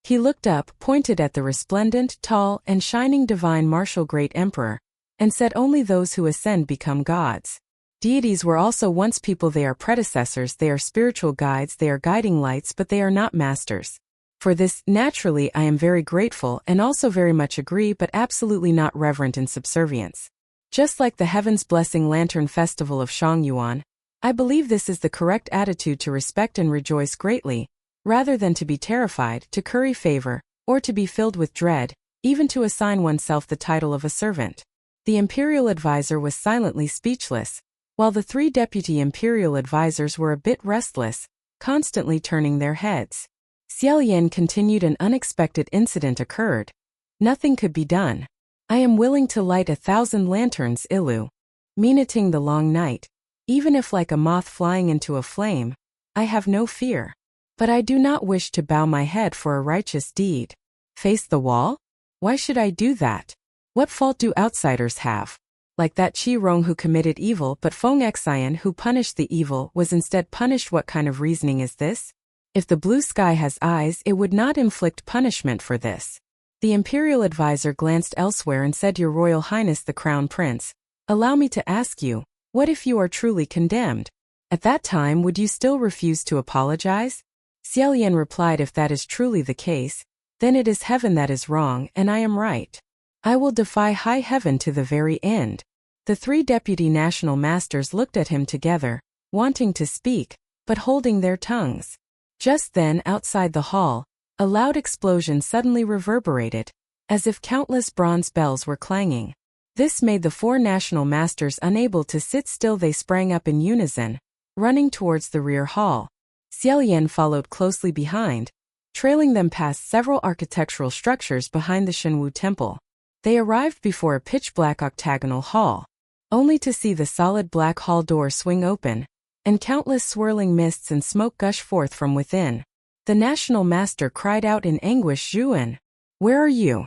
He looked up, pointed at the resplendent, tall, and shining divine martial great emperor, and said, only those who ascend become gods. Deities were also once people. They are predecessors, they are spiritual guides, they are guiding lights, but they are not masters. For this, naturally, I am very grateful and also very much agree, but absolutely not reverent in subservience. Just like the Heaven's Blessing Lantern Festival of Shangyuan, I believe this is the correct attitude to respect and rejoice greatly, rather than to be terrified, to curry favor, or to be filled with dread, even to assign oneself the title of a servant. The imperial advisor was silently speechless, while the 3 deputy imperial advisors were a bit restless, constantly turning their heads. Xie Lian continued, an unexpected incident occurred. Nothing could be done. I am willing to light 1,000 lanterns, illuminating the long night, even if like a moth flying into a flame. I have no fear. But I do not wish to bow my head for a righteous deed. Face the wall? Why should I do that? What fault do outsiders have? Like that Qi Rong who committed evil, but Feng Xian who punished the evil was instead punished. What kind of reasoning is this? If the blue sky has eyes, it would not inflict punishment for this. The imperial advisor glanced elsewhere and said, your Royal Highness the Crown Prince, allow me to ask you, what if you are truly condemned? At that time, would you still refuse to apologize? Xie Lian replied, if that is truly the case, then it is heaven that is wrong and I am right. I will defy high heaven to the very end. The 3 deputy national masters looked at him together, wanting to speak, but holding their tongues. Just then, outside the hall, a loud explosion suddenly reverberated, as if countless bronze bells were clanging. This made the 4 national masters unable to sit still. They sprang up in unison, running towards the rear hall. Xie Lian followed closely behind, trailing them past several architectural structures behind the Shenwu Temple. They arrived before a pitch-black octagonal hall, only to see the solid black hall door swing open, and countless swirling mists and smoke gush forth from within. The national master cried out in anguish, Zhuan, where are you?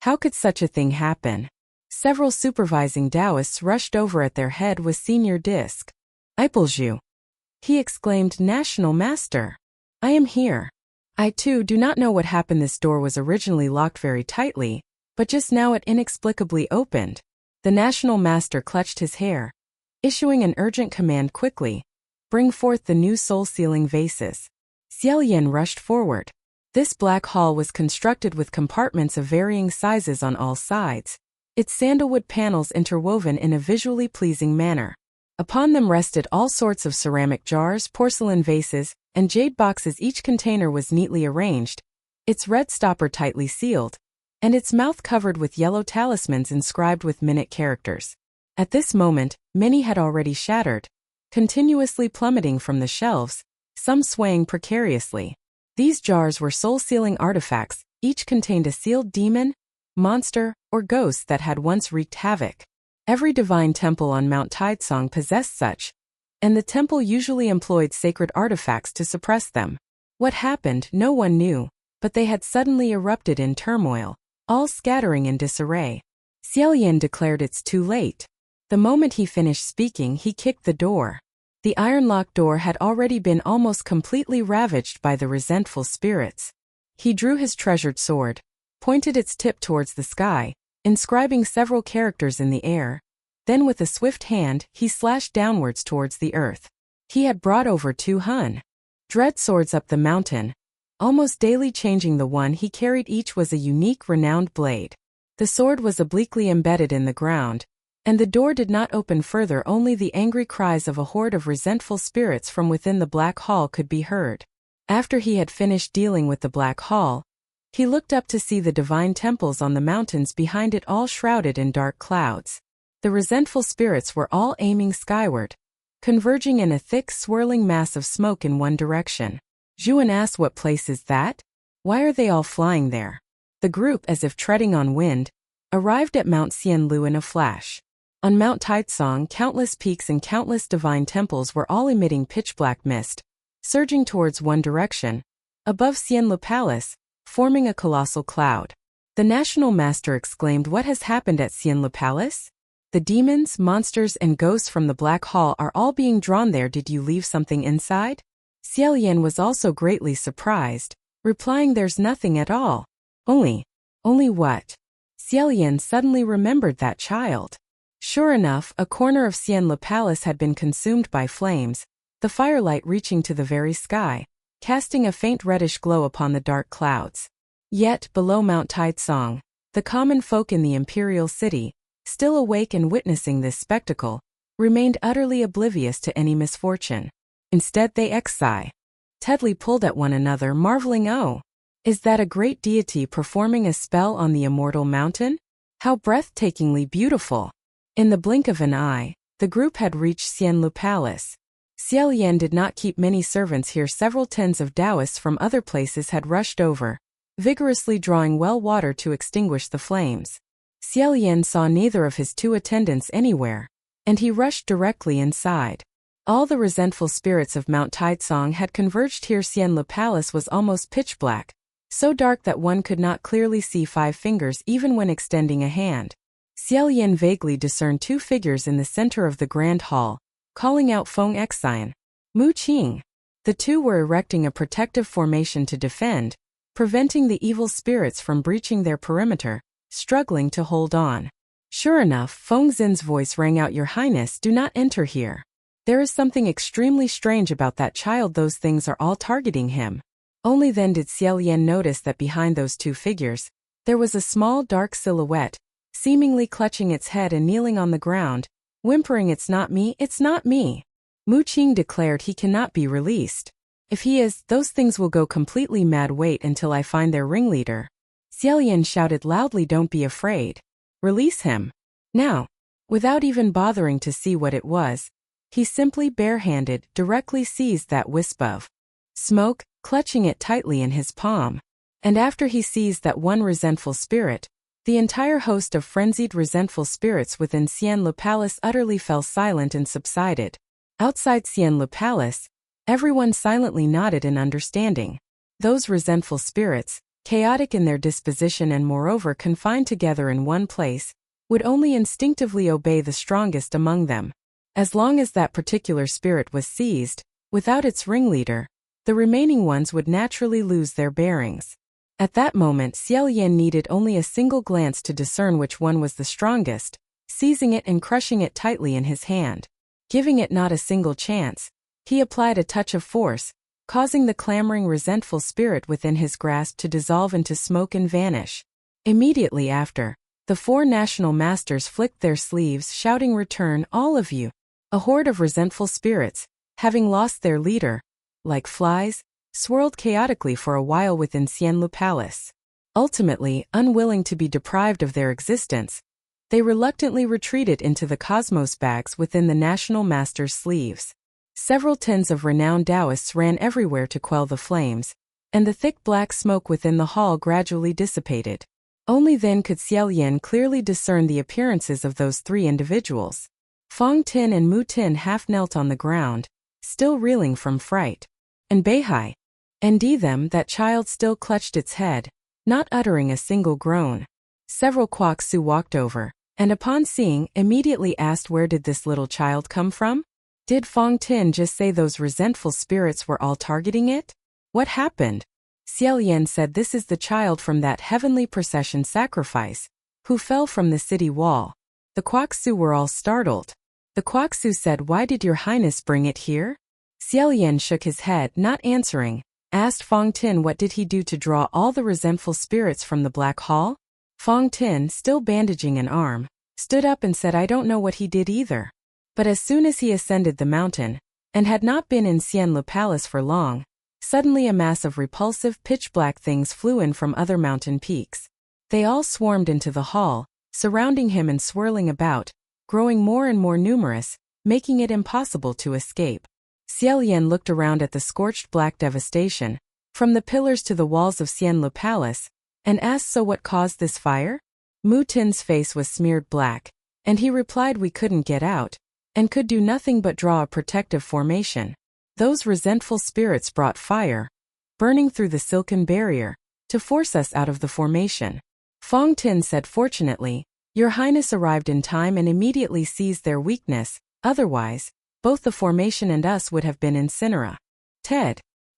How could such a thing happen? Several supervising Taoists rushed over. At their head was Senior Disc. Ipelzhu. He exclaimed, National Master. I am here. I too do not know what happened. This door was originally locked very tightly, but just now it inexplicably opened. The national master clutched his hair, issuing an urgent command quickly, bring forth the new soul-sealing vases. Xie Lian rushed forward. This black hall was constructed with compartments of varying sizes on all sides, its sandalwood panels interwoven in a visually pleasing manner. Upon them rested all sorts of ceramic jars, porcelain vases, and jade boxes. Each container was neatly arranged, its red stopper tightly sealed, and its mouth covered with yellow talismans inscribed with minute characters. At this moment, many had already shattered, continuously plummeting from the shelves, some swaying precariously. These jars were soul-sealing artifacts, each contained a sealed demon, monster, or ghost that had once wreaked havoc. Every divine temple on Mount Tidesong possessed such, and the temple usually employed sacred artifacts to suppress them. What happened, no one knew, but they had suddenly erupted in turmoil, all scattering in disarray. Xie Lian declared it's too late. The moment he finished speaking, he kicked the door. The iron-locked door had already been almost completely ravaged by the resentful spirits. He drew his treasured sword, pointed its tip towards the sky, inscribing several characters in the air. Then with a swift hand, he slashed downwards towards the earth. He had brought over 200 swords up the mountain, almost daily changing the one he carried. Each was a unique, renowned blade. The sword was obliquely embedded in the ground, and the door did not open further. Only the angry cries of a horde of resentful spirits from within the black hall could be heard. After he had finished dealing with the black hall, he looked up to see the divine temples on the mountains behind it, all shrouded in dark clouds. The resentful spirits were all aiming skyward, converging in a thick, swirling mass of smoke in one direction. Zhuan asked, "What place is that? Why are they all flying there?" The group, as if treading on wind, arrived at Mount Xianlu in a flash. On Mount Tidesong, countless peaks and countless divine temples were all emitting pitch-black mist, surging towards one direction, above Xianlu Palace, forming a colossal cloud. The national master exclaimed, "What has happened at Xianlu Palace? The demons, monsters, and ghosts from the Black Hall are all being drawn there. Did you leave something inside?" Xie Lian was also greatly surprised, replying, "There's nothing at all. Only what?" Xie Lian suddenly remembered that child. Sure enough, a corner of Xianlu Palace had been consumed by flames, the firelight reaching to the very sky, casting a faint reddish glow upon the dark clouds. Yet, below Mount Tidesong, the common folk in the imperial city, still awake and witnessing this spectacle, remained utterly oblivious to any misfortune. Instead they excitedly pulled at one another, marveling, "Oh, is that a great deity performing a spell on the immortal mountain? How breathtakingly beautiful!" In the blink of an eye, the group had reached Xianlu Palace. Xie Lian did not keep many servants here. Several tens of Taoists from other places had rushed over, vigorously drawing well water to extinguish the flames. Xie Lian saw neither of his two attendants anywhere, and he rushed directly inside. All the resentful spirits of Mount Tidesong had converged here. Xianlu Palace was almost pitch black, so dark that one could not clearly see 5 fingers even when extending a hand. Xie Lian vaguely discerned 2 figures in the center of the grand hall, calling out, "Feng Xian, Mu Qing." The 2 were erecting a protective formation to defend, preventing the evil spirits from breaching their perimeter, struggling to hold on. Sure enough, Feng Xin's voice rang out, "Your Highness, do not enter here. There is something extremely strange about that child. Those things are all targeting him." Only then did Xie Lian notice that behind those 2 figures, there was a small dark silhouette, seemingly clutching its head and kneeling on the ground, whimpering, "It's not me, it's not me." Mu Qing declared, "He cannot be released. If he is, those things will go completely mad. Wait until I find their ringleader." Xie Lian shouted loudly, "Don't be afraid. Release him. Now." Without even bothering to see what it was, he simply barehanded directly seized that wisp of smoke, clutching it tightly in his palm. And after he seized that one resentful spirit, the entire host of frenzied resentful spirits within Xianlu Palace utterly fell silent and subsided. Outside Xianlu Palace, everyone silently nodded in understanding. Those resentful spirits, chaotic in their disposition and moreover confined together in one place, would only instinctively obey the strongest among them. As long as that particular spirit was seized, without its ringleader, the remaining ones would naturally lose their bearings. At that moment, Xie Lian needed only a single glance to discern which one was the strongest, seizing it and crushing it tightly in his hand. Giving it not a single chance, he applied a touch of force, causing the clamoring resentful spirit within his grasp to dissolve into smoke and vanish. Immediately after, the four national masters flicked their sleeves, shouting, "Return, all of you!" A horde of resentful spirits, having lost their leader, like flies, swirled chaotically for a while within Xie Lian Palace. Ultimately, unwilling to be deprived of their existence, they reluctantly retreated into the cosmos bags within the national master's sleeves. Several tens of renowned Taoists ran everywhere to quell the flames, and the thick black smoke within the hall gradually dissipated. Only then could Xie Lian clearly discern the appearances of those three individuals. Fong Tin and Mu Tin half knelt on the ground, still reeling from fright. And Beihai, and them, that child still clutched its head, not uttering a single groan. Several Kwok Su walked over, and upon seeing, immediately asked, where did this little child come from? Did Fong Tin just say those resentful spirits were all targeting it? What happened? Xie Lian said, this is the child from that heavenly procession sacrifice, who fell from the city wall. The Kwok Su were all startled. The Kwok Su said, why did your highness bring it here? Xie Lian shook his head, not answering, asked Fong Tin what did he do to draw all the resentful spirits from the Black Hall? Fong Tin, still bandaging an arm, stood up and said, I don't know what he did either. But as soon as he ascended the mountain, and had not been in Xie Lian Palace for long, suddenly a mass of repulsive pitch-black things flew in from other mountain peaks. They all swarmed into the hall, surrounding him and swirling about, growing more and more numerous, making it impossible to escape. Xie Lian looked around at the scorched black devastation, from the pillars to the walls of Xie Lian Palace, and asked, so what caused this fire? Mu Tin's face was smeared black, and he replied, we couldn't get out, and could do nothing but draw a protective formation. Those resentful spirits brought fire, burning through the silken barrier, to force us out of the formation. Fong Tin said, fortunately, your highness arrived in time and immediately seized their weakness, otherwise, both the formation and us would have been incinerated.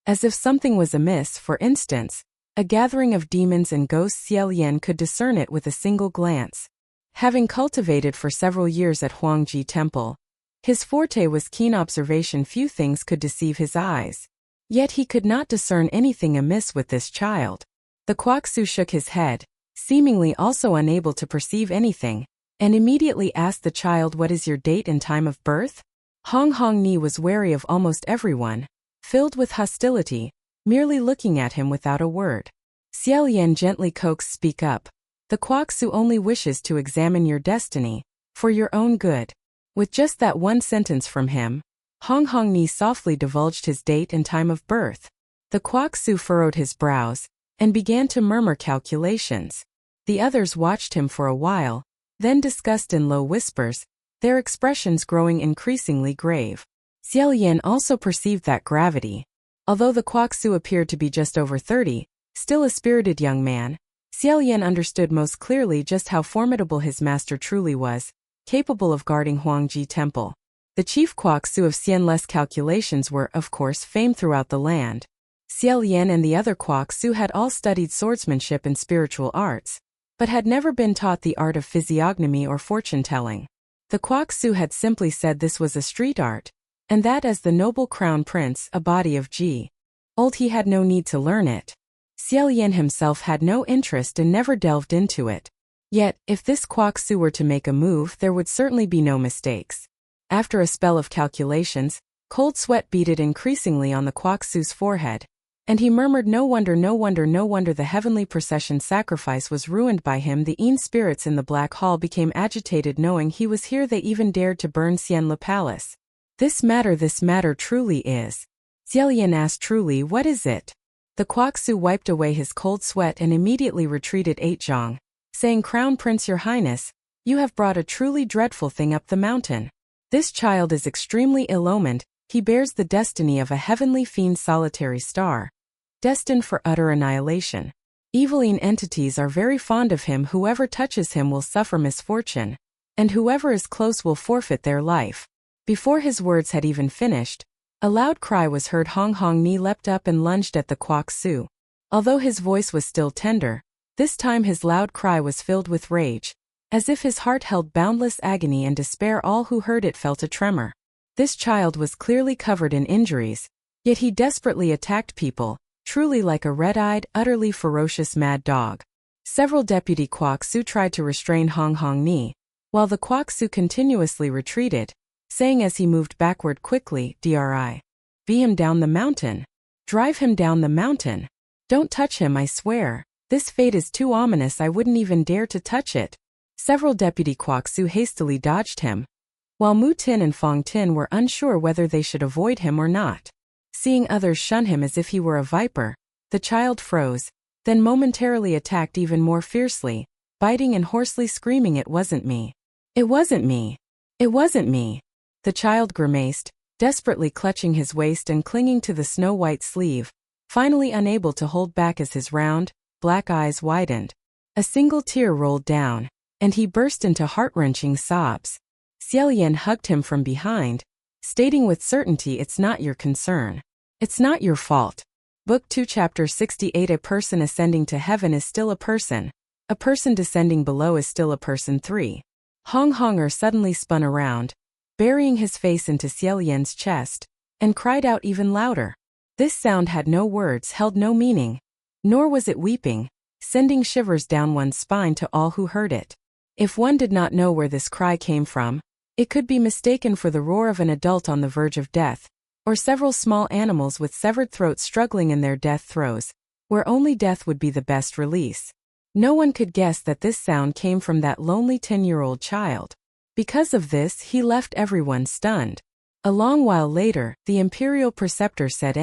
As if something was amiss, for instance, a gathering of demons and ghosts. Xie Lian could discern it with a single glance. Having cultivated for several years at Huangji Temple, his forte was keen observation. Few things could deceive his eyes. Yet he could not discern anything amiss with this child. The Kwok Su shook his head, seemingly also unable to perceive anything, and immediately asked the child, what is your date and time of birth? Hong Hong Ni was wary of almost everyone, filled with hostility, merely looking at him without a word. Xie Lian gently coaxed, speak up. The Kwok Su only wishes to examine your destiny, for your own good. With just that one sentence from him, Hong Hong Ni softly divulged his date and time of birth. The Kwok Su furrowed his brows, and began to murmur calculations. The others watched him for a while, then discussed in low whispers, their expressions growing increasingly grave. Xie Lian also perceived that gravity. Although the Kwok Su appeared to be just over 30, still a spirited young man, Xie Lian understood most clearly just how formidable his master truly was, capable of guarding Huangji Temple. The chief Kwok Su of Xie Lian's calculations were, of course, famed throughout the land. Xie Lian and the other Kwok Su had all studied swordsmanship and spiritual arts, but had never been taught the art of physiognomy or fortune-telling. The Kwok Su had simply said this was a street art, and that as the noble crown prince, a body of G. Old, he had no need to learn it. Xie Lian himself had no interest and never delved into it. Yet, if this Kwok Su were to make a move, there would certainly be no mistakes. After a spell of calculations, cold sweat beaded increasingly on the Kwok Su's forehead, and he murmured, no wonder, no wonder, no wonder the heavenly procession sacrifice was ruined by him. The Een spirits in the Black Hall became agitated knowing he was here. They even dared to burn Xie Lian Palace. This matter truly is. Xie Lian asked, truly, what is it? The Kwok Su wiped away his cold sweat and immediately retreated 8 zhang, saying, Crown Prince, your highness, you have brought a truly dreadful thing up the mountain. This child is extremely ill-omened. He bears the destiny of a heavenly fiend, solitary star, destined for utter annihilation. Eviline entities are very fond of him. Whoever touches him will suffer misfortune, and whoever is close will forfeit their life. Before his words had even finished, a loud cry was heard. Hong Hong Ni leapt up and lunged at the Kwok Su. Although his voice was still tender, this time his loud cry was filled with rage, as if his heart held boundless agony and despair. All who heard it felt a tremor. This child was clearly covered in injuries, Yet he desperately attacked people, truly like a red-eyed, utterly ferocious mad dog. Several deputy Kwok-su tried to restrain Hong Hong Ni, while the Kwok-su continuously retreated, saying as he moved backward quickly, "Dri. Be him down the mountain. Drive him down the mountain. Don't touch him, I swear. This fate is too ominous, I wouldn't even dare to touch it." Several deputy Kwok-su hastily dodged him, while Mu Tin and Fong Tin were unsure whether they should avoid him or not. Seeing others shun him as if he were a viper, the child froze, then momentarily attacked even more fiercely, biting and hoarsely screaming, "It wasn't me. It wasn't me. It wasn't me." The child grimaced, desperately clutching his waist and clinging to the snow-white sleeve, finally unable to hold back as his round, black eyes widened. A single tear rolled down, and he burst into heart-wrenching sobs. Xie Lian hugged him from behind, stating with certainty, "It's not your concern. It's not your fault." Book 2 Chapter 68. A person ascending to heaven is still a person. A person descending below is still a person. 3. Hong Honger suddenly spun around, burying his face into Xie Lian's chest, and cried out even louder. This sound had no words, held no meaning, nor was it weeping, sending shivers down one's spine to all who heard it. If one did not know where this cry came from, it could be mistaken for the roar of an adult on the verge of death, or several small animals with severed throats struggling in their death throes, where only death would be the best release. No one could guess that this sound came from that lonely 10-year-old child. Because of this, he left everyone stunned. A long while later, the imperial preceptor said,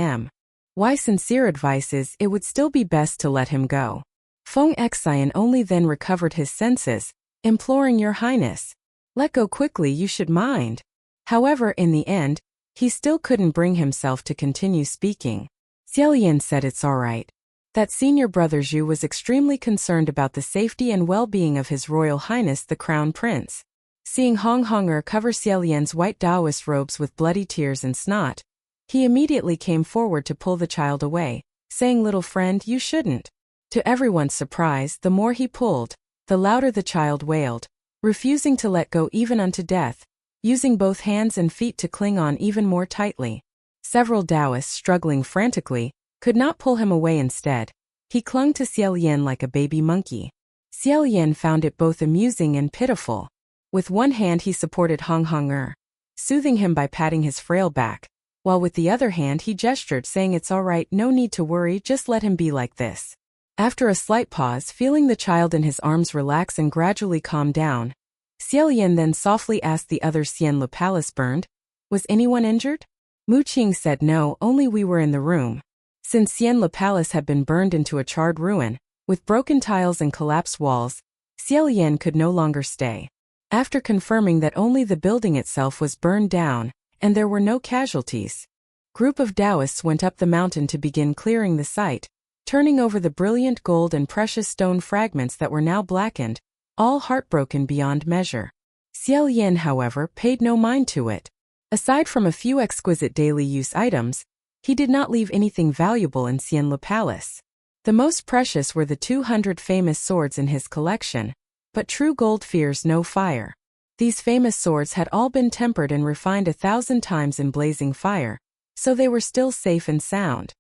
"Why sincere advice is, it would still be best to let him go." Feng Xian only then recovered his senses, imploring, "Your Highness, let go quickly, you should mind." However, in the end, he still couldn't bring himself to continue speaking. Xie Lian said, "It's all right." That senior brother Zhu was extremely concerned about the safety and well-being of His Royal Highness the Crown Prince. Seeing Hong Honger cover Xie Lian's white Taoist robes with bloody tears and snot, he immediately came forward to pull the child away, saying, "Little friend, you shouldn't." To everyone's surprise, the more he pulled, the louder the child wailed, refusing to let go even unto death, using both hands and feet to cling on even more tightly. Several Taoists, struggling frantically, could not pull him away. Instead, he clung to Xie Lian like a baby monkey. Xie Lian found it both amusing and pitiful. With one hand he supported Hong Honger, soothing him by patting his frail back, while with the other hand he gestured, saying, "It's all right, no need to worry, just let him be like this." After a slight pause, feeling the child in his arms relax and gradually calm down, Xie Lian then softly asked the other, "Xian Le Palace burned? Was anyone injured?" Mu Qing said, "No, only we were in the room." Since Xian Le Palace had been burned into a charred ruin, with broken tiles and collapsed walls, Xie Lian could no longer stay. After confirming that only the building itself was burned down, and there were no casualties, group of Taoists went up the mountain to begin clearing the site, turning over the brilliant gold and precious stone fragments that were now blackened, all heartbroken beyond measure. Xie Lian, however, paid no mind to it. Aside from a few exquisite daily use items, he did not leave anything valuable in Xian Le Palace. The most precious were the 200 famous swords in his collection, but true gold fears no fire. These famous swords had all been tempered and refined 1,000 times in blazing fire, so they were still safe and sound.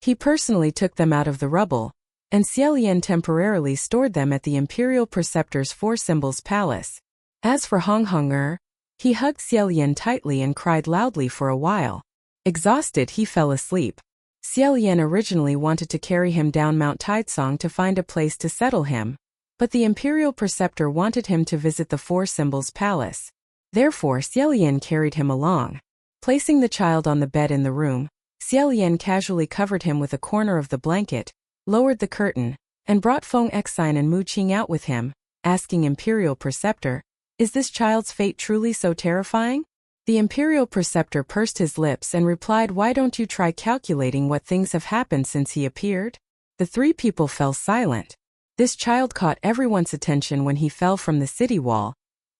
He personally took them out of the rubble, and Xie Lian temporarily stored them at the imperial preceptor's Four Symbols Palace. As for Hong Honger, he hugged Xie Lian tightly and cried loudly for a while. Exhausted, he fell asleep. Xie Lian originally wanted to carry him down Mount Taizong to find a place to settle him, but the imperial preceptor wanted him to visit the Four Symbols Palace. Therefore, Xie Lian carried him along. Placing the child on the bed in the room, Xie Lian casually covered him with a corner of the blanket, lowered the curtain, and brought Feng Xian and Mu Qing out with him, asking imperial preceptor, "Is this child's fate truly so terrifying?" The imperial preceptor pursed his lips and replied, "Why don't you try calculating what things have happened since he appeared?" The three people fell silent. This child caught everyone's attention when he fell from the city wall,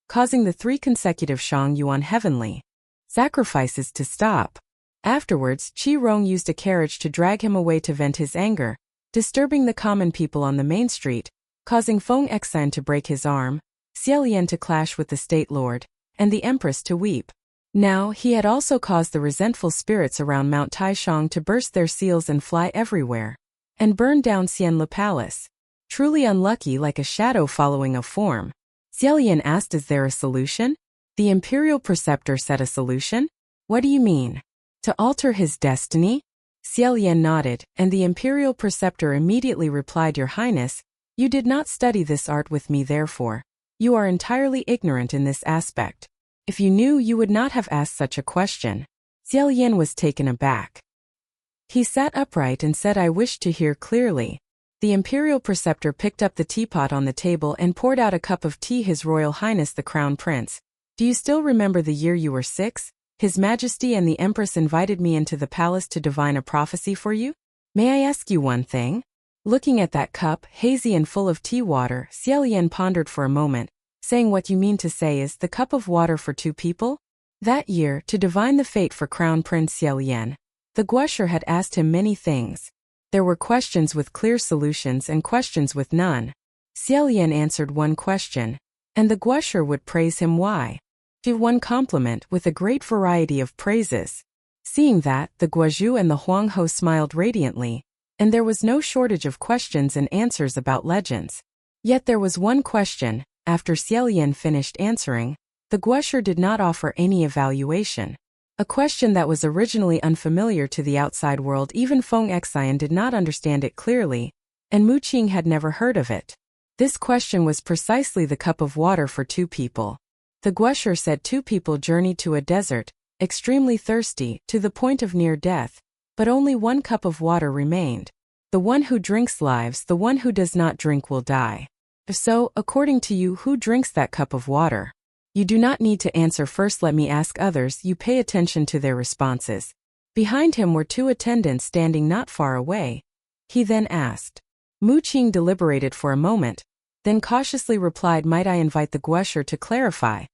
causing the 3 consecutive Shang Yuan heavenly sacrifices to stop. Afterwards, Qi Rong used a carriage to drag him away to vent his anger, disturbing the common people on the main street, causing Feng Xian to break his arm, Xie Lian to clash with the state lord, and the empress to weep. Now, he had also caused the resentful spirits around Mount Taishang to burst their seals and fly everywhere, and burn down Xianle Palace. Truly unlucky, like a shadow following a form. Xie Lian asked, is there a solution? The imperial preceptor said, a solution? What do you mean? To alter his destiny? Xie Lian nodded, and the imperial preceptor immediately replied, Your Highness, you did not study this art with me, therefore you are entirely ignorant in this aspect. If you knew, you would not have asked such a question. Xie Lian was taken aback. He sat upright and said, I wish to hear clearly. The imperial preceptor picked up the teapot on the table and poured out a cup of tea. His Royal Highness the Crown Prince, do you still remember the year you were 6? His Majesty and the Empress invited me into the palace to divine a prophecy for you? May I ask you one thing? Looking at that cup, hazy and full of tea water, Xie Lian pondered for a moment, saying, what you mean to say is the cup of water for 2 people? That year, to divine the fate for Crown Prince Xie Lian, the Guosher had asked him many things. There were questions with clear solutions and questions with none. Xie Lian answered one question, and the Guosher would praise him why. Give one compliment with a great variety of praises. Seeing that, the Guozhu and the Huangho smiled radiantly, and there was no shortage of questions and answers about legends. Yet there was one question. After Xie Lian finished answering, the Guosher did not offer any evaluation. A question that was originally unfamiliar to the outside world, even Feng Xian did not understand it clearly, and Mu Qing had never heard of it. This question was precisely the cup of water for 2 people. The Guosher said 2 people journeyed to a desert, extremely thirsty, to the point of near death, but only 1 cup of water remained. The one who drinks lives, the one who does not drink will die. So, according to you, who drinks that cup of water? You do not need to answer first, let me ask others. You pay attention to their responses. Behind him were 2 attendants standing not far away. He then asked. Mu Qing deliberated for a moment, then cautiously replied, might I invite the Guosher to clarify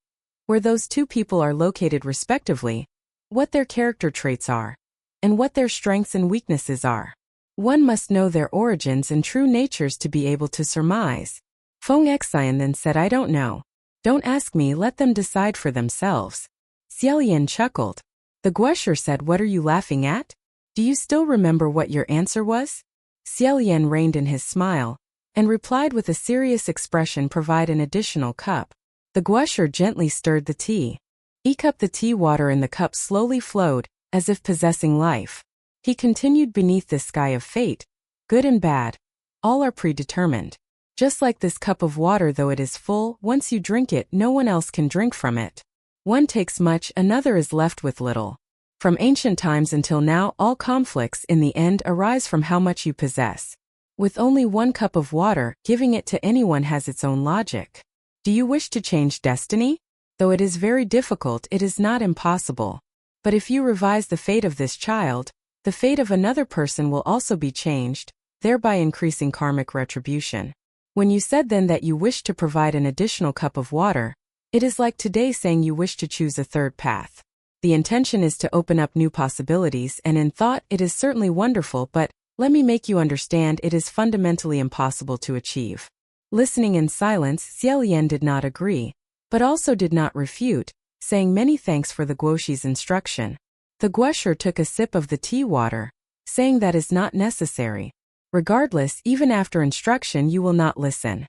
where those 2 people are located respectively, what their character traits are, and what their strengths and weaknesses are. One must know their origins and true natures to be able to surmise. Feng Xian then said, I don't know. Don't ask me, let them decide for themselves. Xie Lian chuckled. The Guosher said, what are you laughing at? Do you still remember what your answer was? Xie Lian reined in his smile, and replied with a serious expression, provide an additional cup. The Guosher gently stirred the tea. Each up the tea water in the cup slowly flowed, as if possessing life. He continued, beneath this sky of fate, good and bad, all are predetermined. Just like this cup of water, though it is full, once you drink it, no one else can drink from it. One takes much, another is left with little. From ancient times until now, all conflicts in the end arise from how much you possess. With only 1 cup of water, giving it to anyone has its own logic. Do you wish to change destiny? Though it is very difficult, it is not impossible. But if you revise the fate of this child, the fate of another person will also be changed, thereby increasing karmic retribution. When you said then that you wish to provide an additional cup of water, it is like today saying you wish to choose a 3rd path. The intention is to open up new possibilities, and in thought it is certainly wonderful, but let me make you understand, it is fundamentally impossible to achieve. Listening in silence, Xie Lian did not agree, but also did not refute, saying many thanks for the Guoshi's instruction. The Guosher took a sip of the tea water, saying that is not necessary. Regardless, even after instruction you will not listen.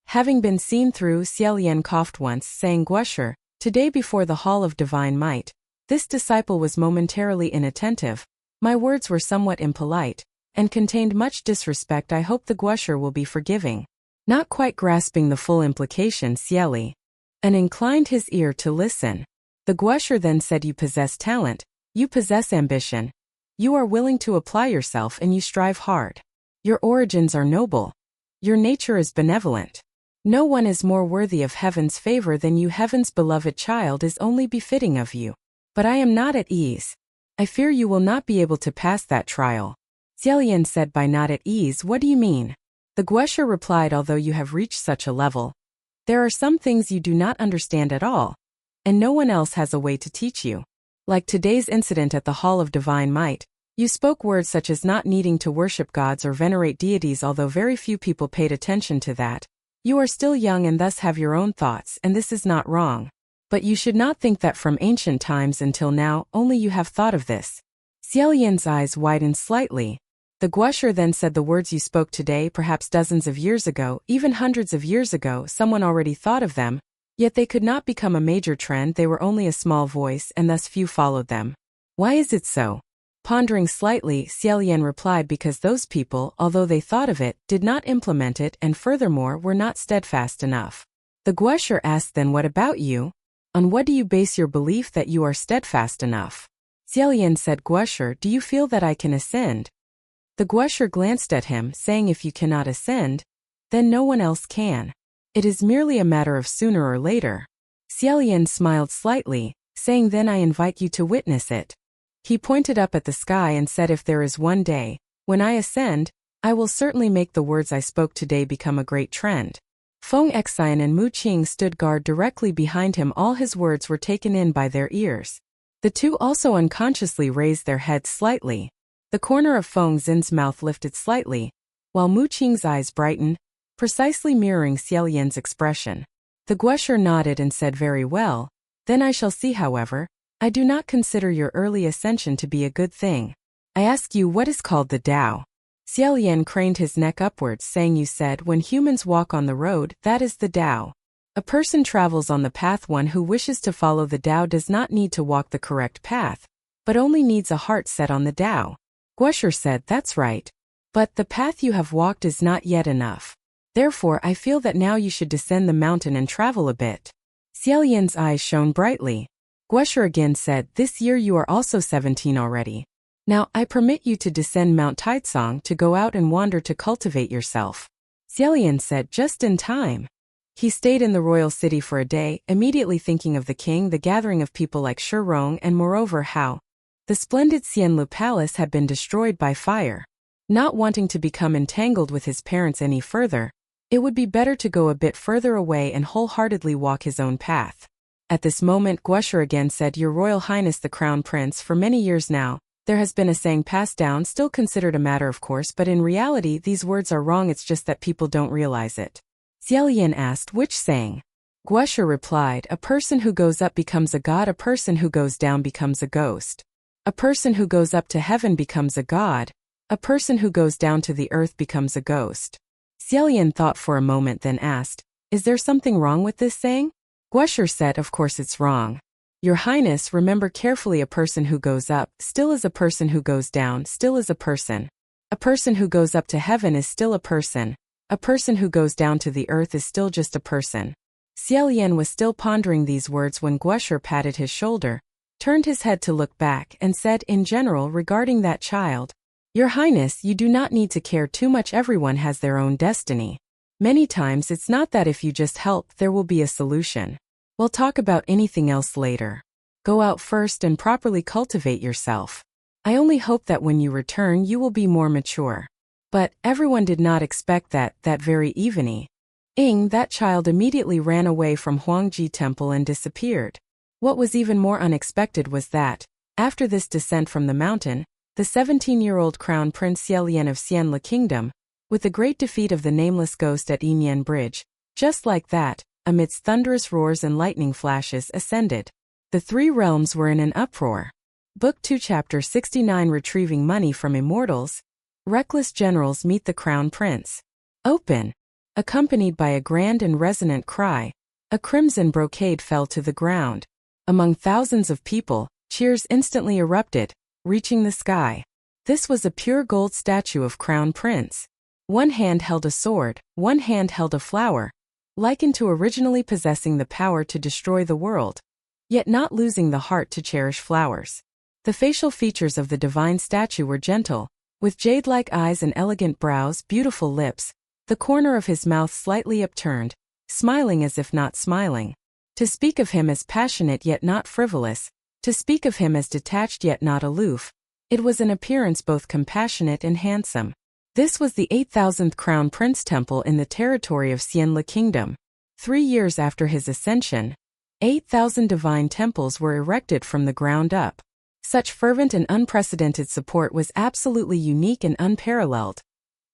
Having been seen through, Xie Lian coughed once, saying, Guosher, today before the Hall of Divine Might, this disciple was momentarily inattentive. My words were somewhat impolite, and contained much disrespect. I hope the Guosher will be forgiving. Not quite grasping the full implication, Xie Lian inclined his ear to listen. The Guosher then said, you possess talent, you possess ambition. You are willing to apply yourself and you strive hard. Your origins are noble. Your nature is benevolent. No one is more worthy of heaven's favor than you. Heaven's beloved child is only befitting of you. But I am not at ease. I fear you will not be able to pass that trial. Xie Lian said, by not at ease, what do you mean? The Guosher replied, although you have reached such a level, there are some things you do not understand at all, and no one else has a way to teach you. Like today's incident at the Hall of Divine Might, you spoke words such as not needing to worship gods or venerate deities. Although very few people paid attention to that, you are still young and thus have your own thoughts, and this is not wrong. But you should not think that from ancient times until now only you have thought of this. Xie Lian's eyes widened slightly. The guesher then said, the words you spoke today, perhaps dozens of years ago, even hundreds of years ago, someone already thought of them, yet they could not become a major trend. They were only a small voice and thus few followed them. Why is it so? Pondering slightly, Xie Lian replied, because those people, although they thought of it, did not implement it and furthermore were not steadfast enough. The guesher asked, then what about you? On what do you base your belief that you are steadfast enough? Xie Lian said, guesher, do you feel that I can ascend? The guesher glanced at him, saying, if you cannot ascend, then no one else can. It is merely a matter of sooner or later. Xie Lian smiled slightly, saying, then I invite you to witness it. He pointed up at the sky and said, if there is one day, when I ascend, I will certainly make the words I spoke today become a great trend. Feng Xian and Mu Qing stood guard directly behind him. All his words were taken in by their ears. The two also unconsciously raised their heads slightly. The corner of Feng Xin's mouth lifted slightly, while Mu Qing's eyes brightened, precisely mirroring Xie Lian's expression. The guesher nodded and said, very well, then I shall see. However, I do not consider your early ascension to be a good thing. I ask you, what is called the Tao? Xie Lian craned his neck upwards, saying, you said, when humans walk on the road, that is the Tao. A person travels on the path. One who wishes to follow the Tao does not need to walk the correct path, but only needs a heart set on the Tao. Guesher said, that's right. But the path you have walked is not yet enough. Therefore I feel that now you should descend the mountain and travel a bit. Xie Lian's eyes shone brightly. Guesher again said, this year you are also 17 already. Now I permit you to descend Mount Taizong to go out and wander to cultivate yourself. Xie Lian said, just in time. He stayed in the royal city for a day, immediately thinking of the king, the gathering of people like Shirong, and moreover how the splendid Xianlu palace had been destroyed by fire. Not wanting to become entangled with his parents any further, it would be better to go a bit further away and wholeheartedly walk his own path. At this moment guesher again said, Your Royal Highness the Crown Prince, for many years now, there has been a saying passed down, still considered a matter of course, but in reality these words are wrong, it's just that people don't realize it. Xie Lian asked, which saying? Guesher replied, a person who goes up becomes a god, a person who goes down becomes a ghost. A person who goes up to heaven becomes a god, a person who goes down to the earth becomes a ghost. Xie Lian thought for a moment, then asked, is there something wrong with this saying? Guesher said, of course it's wrong. Your Highness, remember carefully, a person who goes up still is a person who goes down still is a person. A person who goes up to heaven is still a person. A person who goes down to the earth is still just a person. Xie Lian was still pondering these words when Guesher patted his shoulder, turned his head to look back, and said, in general regarding that child, Your Highness, you do not need to care too much, everyone has their own destiny. Many times it's not that if you just help there will be a solution. We'll talk about anything else later. Go out first and properly cultivate yourself. I only hope that when you return you will be more mature. But everyone did not expect that very evening, that child immediately ran away from Huangji Temple and disappeared. What was even more unexpected was that, after this descent from the mountain, the 17-year-old Crown Prince Xie Lian of Xianlu Kingdom, with the great defeat of the nameless ghost at Yinyan Bridge, just like that, amidst thunderous roars and lightning flashes, ascended. The three realms were in an uproar. Book 2 Chapter 69 Retrieving Money from Immortals. Reckless generals meet the Crown Prince. Open! Accompanied by a grand and resonant cry, a crimson brocade fell to the ground. Among thousands of people, cheers instantly erupted, reaching the sky. This was a pure gold statue of Crown Prince. One hand held a sword, one hand held a flower, likened to originally possessing the power to destroy the world, yet not losing the heart to cherish flowers. The facial features of the divine statue were gentle, with jade-like eyes and elegant brows, beautiful lips, the corner of his mouth slightly upturned, smiling as if not smiling. To speak of him as passionate yet not frivolous, to speak of him as detached yet not aloof, it was an appearance both compassionate and handsome. This was the 8,000th Crown Prince Temple in the territory of Xianlu Kingdom. 3 years after his ascension, 8,000 divine temples were erected from the ground up. Such fervent and unprecedented support was absolutely unique and unparalleled.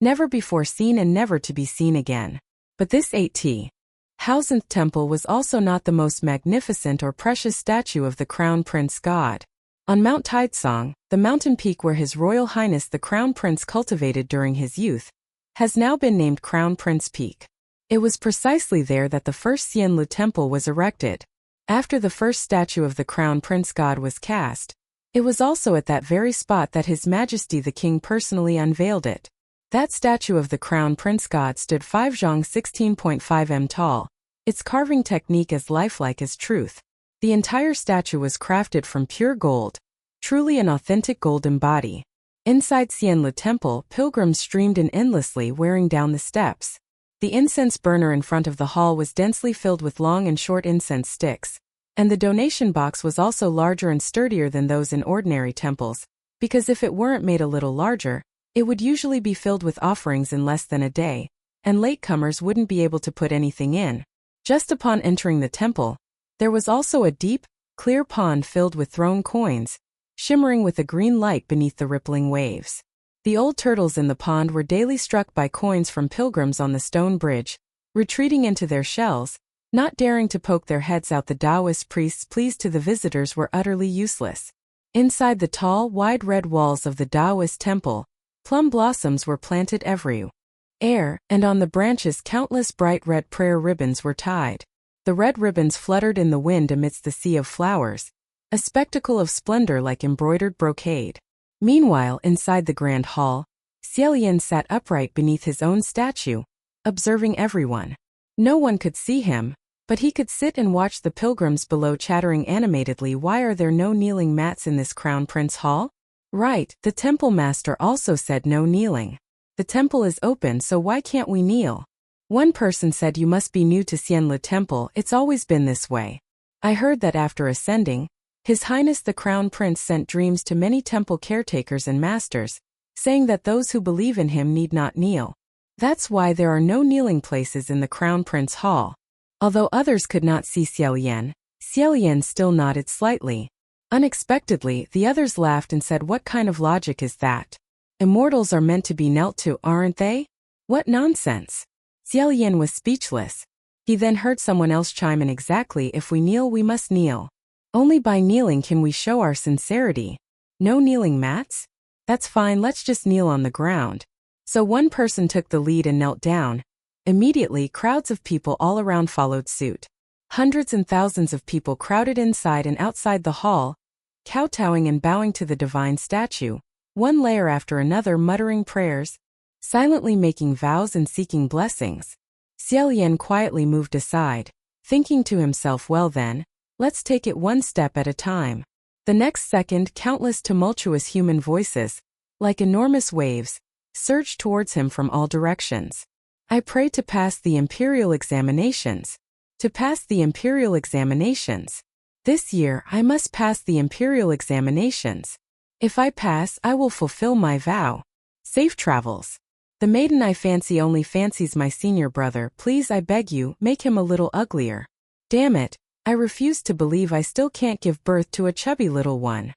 Never before seen and never to be seen again. But this 8th Thousandth Temple was also not the most magnificent or precious statue of the Crown Prince God. On Mount Taizong, the mountain peak where His Royal Highness the Crown Prince cultivated during his youth, has now been named Crown Prince Peak. It was precisely there that the first Xie Lian temple was erected. After the first statue of the Crown Prince God was cast, it was also at that very spot that His Majesty the King personally unveiled it. That statue of the Crown Prince God stood 5 zhang 16.5 m tall, its carving technique as lifelike as truth. The entire statue was crafted from pure gold, truly an authentic golden body. Inside Xie Lian temple, pilgrims streamed in endlessly, wearing down the steps. The incense burner in front of the hall was densely filled with long and short incense sticks, and the donation box was also larger and sturdier than those in ordinary temples, because if it weren't made a little larger, it would usually be filled with offerings in less than a day, and latecomers wouldn't be able to put anything in. Just upon entering the temple, there was also a deep, clear pond filled with thrown coins, shimmering with a green light beneath the rippling waves. The old turtles in the pond were daily struck by coins from pilgrims on the stone bridge, retreating into their shells, not daring to poke their heads out. The Taoist priests pleased to the visitors were utterly useless. Inside the tall, wide red walls of the Taoist temple, plum blossoms were planted everywhere, and on the branches countless bright red prayer ribbons were tied. The red ribbons fluttered in the wind amidst the sea of flowers, a spectacle of splendor like embroidered brocade. Meanwhile, inside the grand hall, Xie Lian sat upright beneath his own statue, observing everyone. No one could see him, but he could sit and watch the pilgrims below chattering animatedly. Why are there no kneeling mats in this Crown Prince Hall? Right, the temple master also said no kneeling. The temple is open, so why can't we kneel? One person said, you must be new to Xie Lian temple, it's always been this way. I heard that after ascending, His Highness the Crown Prince sent dreams to many temple caretakers and masters, saying that those who believe in him need not kneel. That's why there are no kneeling places in the Crown Prince Hall. Although others could not see Xie Lian still nodded slightly. Unexpectedly, the others laughed and said, what kind of logic is that? Immortals are meant to be knelt to, aren't they? What nonsense! Xie Lian was speechless. He then heard someone else chime in, exactly, if we kneel we must kneel. Only by kneeling can we show our sincerity. No kneeling mats? That's fine, let's just kneel on the ground. So one person took the lead and knelt down. Immediately, crowds of people all around followed suit. Hundreds and thousands of people crowded inside and outside the hall, kowtowing and bowing to the divine statue, one layer after another, muttering prayers, silently making vows and seeking blessings. Xie Lian quietly moved aside, thinking to himself, well then, let's take it one step at a time. The next second, countless tumultuous human voices, like enormous waves, surged towards him from all directions. I pray to pass the imperial examinations. To pass the imperial examinations. This year I must pass the imperial examinations. If I pass, I will fulfill my vow. Safe travels. The maiden I fancy only fancies my senior brother. Please, I beg you, make him a little uglier. Damn it, I refuse to believe I still can't give birth to a chubby little one.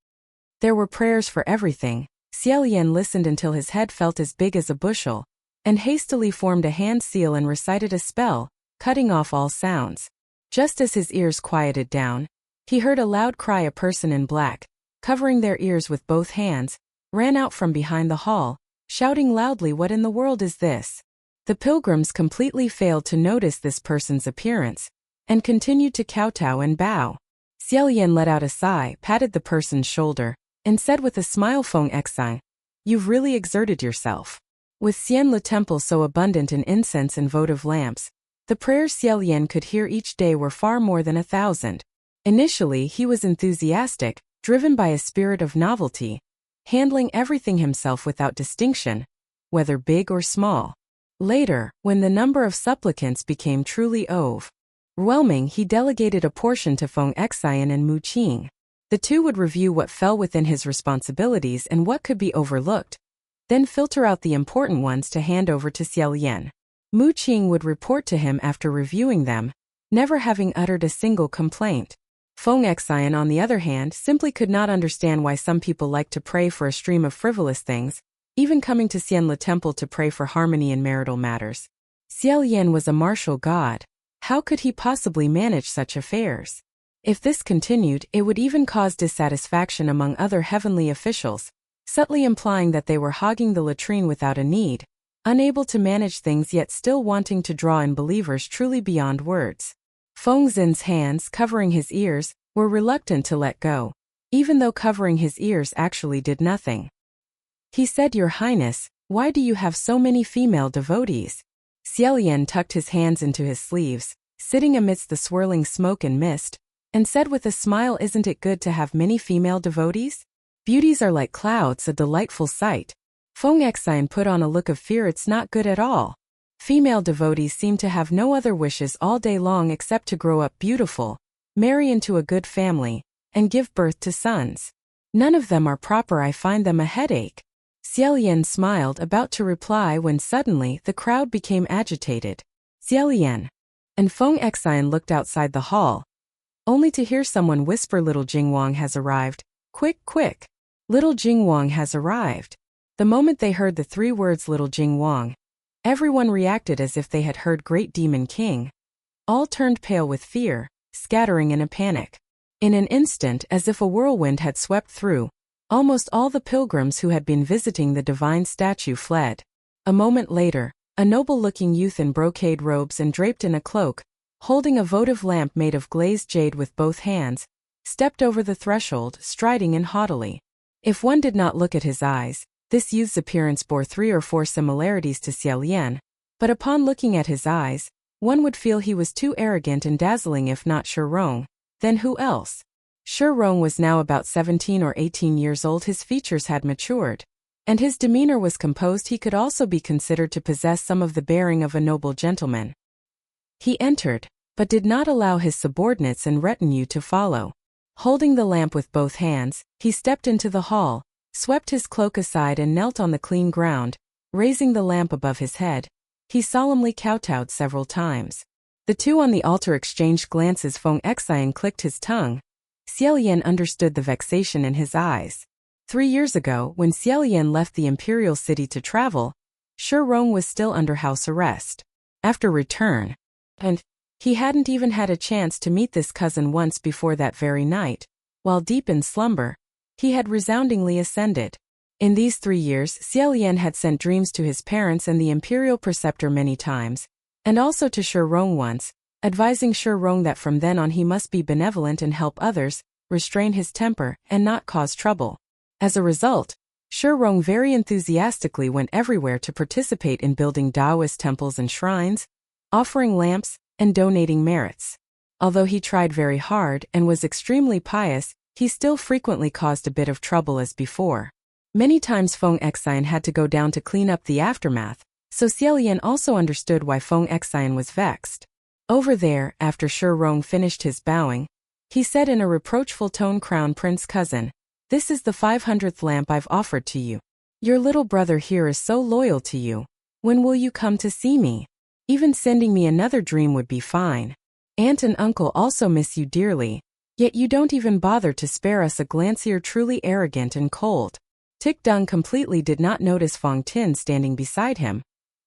There were prayers for everything. Xie Lian listened until his head felt as big as a bushel, and hastily formed a hand seal and recited a spell, cutting off all sounds. Just as his ears quieted down, he heard a loud cry. A person in black, covering their ears with both hands, ran out from behind the hall, shouting loudly, what in the world is this? The pilgrims completely failed to notice this person's appearance, and continued to kowtow and bow. Xie Lian let out a sigh, patted the person's shoulder, and said with a smile, Feng Xie, you've really exerted yourself. With Xie Lian temple so abundant in incense and votive lamps, the prayers Xie Lian could hear each day were far more than 1,000. Initially he was enthusiastic, driven by a spirit of novelty, handling everything himself without distinction, whether big or small. Later, when the number of supplicants became truly overwhelming, he delegated a portion to Feng Xie and Mu Qing. The two would review what fell within his responsibilities and what could be overlooked, then filter out the important ones to hand over to Xie Lian. Mu Qing would report to him after reviewing them, never having uttered a single complaint. Feng Xie, on the other hand, simply could not understand why some people liked to pray for a stream of frivolous things, even coming to Xie Lian temple to pray for harmony in marital matters. Xie Lian was a martial god. How could he possibly manage such affairs? If this continued, it would even cause dissatisfaction among other heavenly officials, subtly implying that they were hogging the latrine without a need, unable to manage things yet still wanting to draw in believers truly beyond words. Feng Xin's hands, covering his ears, were reluctant to let go, even though covering his ears actually did nothing. He said, "Your Highness, why do you have so many female devotees?" Xie Lian tucked his hands into his sleeves, sitting amidst the swirling smoke and mist, and said with a smile, "Isn't it good to have many female devotees? Beauties are like clouds, a delightful sight." Feng Xian put on a look of fear. "It's not good at all. Female devotees seem to have no other wishes all day long except to grow up beautiful, marry into a good family, and give birth to sons. None of them are proper. I find them a headache." Xie Lian smiled, about to reply when suddenly the crowd became agitated. "Xie Lian!" And Feng Xian looked outside the hall, only to hear someone whisper, "Little Jingwang has arrived. Quick, quick! Little Jingwang has arrived." The moment they heard the three words "Little Jingwang," everyone reacted as if they had heard Great Demon King. All turned pale with fear, scattering in a panic. In an instant, as if a whirlwind had swept through, almost all the pilgrims who had been visiting the divine statue fled. A moment later, a noble-looking youth in brocade robes and draped in a cloak, holding a votive lamp made of glazed jade with both hands, stepped over the threshold, striding in haughtily. If one did not look at his eyes, this youth's appearance bore 3 or 4 similarities to Xie Lian, but upon looking at his eyes, one would feel he was too arrogant and dazzling. If not Shi Rong, then who else? Shi Rong was now about 17 or 18 years old. His features had matured, and his demeanor was composed. He could also be considered to possess some of the bearing of a noble gentleman. He entered, but did not allow his subordinates and retinue to follow. Holding the lamp with both hands, he stepped into the hall, swept his cloak aside and knelt on the clean ground, raising the lamp above his head. He solemnly kowtowed several times. The two on the altar exchanged glances. Feng Xian clicked his tongue. Xie Lian understood the vexation in his eyes. 3 years ago, when Xie Lian left the imperial city to travel, Shi Rong was still under house arrest. After return, and he hadn't even had a chance to meet this cousin once before. That very night, while deep in slumber, he had resoundingly ascended. In these 3 years, Xie Lian had sent dreams to his parents and the imperial preceptor many times, and also to Shi Rong once, advising Shi Rong that from then on he must be benevolent and help others, restrain his temper, and not cause trouble. As a result, Shi Rong very enthusiastically went everywhere to participate in building Taoist temples and shrines, offering lamps, and donating merits. Although he tried very hard and was extremely pious, he still frequently caused a bit of trouble as before. Many times Feng Xian had to go down to clean up the aftermath, so Xie Lian also understood why Feng Xian was vexed. "Over there," after Shi Rong finished his bowing, he said in a reproachful tone, "Crown Prince cousin, this is the 500th lamp I've offered to you. Your little brother here is so loyal to you. When will you come to see me? Even sending me another dream would be fine. Aunt and uncle also miss you dearly, yet you don't even bother to spare us a glance. You're truly arrogant and cold." Tic Dung completely did not notice Fong Tin standing beside him,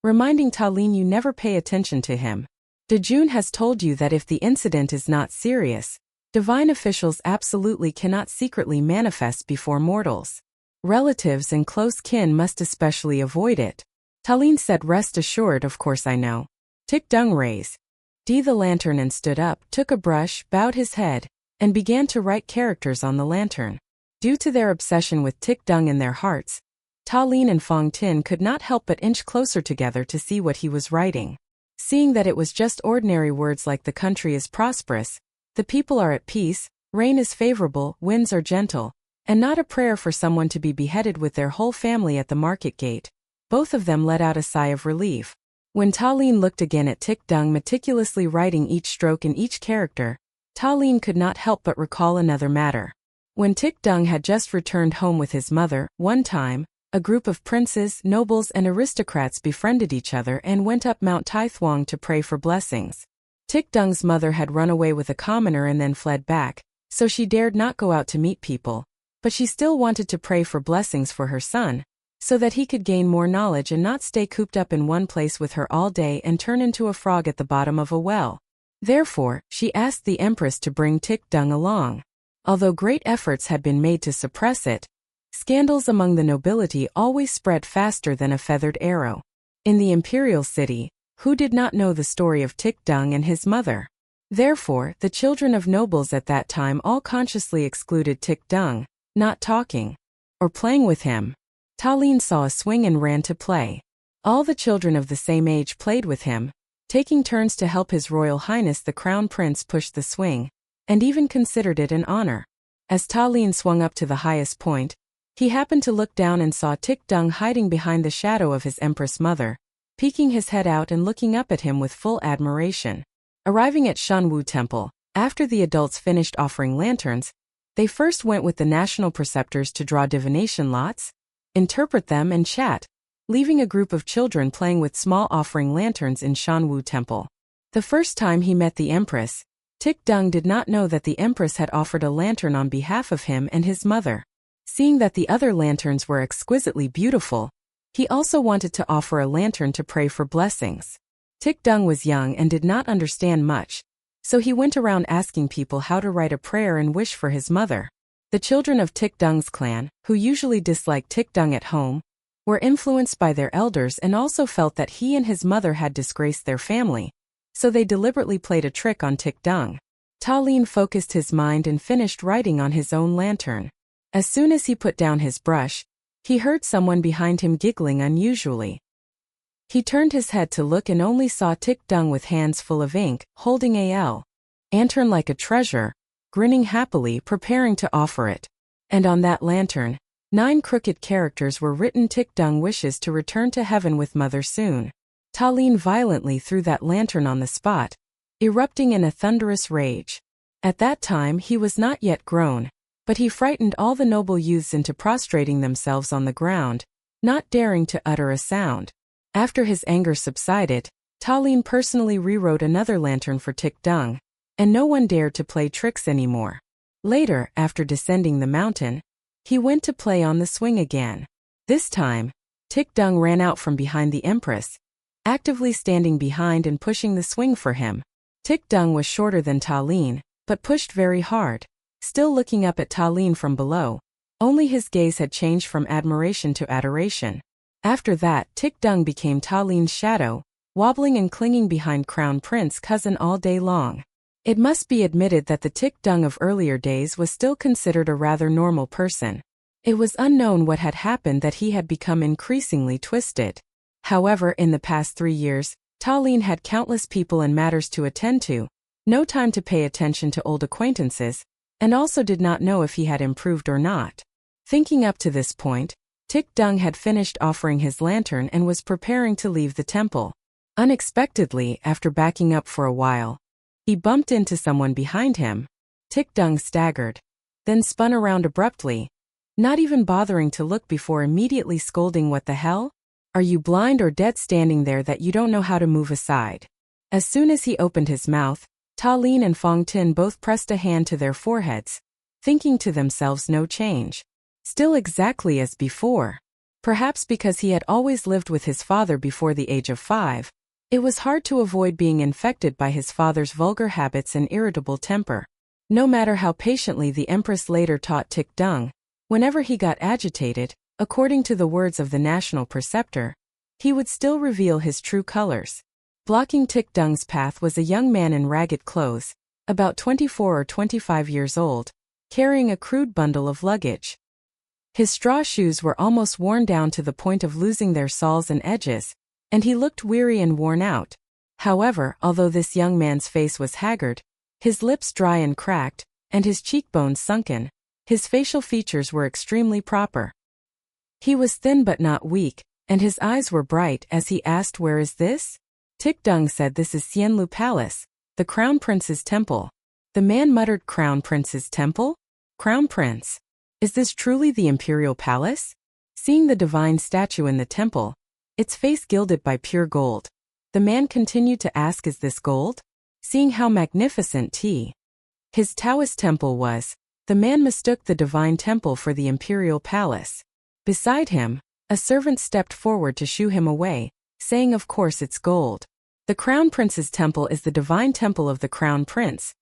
reminding Ta Lin, "You never pay attention to him. De Jun has told you that if the incident is not serious, divine officials absolutely cannot secretly manifest before mortals. Relatives and close kin must especially avoid it." Ta Lin said, "Rest assured, of course I know." Tic Dung raised the lantern and stood up, took a brush, bowed his head, and began to write characters on the lantern. Due to their obsession with Tic Dung in their hearts, Ta Lin and Fong Tin could not help but inch closer together to see what he was writing. Seeing that it was just ordinary words like "the country is prosperous, the people are at peace, rain is favorable, winds are gentle," and not a prayer for someone to be beheaded with their whole family at the market gate, both of them let out a sigh of relief. When Ta Lin looked again at Tic Dung meticulously writing each stroke in each character, Ta Lin could not help but recall another matter. When Tic Dung had just returned home with his mother, one time, a group of princes, nobles and aristocrats befriended each other and went up Mount Taithuang to pray for blessings. Tic Dung's mother had run away with a commoner and then fled back, so she dared not go out to meet people, but she still wanted to pray for blessings for her son, so that he could gain more knowledge and not stay cooped up in one place with her all day and turn into a frog at the bottom of a well. Therefore, she asked the empress to bring Tick-dung along. Although great efforts had been made to suppress it, scandals among the nobility always spread faster than a feathered arrow. In the imperial city, who did not know the story of Tick-dung and his mother? Therefore, the children of nobles at that time all consciously excluded Tick-dung, not talking or playing with him. Ta Lin saw a swing and ran to play. All the children of the same age played with him, taking turns to help His Royal Highness the Crown Prince push the swing, and even considered it an honor. As Ta Lin swung up to the highest point, he happened to look down and saw Tick-dung hiding behind the shadow of his empress mother, peeking his head out and looking up at him with full admiration. Arriving at Shanwu Temple, after the adults finished offering lanterns, they first went with the national preceptors to draw divination lots, interpret them and chat, leaving a group of children playing with small offering lanterns in Shanwu Temple. The first time he met the empress, Tick-dung did not know that the empress had offered a lantern on behalf of him and his mother. Seeing that the other lanterns were exquisitely beautiful, he also wanted to offer a lantern to pray for blessings. Tick-dung was young and did not understand much, so he went around asking people how to write a prayer and wish for his mother. The children of Tick-dung's clan, who usually disliked Tick-dung at home, were influenced by their elders and also felt that he and his mother had disgraced their family, so they deliberately played a trick on Tick-dung. Ta Lin focused his mind and finished writing on his own lantern. As soon as he put down his brush, he heard someone behind him giggling unusually. He turned his head to look and only saw Tick-dung with hands full of ink, holding a lantern like a treasure, grinning happily, preparing to offer it. And on that lantern, 9 crooked characters were written. Tick-dung wishes to return to heaven with mother soon. Ta Lin violently threw that lantern on the spot, erupting in a thunderous rage. At that time he was not yet grown, but he frightened all the noble youths into prostrating themselves on the ground, not daring to utter a sound. After his anger subsided, Ta Lin personally rewrote another lantern for Tick-dung, and no one dared to play tricks anymore. Later, after descending the mountain, he went to play on the swing again. This time, Tick-dung ran out from behind the empress, actively standing behind and pushing the swing for him. Tick-dung was shorter than Ta Lin, but pushed very hard, still looking up at Ta Lin from below. Only his gaze had changed from admiration to adoration. After that, Tick-dung became Ta Lin's shadow, wobbling and clinging behind Crown Prince cousin all day long. It must be admitted that the Tick-dung of earlier days was still considered a rather normal person. It was unknown what had happened that he had become increasingly twisted. However, in the past 3 years, Ta Lin had countless people and matters to attend to, no time to pay attention to old acquaintances, and also did not know if he had improved or not. Thinking up to this point, Tick-dung had finished offering his lantern and was preparing to leave the temple. Unexpectedly, after backing up for a while, he bumped into someone behind him. Tick-dung staggered, then spun around abruptly, not even bothering to look before immediately scolding, "What the hell? Are you blind or dead standing there that you don't know how to move aside?" As soon as he opened his mouth, Ta Lin and Fong Tin both pressed a hand to their foreheads, thinking to themselves, no change. Still exactly as before. Perhaps because he had always lived with his father before the age of 5, it was hard to avoid being infected by his father's vulgar habits and irritable temper. No matter how patiently the empress later taught Tick-dung, whenever he got agitated, according to the words of the national preceptor, he would still reveal his true colors. Blocking Tick-dung's path was a young man in ragged clothes, about 24 or 25 years old, carrying a crude bundle of luggage. His straw shoes were almost worn down to the point of losing their soles and edges, and he looked weary and worn out. However, although this young man's face was haggard, his lips dry and cracked, and his cheekbones sunken, his facial features were extremely proper. He was thin but not weak, and his eyes were bright as he asked, "Where is this?" Tick-dung said, "This is Xianlu Palace, the Crown Prince's temple." The man muttered, "Crown Prince's temple? Crown Prince? Is this truly the imperial palace?" Seeing the divine statue in the temple, its face gilded by pure gold, the man continued to ask, "Is this gold?" Seeing how magnificent his Taoist temple was, the man mistook the divine temple for the imperial palace. Beside him, a servant stepped forward to shoo him away, saying, "Of course it's gold." The Crown Prince's temple is the divine temple of the Crown Prince,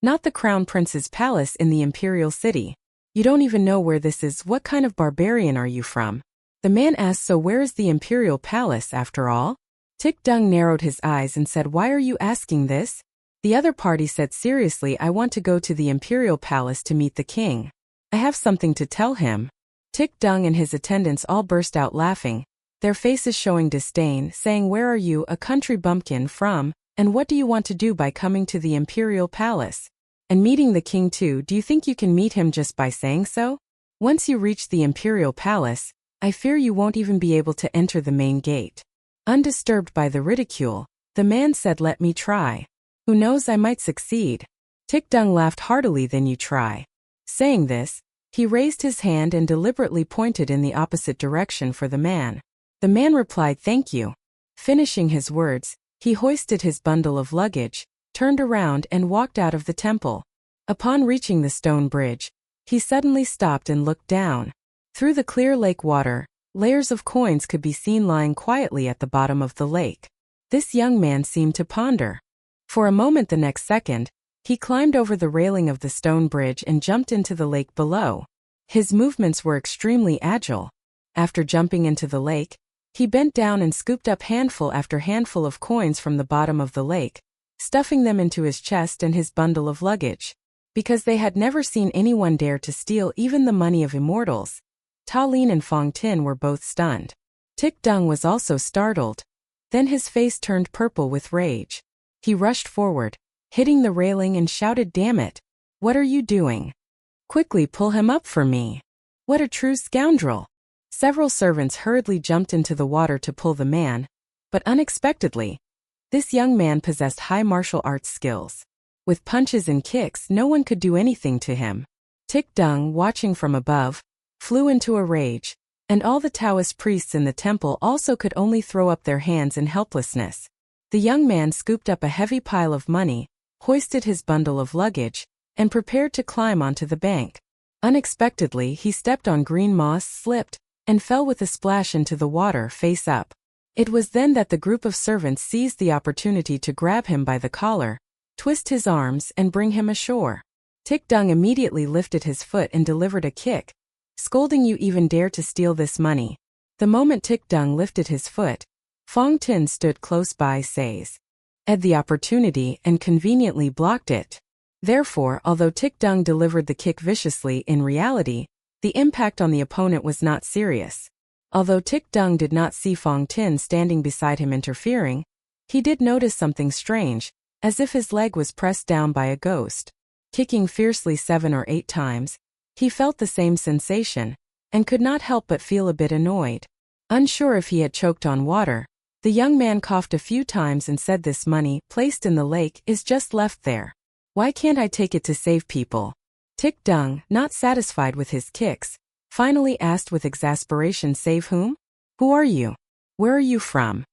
not the Crown Prince's palace in the imperial city. You don't even know where this is. What kind of barbarian are you from? The man asked. So where is the imperial palace after all? Tick Dung narrowed his eyes and said, why are you asking this? The other party said, seriously, I want to go to the imperial palace to meet the king. I have something to tell him. Tick Dung and his attendants all burst out laughing, their faces showing disdain, saying, where are you, a country bumpkin, from, and what do you want to do by coming to the imperial palace? And meeting the king too, do you think you can meet him just by saying so? Once you reach the imperial palace, I fear you won't even be able to enter the main gate. Undisturbed by the ridicule, the man said, let me try. Who knows, I might succeed. Tick Dung laughed heartily. Then you try. Saying this, he raised his hand and deliberately pointed in the opposite direction for the man. The man replied, thank you. Finishing his words, he hoisted his bundle of luggage, turned around and walked out of the temple. Upon reaching the stone bridge, he suddenly stopped and looked down. Through the clear lake water, layers of coins could be seen lying quietly at the bottom of the lake. This young man seemed to ponder. For a moment, the next second, he climbed over the railing of the stone bridge and jumped into the lake below. His movements were extremely agile. After jumping into the lake, he bent down and scooped up handful after handful of coins from the bottom of the lake, stuffing them into his chest and his bundle of luggage. Because they had never seen anyone dare to steal even the money of immortals, Ta Lin and Fong Tin were both stunned. Tick Dung was also startled. Then his face turned purple with rage. He rushed forward, hitting the railing, and shouted, damn it! What are you doing? Quickly pull him up for me. What a true scoundrel! Several servants hurriedly jumped into the water to pull the man, but unexpectedly, this young man possessed high martial arts skills. With punches and kicks, no one could do anything to him. Tick Dung, watching from above, flew into a rage, and all the Taoist priests in the temple also could only throw up their hands in helplessness. The young man scooped up a heavy pile of money, hoisted his bundle of luggage, and prepared to climb onto the bank. Unexpectedly, he stepped on green moss, slipped, and fell with a splash into the water face up. It was then that the group of servants seized the opportunity to grab him by the collar, twist his arms, and bring him ashore. Tick Dung immediately lifted his foot and delivered a kick, scolding, you even dare to steal this money. The moment Tick Dung lifted his foot, Fong Tin stood close by, seized the opportunity and conveniently blocked it. Therefore, although Tick Dung delivered the kick viciously, in reality, the impact on the opponent was not serious. Although Tick Dung did not see Fong Tin standing beside him interfering, he did notice something strange, as if his leg was pressed down by a ghost. Kicking fiercely 7 or 8 times, he felt the same sensation, and could not help but feel a bit annoyed. Unsure if he had choked on water, the young man coughed a few times and said, this money, placed in the lake, is just left there. Why can't I take it to save people? Tick Dung, not satisfied with his kicks, finally asked with exasperation, save whom? Who are you? Where are you from?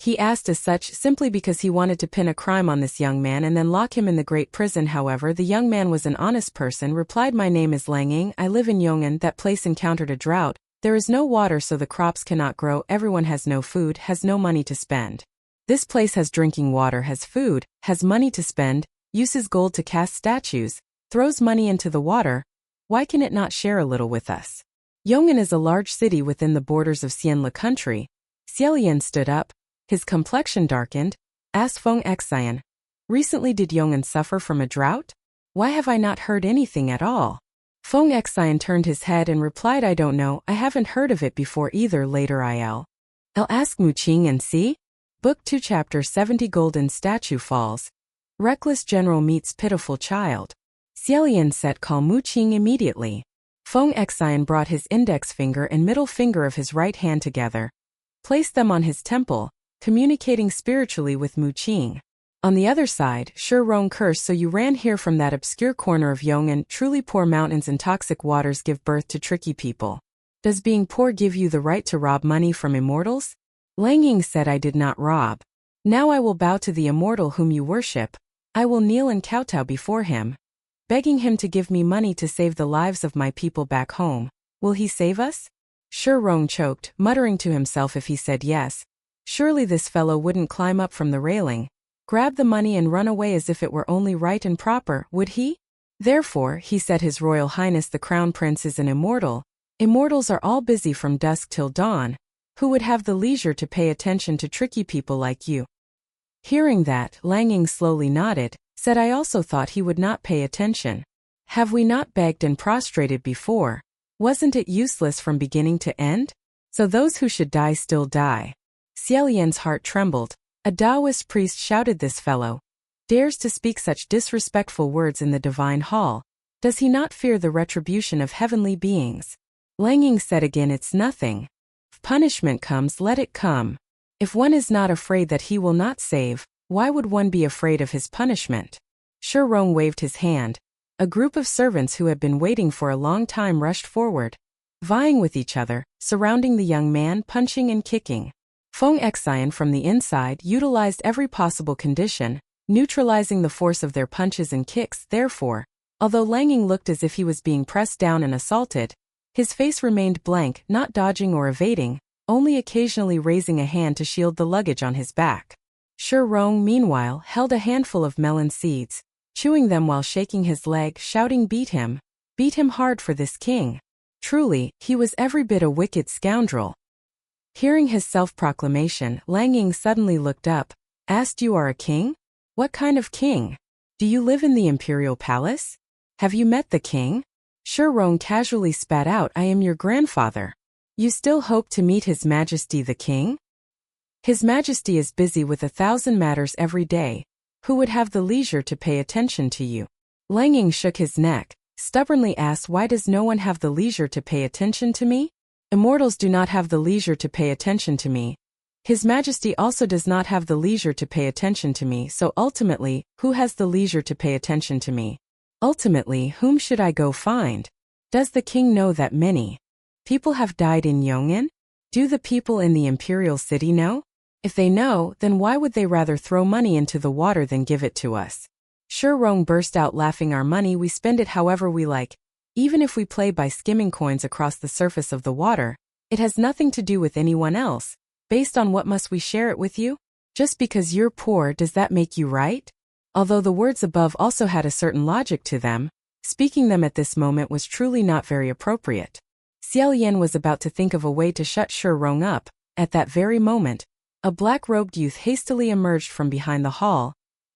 He asked as such simply because he wanted to pin a crime on this young man and then lock him in the great prison. However, the young man was an honest person, replied, my name is Lang Ying, I live in Yong'an. That place encountered a drought. There is no water, so the crops cannot grow. Everyone has no food, has no money to spend. This place has drinking water, has food, has money to spend, uses gold to cast statues, throws money into the water. Why can it not share a little with us? Yong'an is a large city within the borders of Xianla country. Xie Lian stood up, his complexion darkened, asked Feng Xian, recently did Yong'an suffer from a drought? Why have I not heard anything at all? Feng Xian turned his head and replied, I don't know, I haven't heard of it before either. Later I'll ask Mu Qing and see. Book 2 Chapter 70 Golden Statue Falls. Reckless General meets pitiful child. Xie Lian said, call Mu Qing immediately. Feng Xian brought his index finger and middle finger of his right hand together, placed them on his temple, communicating spiritually with Mu Qing. On the other side, Shi Rong cursed, so you ran here from that obscure corner of Yong'an. Truly poor mountains and toxic waters give birth to tricky people. Does being poor give you the right to rob money from immortals? Lang Ying said, I did not rob. Now I will bow to the immortal whom you worship. I will kneel and kowtow before him, begging him to give me money to save the lives of my people back home. Will he save us? Shi Rong choked, muttering to himself, if he said yes, Surely this fellow wouldn't climb up from the railing, grab the money and run away as if it were only right and proper, would he? Therefore, he said, His Royal Highness the Crown Prince is an immortal. Immortals are all busy from dusk till dawn. Who would have the leisure to pay attention to tricky people like you? Hearing that, Lang Ying slowly nodded, said I also thought he would not pay attention. Have we not begged and prostrated before? Wasn't it useless from beginning to end? So those who should die still die. Xie Lian's heart trembled. A Taoist priest shouted, This fellow dares to speak such disrespectful words in the divine hall. Does he not fear the retribution of heavenly beings? Lang Ying said again, It's nothing. If punishment comes, let it come. If one is not afraid that he will not save, why would one be afraid of his punishment? Shi Rong waved his hand. A group of servants who had been waiting for a long time rushed forward, vying with each other, surrounding the young man, punching and kicking. Feng Xian from the inside utilized every possible condition, neutralizing the force of their punches and kicks. Therefore, although Lang Ying looked as if he was being pressed down and assaulted, his face remained blank, not dodging or evading, only occasionally raising a hand to shield the luggage on his back. Shi Rong, meanwhile, held a handful of melon seeds, chewing them while shaking his leg, shouting, Beat him hard for this king. Truly, he was every bit a wicked scoundrel. Hearing his self-proclamation, Lang Ying suddenly looked up, asked, You are a king? What kind of king? Do you live in the imperial palace? Have you met the king? Shi Rong casually spat out, I am your grandfather. You still hope to meet His Majesty the king? His Majesty is busy with 1,000 matters every day. Who would have the leisure to pay attention to you? Lang Ying shook his neck, stubbornly asked, Why does no one have the leisure to pay attention to me? Immortals do not have the leisure to pay attention to me. His Majesty also does not have the leisure to pay attention to me, so ultimately, who has the leisure to pay attention to me? Ultimately, whom should I go find? Does the king know that many people have died in Yong'an? Do the people in the imperial city know? If they know, then why would they rather throw money into the water than give it to us? Shi Rong burst out laughing, Our money, we spend it however we like. Even if we play by skimming coins across the surface of the water, it has nothing to do with anyone else. Based on what must we share it with you? Just because you're poor, does that make you right? Although the words above also had a certain logic to them, speaking them at this moment was truly not very appropriate. Xie Lian was about to think of a way to shut Shi Rong up. At that very moment, a black-robed youth hastily emerged from behind the hall,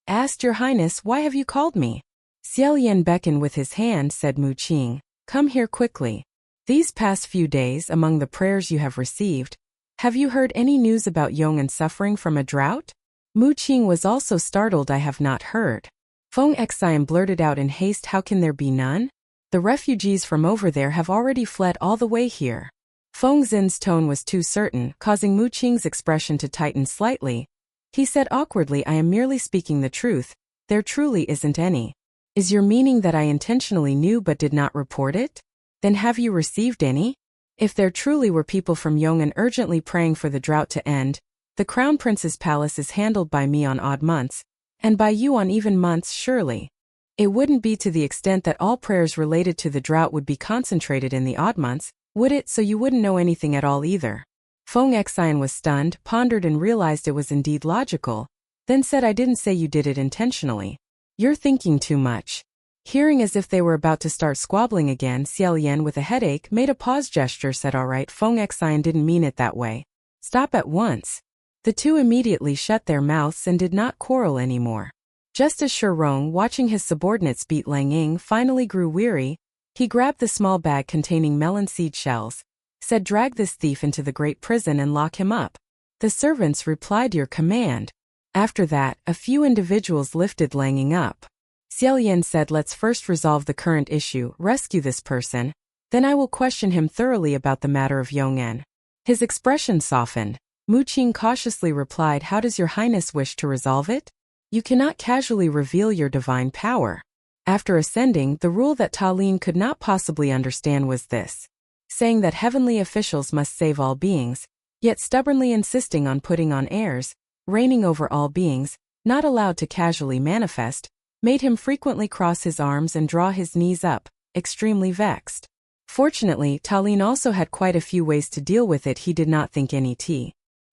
asked, Your Highness, why have you called me? Xie Lian beckoned with his hand, said, Mu Qing, come here quickly. These past few days, among the prayers you have received, have you heard any news about Yong'an suffering from a drought? Mu Qing was also startled. I have not heard. Feng Xian blurted out in haste, How can there be none? The refugees from over there have already fled all the way here. Feng Xin's tone was too certain, causing Mu Qing's expression to tighten slightly. He said awkwardly, I am merely speaking the truth. There truly isn't any. Is your meaning that I intentionally knew but did not report it? Then have you received any? If there truly were people from Yong'an urgently praying for the drought to end, the Crown Prince's palace is handled by me on odd months, and by you on even months surely. It wouldn't be to the extent that all prayers related to the drought would be concentrated in the odd months, would it? So you wouldn't know anything at all either. Feng Xian was stunned, pondered and realized it was indeed logical, then said, I didn't say you did it intentionally. You're thinking too much. Hearing as if they were about to start squabbling again, Xie Lian with a headache made a pause gesture, said, All right, Feng Xian didn't mean it that way. Stop at once. The two immediately shut their mouths and did not quarrel anymore. Just as Shi Rong, watching his subordinates beat Lang Ying, finally grew weary, he grabbed the small bag containing melon seed shells, said, Drag this thief into the great prison and lock him up. The servants replied, Your command. After that, a few individuals lifted Lang Ying up. Xie Lian said, Let's first resolve the current issue, rescue this person, then I will question him thoroughly about the matter of Yong'an. His expression softened. Mu Qing cautiously replied, How does your highness wish to resolve it? You cannot casually reveal your divine power. After ascending, the rule that Ta Lin could not possibly understand was this, saying that heavenly officials must save all beings, yet stubbornly insisting on putting on airs, reigning over all beings, not allowed to casually manifest, made him frequently cross his arms and draw his knees up, extremely vexed. Fortunately, Ta Lin also had quite a few ways to deal with it. He did not think any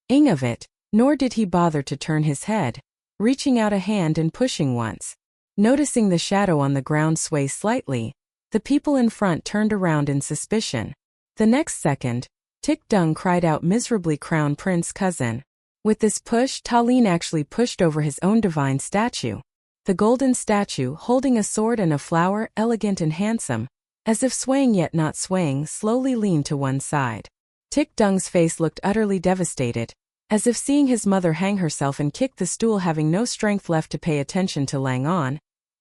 ing of it, Nor did he bother to turn his head, reaching out a hand and pushing once. Noticing the shadow on the ground sway slightly, the people in front turned around in suspicion. The next second, Tik Dung cried out miserably, "Crown Prince cousin." With this push, Ta Lin actually pushed over his own divine statue. The golden statue, holding a sword and a flower, elegant and handsome, as if swaying yet not swaying, slowly leaned to one side. Tik Dung's face looked utterly devastated, as if seeing his mother hang herself and kick the stool, having no strength left to pay attention to Lang On.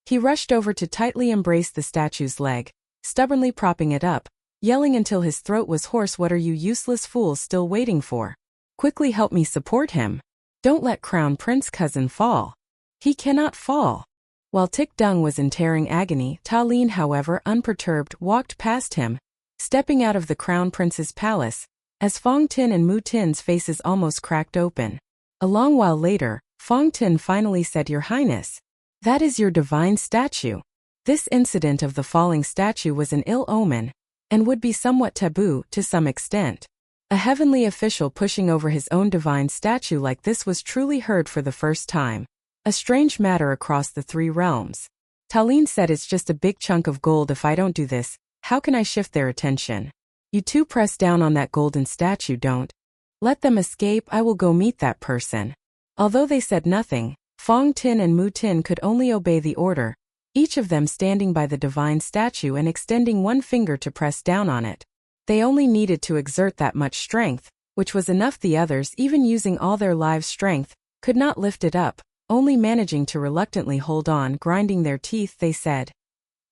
He rushed over to tightly embrace the statue's leg, stubbornly propping it up, yelling until his throat was hoarse, "What are you useless fools still waiting for? Quickly help me support him. Don't let Crown Prince cousin fall. He cannot fall." While Tik Dung was in tearing agony, Ta Lin, however, unperturbed, walked past him, stepping out of the Crown Prince's palace, as Fong Tin and Mu Tin's faces almost cracked open. A long while later, Fong Tin finally said, "Your Highness, that is your divine statue." This incident of the falling statue was an ill omen, and would be somewhat taboo to some extent. A heavenly official pushing over his own divine statue like this was truly heard for the first time. A strange matter across the three realms. Ta Lin said, "It's just a big chunk of gold. If I don't do this, how can I shift their attention? You two press down on that golden statue. Don't let them escape. I will go meet that person." Although they said nothing, Fong Tin and Mu Tin could only obey the order, each of them standing by the divine statue and extending one finger to press down on it. They only needed to exert that much strength, which was enough. The others, even using all their lives' strength, could not lift it up, only managing to reluctantly hold on. Grinding their teeth, they said,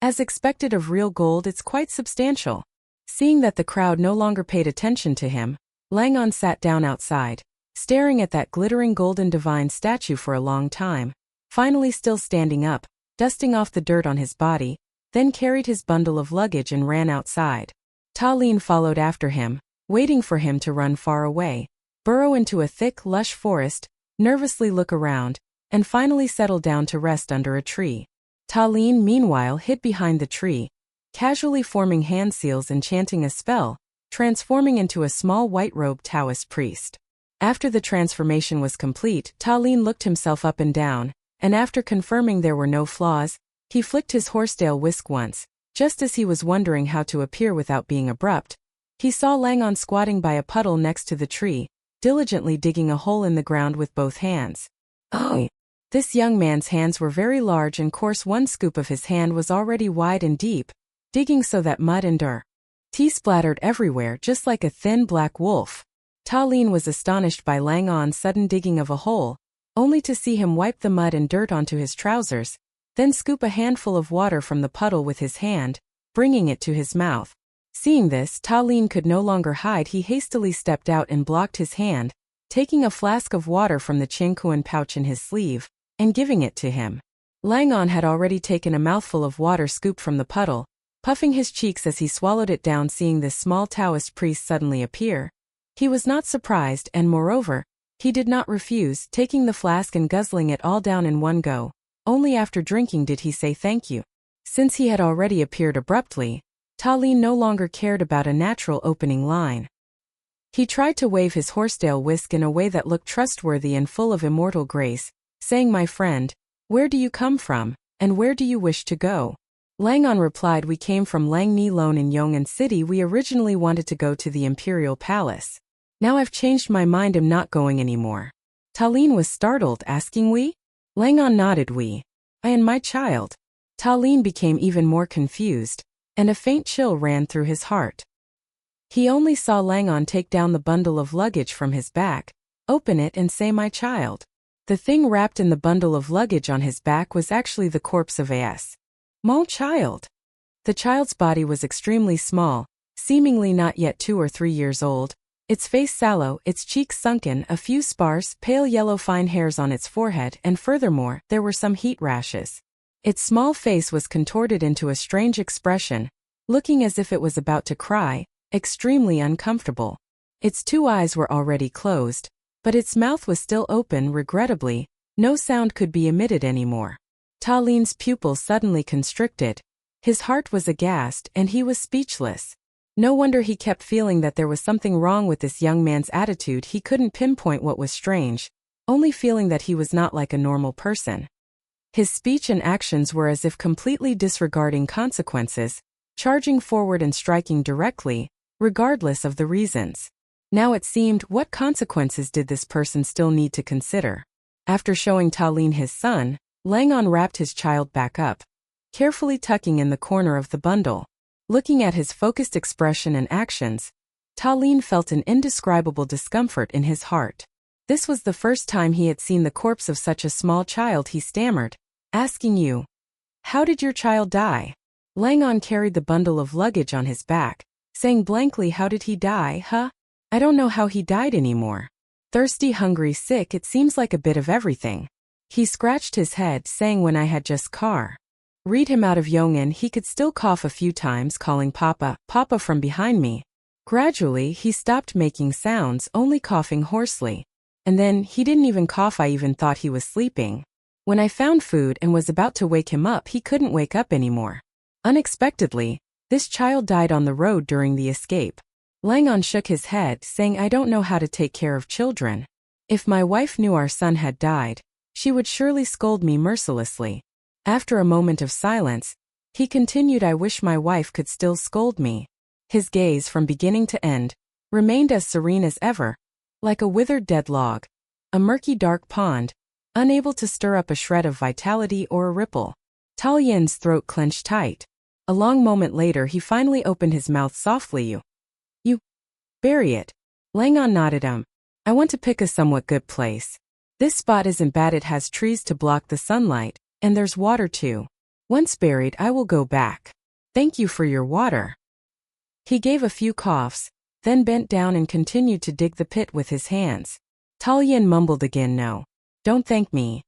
"As expected of real gold, it's quite substantial." Seeing that the crowd no longer paid attention to him, Lang On sat down outside, staring at that glittering golden divine statue for a long time, finally still standing up, dusting off the dirt on his body, then carried his bundle of luggage and ran outside. Ta Lin followed after him, waiting for him to run far away, burrow into a thick, lush forest, nervously look around, and finally settle down to rest under a tree. Ta Lin, meanwhile, hid behind the tree, casually forming hand seals and chanting a spell, transforming into a small white-robed Taoist priest. After the transformation was complete, Ta Lin looked himself up and down, and after confirming there were no flaws, he flicked his horsetail whisk once. Just as he was wondering how to appear without being abrupt, he saw Lang On squatting by a puddle next to the tree, diligently digging a hole in the ground with both hands. Oh! This young man's hands were very large and coarse. One scoop of his hand was already wide and deep, digging so that mud and dirt splattered everywhere, just like a thin black wolf. Ta Lin was astonished by Lang On's sudden digging of a hole, only to see him wipe the mud and dirt onto his trousers, then scoop a handful of water from the puddle with his hand, bringing it to his mouth. Seeing this, Ta Lin could no longer hide. He hastily stepped out and blocked his hand, taking a flask of water from the Qingkuan pouch in his sleeve, and giving it to him. Lang On had already taken a mouthful of water scooped from the puddle, puffing his cheeks as he swallowed it down. Seeing this small Taoist priest suddenly appear, he was not surprised, and moreover, he did not refuse, taking the flask and guzzling it all down in one go. Only after drinking did he say thank you. Since he had already appeared abruptly, Ta Lin no longer cared about a natural opening line. He tried to wave his horsetail whisk in a way that looked trustworthy and full of immortal grace, saying, "My friend, where do you come from, and where do you wish to go?" Lang On replied, "We came from Lang Ni Lone in Yong'an City. We originally wanted to go to the Imperial Palace. Now I've changed my mind, I'm not going anymore." Ta Lin was startled, asking, "We?" Lang On nodded, "We. I and my child." Ta Lin became even more confused, and a faint chill ran through his heart. He only saw Lang On take down the bundle of luggage from his back, open it and say, "My child." The thing wrapped in the bundle of luggage on his back was actually the corpse of A.S. Mon child. The child's body was extremely small, seemingly not yet 2 or 3 years old, its face sallow, its cheeks sunken, a few sparse, pale yellow fine hairs on its forehead, and furthermore, there were some heat rashes. Its small face was contorted into a strange expression, looking as if it was about to cry, extremely uncomfortable. Its 2 eyes were already closed, but its mouth was still open. Regrettably, no sound could be emitted anymore. Ta Lin's pupils suddenly constricted. His heart was aghast, and he was speechless. No wonder he kept feeling that there was something wrong with this young man's attitude. He couldn't pinpoint what was strange, only feeling that he was not like a normal person. His speech and actions were as if completely disregarding consequences, charging forward and striking directly, regardless of the reasons. Now it seemed, what consequences did this person still need to consider? After showing Ta Lin his son, Lang unwrapped his child back up, carefully tucking in the corner of the bundle. Looking at his focused expression and actions, Ta Lin felt an indescribable discomfort in his heart. This was the first time he had seen the corpse of such a small child. He stammered, asking you, "How did your child die?" Lang carried the bundle of luggage on his back, saying blankly, "How did he die, huh? I don't know how he died anymore. Thirsty, hungry, sick, it seems like a bit of everything." He scratched his head, saying, "When I had just read him out of Yong'an, he could still cough a few times, calling Papa, Papa from behind me. Gradually, he stopped making sounds, only coughing hoarsely. And then, he didn't even cough. I even thought he was sleeping. When I found food and was about to wake him up, he couldn't wake up anymore. Unexpectedly, this child died on the road during the escape." Lang shook his head, saying, "I don't know how to take care of children. If my wife knew our son had died, she would surely scold me mercilessly." After a moment of silence, he continued, "I wish my wife could still scold me." His gaze, from beginning to end, remained as serene as ever, like a withered dead log, a murky dark pond, unable to stir up a shred of vitality or a ripple. Ta Lin's throat clenched tight. A long moment later, he finally opened his mouth softly. You bury it." Lang nodded. "I want to pick a somewhat good place. This spot isn't bad. It has trees to block the sunlight, and there's water too. Once buried, I will go back. Thank you for your water." He gave a few coughs, then bent down and continued to dig the pit with his hands. Ta Lin mumbled again, "No. Don't thank me.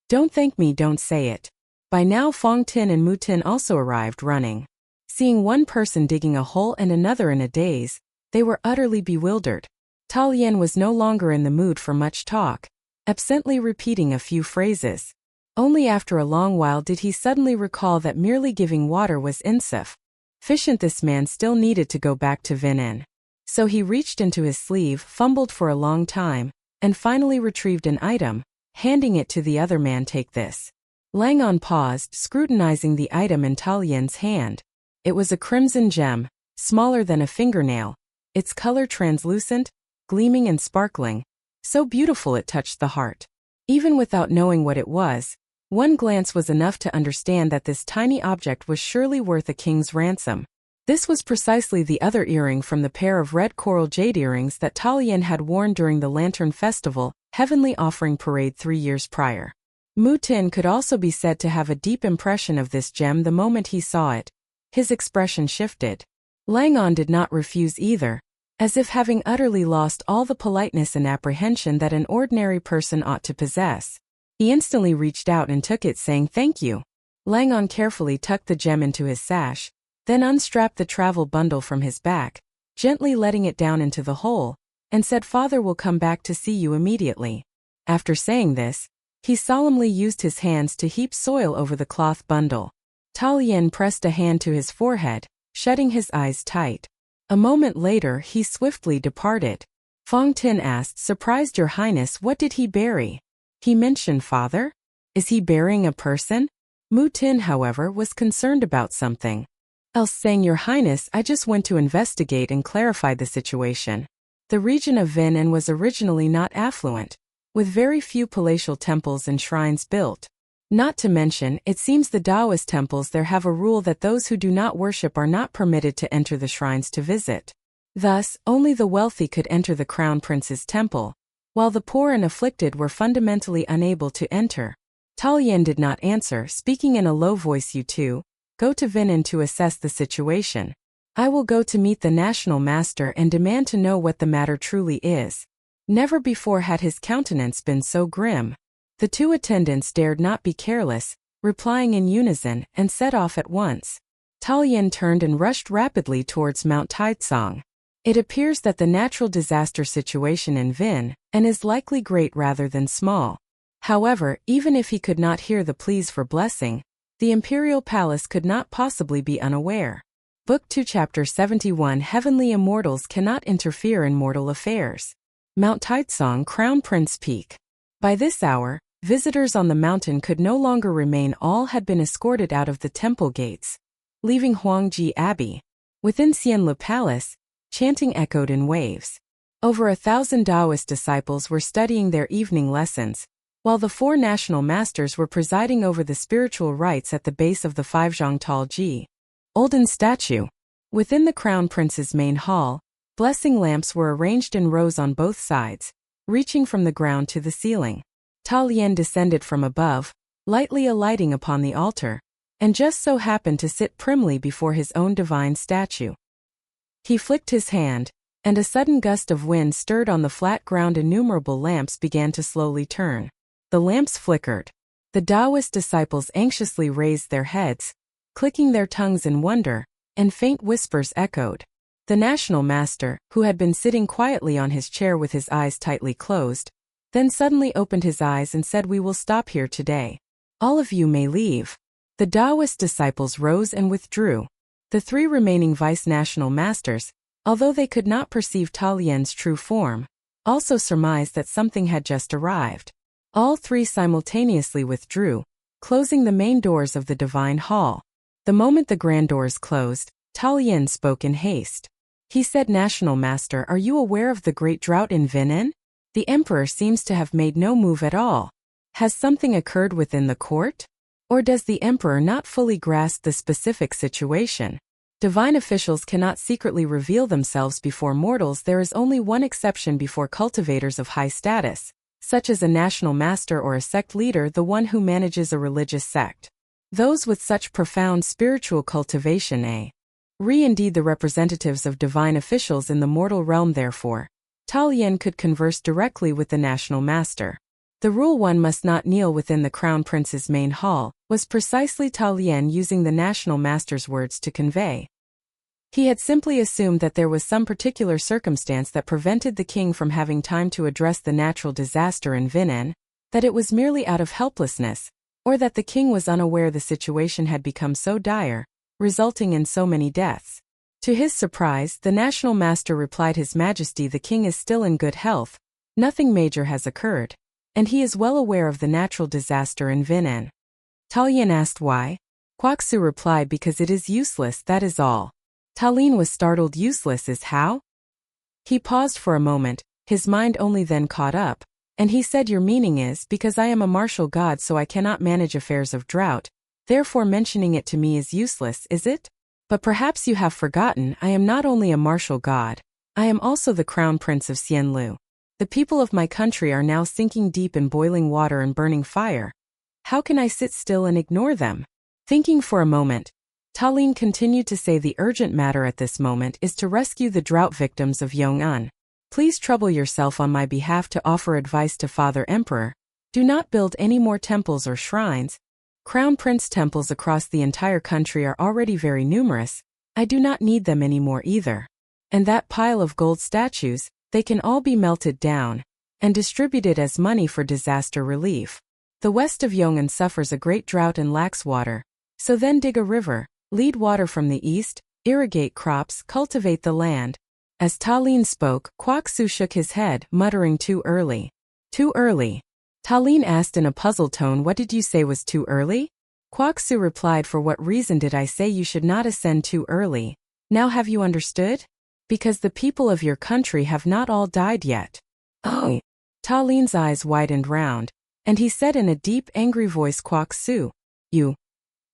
Don't thank me, don't say it." By now Fong Tin and Mu Tin also arrived, running. Seeing one person digging a hole and another in a daze, they were utterly bewildered. Ta Lin was no longer in the mood for much talk, absently repeating a few phrases. Only after a long while did he suddenly recall that merely giving water was insufficient. This man still needed to go back to Vinan. So he reached into his sleeve, fumbled for a long time, and finally retrieved an item, handing it to the other man. "Take this." Lang paused, scrutinizing the item in Ta Lin's hand. It was a crimson gem, smaller than a fingernail, its color translucent, gleaming and sparkling, so beautiful it touched the heart. Even without knowing what it was, one glance was enough to understand that this tiny object was surely worth a king's ransom. This was precisely the other earring from the pair of red coral jade earrings that Ta Lin had worn during the Lantern Festival, Heavenly Offering Parade 3 years prior. Mu Tin could also be said to have a deep impression of this gem. The moment he saw it, his expression shifted. Lang did not refuse either, as if having utterly lost all the politeness and apprehension that an ordinary person ought to possess. He instantly reached out and took it, saying, "Thank you." Lang carefully tucked the gem into his sash, then unstrapped the travel bundle from his back, gently letting it down into the hole, and said, "Father will come back to see you immediately." After saying this, he solemnly used his hands to heap soil over the cloth bundle. Ta Lin pressed a hand to his forehead, shutting his eyes tight. A moment later, he swiftly departed. Fong Tin asked, "Surprised, Your Highness, what did he bury?" "He mentioned father? Is he burying a person?" Mu Tin, however, was concerned about something else, saying, "Your Highness, I just went to investigate and clarify the situation. The region of Vinan was originally not affluent, with very few palatial temples and shrines built. Not to mention, it seems the Taoist temples there have a rule that those who do not worship are not permitted to enter the shrines to visit. Thus, only the wealthy could enter the crown prince's temple, while the poor and afflicted were fundamentally unable to enter." Ta Lin did not answer, speaking in a low voice. "You two, go to Vinan to assess the situation. I will go to meet the national master and demand to know what the matter truly is." Never before had his countenance been so grim. The two attendants dared not be careless, replying in unison, and set off at once. Ta Lin turned and rushed rapidly towards Mount Taizong. It appears that the natural disaster situation in Vin and is likely great rather than small. However, even if he could not hear the pleas for blessing, the imperial palace could not possibly be unaware. Book 2 Chapter 71 Heavenly Immortals Cannot Interfere in Mortal Affairs. Mount Taizong Crown Prince Peak. By this hour, visitors on the mountain could no longer remain. All had been escorted out of the temple gates, leaving Huangji Abbey. Within Xianlu Palace, chanting echoed in waves. Over 1,000 Taoist disciples were studying their evening lessons, while the 4 national masters were presiding over the spiritual rites at the base of the 5 Zhongtal Ji Olden statue. Within the Crown Prince's main hall, blessing lamps were arranged in rows on both sides, reaching from the ground to the ceiling. Ta Lian descended from above, lightly alighting upon the altar, and just so happened to sit primly before his own divine statue. He flicked his hand, and a sudden gust of wind stirred on the flat ground. Innumerable lamps began to slowly turn. The lamps flickered. The Taoist disciples anxiously raised their heads, clicking their tongues in wonder, and faint whispers echoed. The national master, who had been sitting quietly on his chair with his eyes tightly closed, then suddenly opened his eyes and said, "We will stop here today. All of you may leave." The Taoist disciples rose and withdrew. The 3 remaining vice-national masters, although they could not perceive Ta Lian's true form, also surmised that something had just arrived. All 3 simultaneously withdrew, closing the main doors of the divine hall. The moment the grand doors closed, Ta Lian spoke in haste. He said, "National Master, are you aware of the great drought in Vinan? The emperor seems to have made no move at all. Has something occurred within the court? Or does the emperor not fully grasp the specific situation? Divine officials cannot secretly reveal themselves before mortals. There is only one exception before cultivators of high status, such as a national master or a sect leader, the one who manages a religious sect. Those with such profound spiritual cultivation indeed the representatives of divine officials in the mortal realm. Therefore, Ta Lian could converse directly with the national master. The rule one must not kneel within the Crown Prince's main hall was precisely Ta Lian using the national master's words to convey. He had simply assumed that there was some particular circumstance that prevented the king from having time to address the natural disaster in Vinan, that it was merely out of helplessness, or that the king was unaware the situation had become so dire, resulting in so many deaths. To his surprise, the national master replied, "His Majesty, the king is still in good health, nothing major has occurred, and he is well aware of the natural disaster in Vinan." Ta Lian asked why. Kwaksu replied, "Because it is useless, that is all." Ta Lian was startled. "Useless is how?" He paused for a moment, his mind only then caught up, and he said, "Your meaning is, because I am a martial god so I cannot manage affairs of drought, therefore mentioning it to me is useless, is it? But perhaps you have forgotten, I am not only a martial god, I am also the Crown Prince of Xianlu. The people of my country are now sinking deep in boiling water and burning fire. How can I sit still and ignore them?" Thinking for a moment, Ta Lian continued to say, "The urgent matter at this moment is to rescue the drought victims of Yong'an. Please trouble yourself on my behalf to offer advice to Father Emperor. Do not build any more temples or shrines. Crown Prince temples across the entire country are already very numerous. I do not need them anymore either. And that pile of gold statues, they can all be melted down and distributed as money for disaster relief. The west of Yong'an suffers a great drought and lacks water. So then dig a river, lead water from the east, irrigate crops, cultivate the land." As Ta Lian spoke, Kwaksu shook his head, muttering, "Too early." "Too early?" Ta Lian asked in a puzzled tone. "What did you say was too early?" Kwaksu replied, "For what reason did I say you should not ascend too early? Now have you understood? Because the people of your country have not all died yet." "Oh!" Ta Lian's eyes widened round, and he said in a deep, angry voice, "Kwaksu,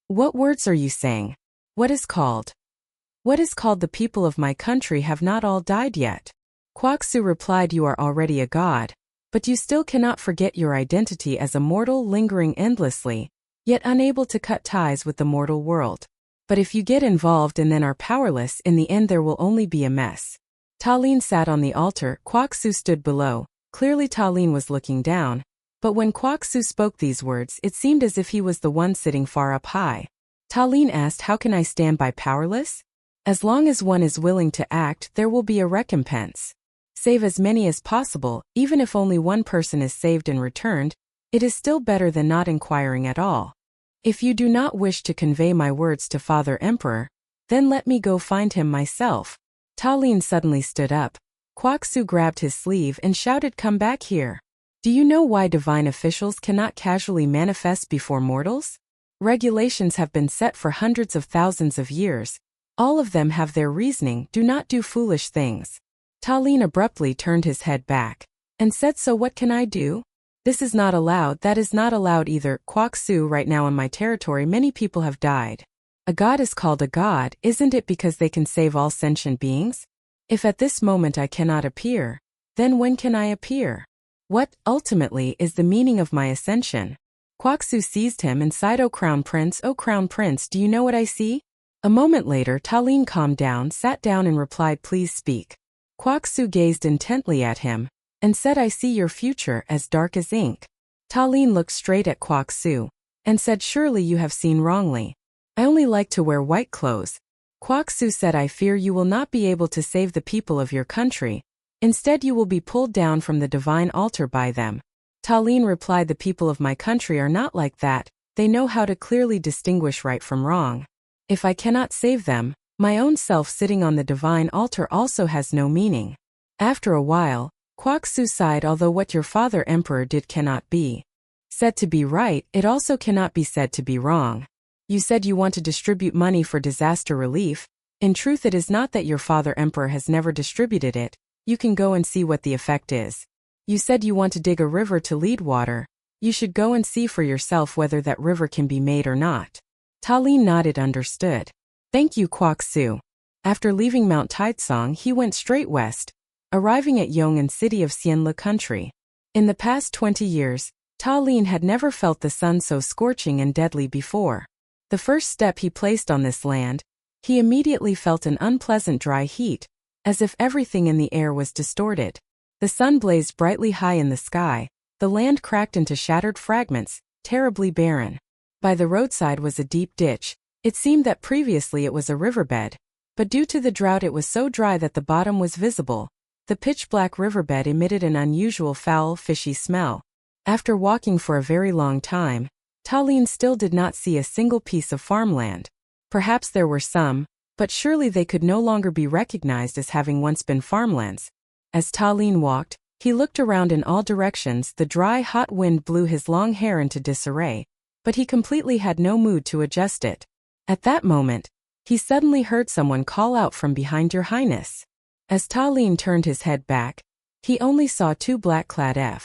what words are you saying? What is called the people of my country have not all died yet?" Kwaksu replied, "You are already a god, but you still cannot forget your identity as a mortal, lingering endlessly, yet unable to cut ties with the mortal world. But if you get involved and then are powerless, in the end there will only be a mess." Ta Lian sat on the altar, Kwaksu stood below. Clearly Ta Lian was looking down, but when Kwaksu spoke these words, it seemed as if he was the one sitting far up high. Ta Lian asked, "How can I stand by powerless? As long as one is willing to act, there will be a recompense. Save as many as possible, even if only one person is saved and returned, it is still better than not inquiring at all. If you do not wish to convey my words to Father Emperor, Then let me go find him myself. Ta Lin suddenly stood up. Kwok Su grabbed his sleeve and shouted, come back here. Do you know why divine officials cannot casually manifest before mortals? Regulations have been set for hundreds of thousands of years. All of them have their reasoning, do not do foolish things. Ta Lin abruptly turned his head back and said, so what can I do? This is not allowed, that is not allowed either. Kwok Su, right now in my territory many people have died. A god is called a god, isn't it because they can save all sentient beings? If at this moment I cannot appear, then when can I appear? What, ultimately, is the meaning of my ascension? Kwok Su seized him and sighed, O Crown Prince, do you know what I see? A moment later Ta Lin calmed down, sat down and replied, please speak. Kwok Su gazed intently at him and said, I see your future as dark as ink. Ta Lin looked straight at Kwok Su and said, surely you have seen wrongly. I only like to wear white clothes. Kwok Su said, I fear you will not be able to save the people of your country. Instead you will be pulled down from the divine altar by them. Ta Lin replied, the people of my country are not like that, they know how to clearly distinguish right from wrong. If I cannot save them, my own self sitting on the divine altar also has no meaning. After a while, Kwok Su sighed, although what your father emperor did cannot be said to be right, it also cannot be said to be wrong. You said you want to distribute money for disaster relief. In truth, it is not that your father emperor has never distributed it. You can go and see what the effect is. You said you want to dig a river to lead water. You should go and see for yourself whether that river can be made or not. Ta Lin nodded, understood. Thank you, Kwok Su. After leaving Mount Taitsong, he went straight west, arriving at Yong'an city of Xianle country. In the past 20 years, Ta Lin had never felt the sun so scorching and deadly before. The first step he placed on this land, he immediately felt an unpleasant dry heat, as if everything in the air was distorted. The sun blazed brightly high in the sky, the land cracked into shattered fragments, terribly barren. By the roadside was a deep ditch. It seemed that previously it was a riverbed, but due to the drought it was so dry that the bottom was visible. The pitch-black riverbed emitted an unusual foul, fishy smell. After walking for a very long time, Ta Lin still did not see a single piece of farmland. Perhaps there were some, but surely they could no longer be recognized as having once been farmlands. As Ta Lin walked, he looked around in all directions. The dry, hot wind blew his long hair into disarray, but he completely had no mood to adjust it. At that moment, he suddenly heard someone call out from behind, Your Highness. As Ta Lin turned his head back, he only saw two black-clad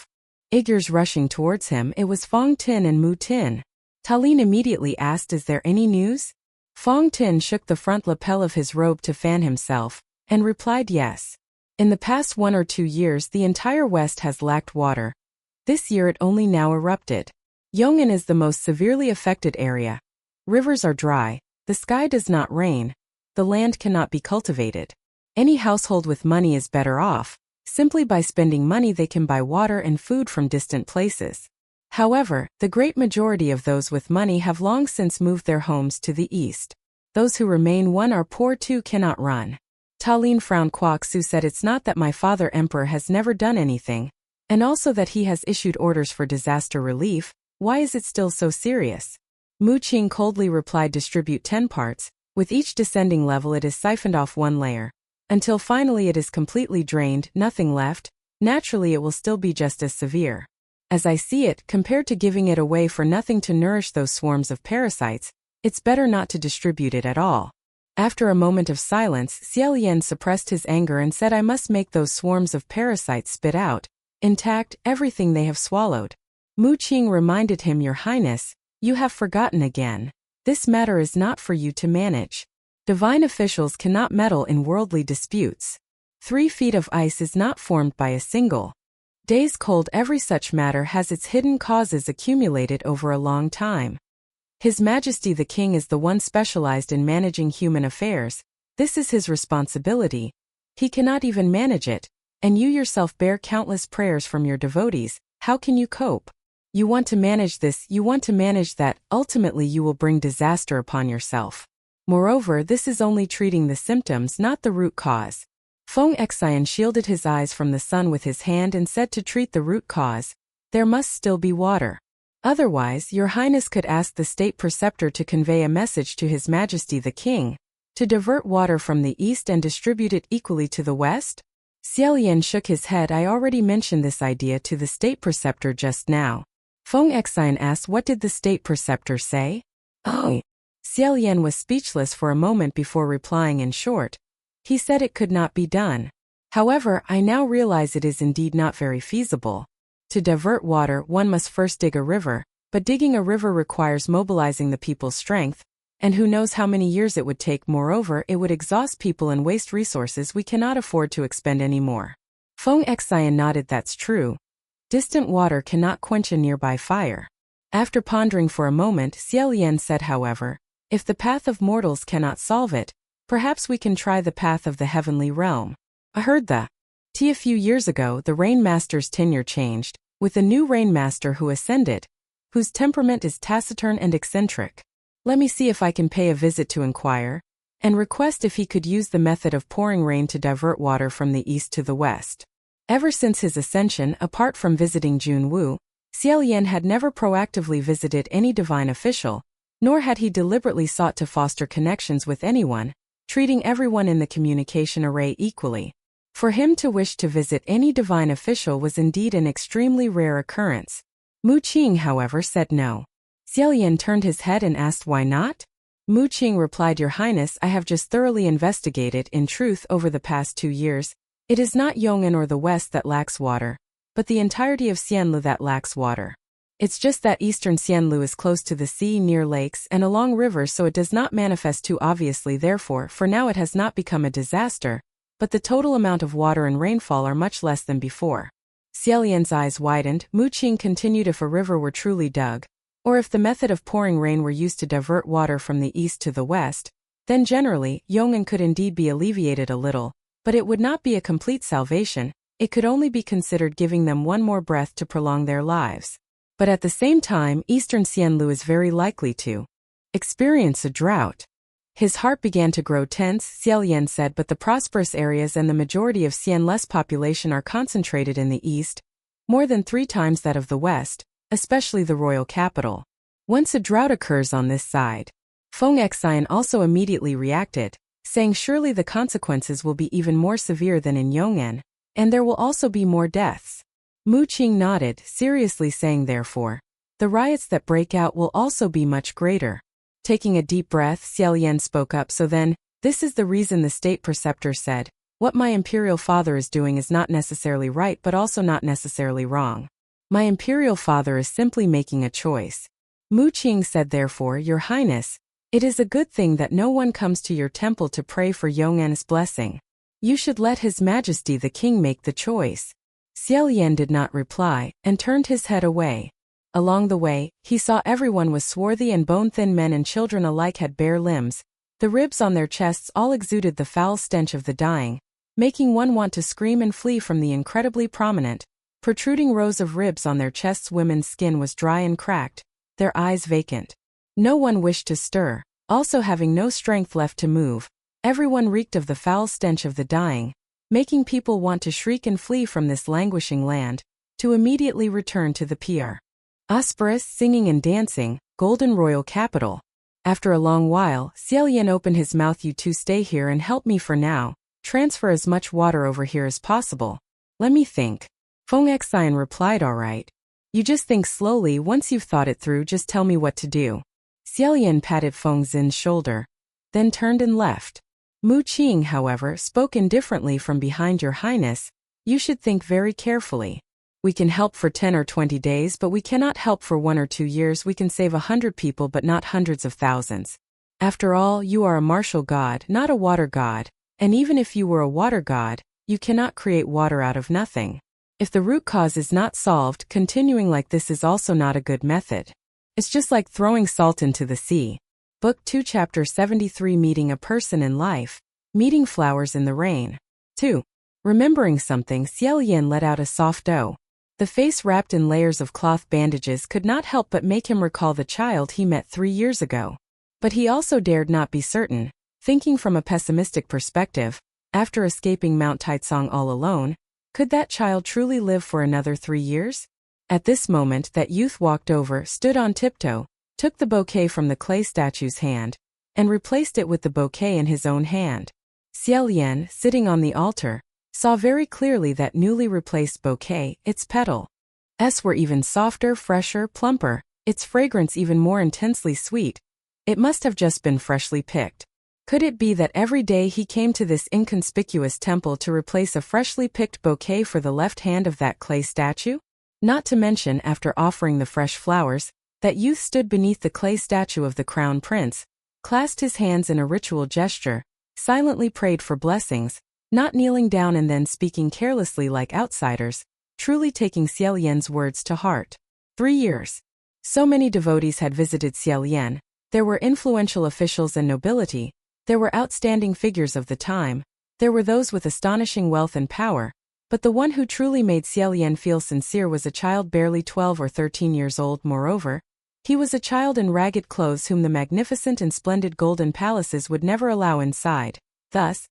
figures rushing towards him. It was Fong Tin and Mu Tin. Ta Lin immediately asked, Is there any news? Fong Tin shook the front lapel of his robe to fan himself, and replied, Yes. In the past 1 or 2 years the entire West has lacked water. This year it only now erupted. Yong'an is the most severely affected area. Rivers are dry, the sky does not rain, the land cannot be cultivated. Any household with money is better off. Simply by spending money they can buy water and food from distant places. However, the great majority of those with money have long since moved their homes to the east. Those who remain are poor too, cannot run. Ta Lin frowned. Kwok Su said, It's not that my father emperor has never done anything, and also that he has issued orders for disaster relief. Why is it still so serious? Mu Qing coldly replied, Distribute 10 parts. With each descending level it is siphoned off 1 layer. Until finally it is completely drained, nothing left. Naturally it will still be just as severe. As I see it, compared to giving it away for nothing to nourish those swarms of parasites, it's better not to distribute it at all. After a moment of silence, Xie Lian suppressed his anger and said, I must make those swarms of parasites spit out, intact, everything they have swallowed. Mu Qing reminded him, Your Highness, you have forgotten again. This matter is not for you to manage. Divine officials cannot meddle in worldly disputes. 3 feet of ice is not formed by a single day's cold. Every such matter has its hidden causes accumulated over a long time. His Majesty the King is the one specialized in managing human affairs. This is his responsibility. He cannot even manage it, and you yourself bear countless prayers from your devotees. How can you cope? You want to manage this, you want to manage that, ultimately you will bring disaster upon yourself. Moreover, this is only treating the symptoms, not the root cause. Fong Xian shielded his eyes from the sun with his hand and said, To treat the root cause, there must still be water. Otherwise, Your Highness could ask the state preceptor to convey a message to His Majesty the King. To divert water from the east and distribute it equally to the west? Xie Lian shook his head. I already mentioned this idea to the state preceptor just now. Feng Xian asked, what did the state preceptor say? Oh. Xie Lian was speechless for a moment before replying in short. He said it could not be done. However, I now realize it is indeed not very feasible. To divert water, one must first dig a river, but digging a river requires mobilizing the people's strength, and who knows how many years it would take. Moreover, it would exhaust people and waste resources we cannot afford to expend anymore. Feng Xian nodded. That's true. Distant water cannot quench a nearby fire. After pondering for a moment, Xie Lian said, however, if the path of mortals cannot solve it, perhaps we can try the path of the heavenly realm. I heard a few years ago the Rain Master's tenure changed, with a new Rain Master who ascended, whose temperament is taciturn and eccentric. Let me see if I can pay a visit to inquire, and request if he could use the method of pouring rain to divert water from the east to the west. Ever since his ascension, apart from visiting Junwu, Xie Lian had never proactively visited any divine official, nor had he deliberately sought to foster connections with anyone, treating everyone in the communication array equally. For him to wish to visit any divine official was indeed an extremely rare occurrence. Mu Qing, however, said no. Xie Lian turned his head and asked why not? Mu Qing replied, Your Highness, I have just thoroughly investigated. In truth, over the past 2 years, it is not Yong'an or the West that lacks water, but the entirety of Xianlu that lacks water. It's just that eastern Xianlu is close to the sea, near lakes, and along rivers, so it does not manifest too obviously. Therefore, for now it has not become a disaster, but the total amount of water and rainfall are much less than before. Xie Lian's eyes widened. Mu Qing continued, if a river were truly dug, or if the method of pouring rain were used to divert water from the east to the west, then generally, Yong'an could indeed be alleviated a little, but it would not be a complete salvation. It could only be considered giving them one more breath to prolong their lives. But at the same time, eastern Xianlu is very likely to experience a drought. His heart began to grow tense. Xie Lian said, but the prosperous areas and the majority of Xianlu's population are concentrated in the east, more than 3 times that of the west, especially the royal capital. Once a drought occurs on this side, Feng Xian also immediately reacted, saying surely the consequences will be even more severe than in Yong'an, and there will also be more deaths. Mu Qing nodded, seriously saying, therefore, the riots that break out will also be much greater. Taking a deep breath, Xie Lian spoke up, so then, this is the reason the state preceptor said, what my imperial father is doing is not necessarily right but also not necessarily wrong. My imperial father is simply making a choice. Mu Qing said, therefore, Your Highness, it is a good thing that no one comes to your temple to pray for Yong'an's blessing. You should let His Majesty the King make the choice. Xie Lian did not reply, and turned his head away. Along the way, he saw everyone was swarthy and bone-thin. Men and children alike had bare limbs. The ribs on their chests all exuded the foul stench of the dying, making one want to scream and flee from the incredibly prominent, protruding rows of ribs on their chests. Women's skin was dry and cracked, their eyes vacant. No one wished to stir, also having no strength left to move. Everyone reeked of the foul stench of the dying, making people want to shriek and flee from this languishing land, to immediately return to the prosperous, singing and dancing, golden royal capital. After a long while, Xie Lian opened his mouth. You two stay here and help me for now. Transfer as much water over here as possible. Let me think. Feng Xian replied, all right. You just think slowly. Once you've thought it through, just tell me what to do. Xie Lian patted Feng Xin's shoulder, then turned and left. Mu Qing, however, spoke indifferently from behind. Your Highness, you should think very carefully. We can help for 10 or 20 days, but we cannot help for 1 or 2 years. We can save 100 people, but not hundreds of thousands. After all, you are a martial god, not a water god, and even if you were a water god, you cannot create water out of nothing. If the root cause is not solved, continuing like this is also not a good method. It's just like throwing salt into the sea. Book 2 Chapter 73 Meeting a Person in Life, Meeting Flowers in the Rain. 2. Remembering something, Xie Lian let out a soft "oh." The face wrapped in layers of cloth bandages could not help but make him recall the child he met 3 years ago. But he also dared not be certain, thinking from a pessimistic perspective, after escaping Mount Taitsong all alone, could that child truly live for another 3 years? At this moment that youth walked over, stood on tiptoe, took the bouquet from the clay statue's hand, and replaced it with the bouquet in his own hand. Xie Lian, sitting on the altar, saw very clearly that newly replaced bouquet. Its petals were even softer, fresher, plumper, its fragrance even more intensely sweet. It must have just been freshly picked. Could it be that every day he came to this inconspicuous temple to replace a freshly picked bouquet for the left hand of that clay statue? Not to mention, after offering the fresh flowers, that youth stood beneath the clay statue of the crown prince, clasped his hands in a ritual gesture, silently prayed for blessings, not kneeling down and then speaking carelessly like outsiders, truly taking Xie Lian's words to heart. 3 years. So many devotees had visited Xie Lian. There were influential officials and nobility. There were outstanding figures of the time. There were those with astonishing wealth and power. But the one who truly made Xie Lian feel sincere was a child barely 12 or 13 years old. Moreover, he was a child in ragged clothes whom the magnificent and splendid golden palaces would never allow inside. Thus,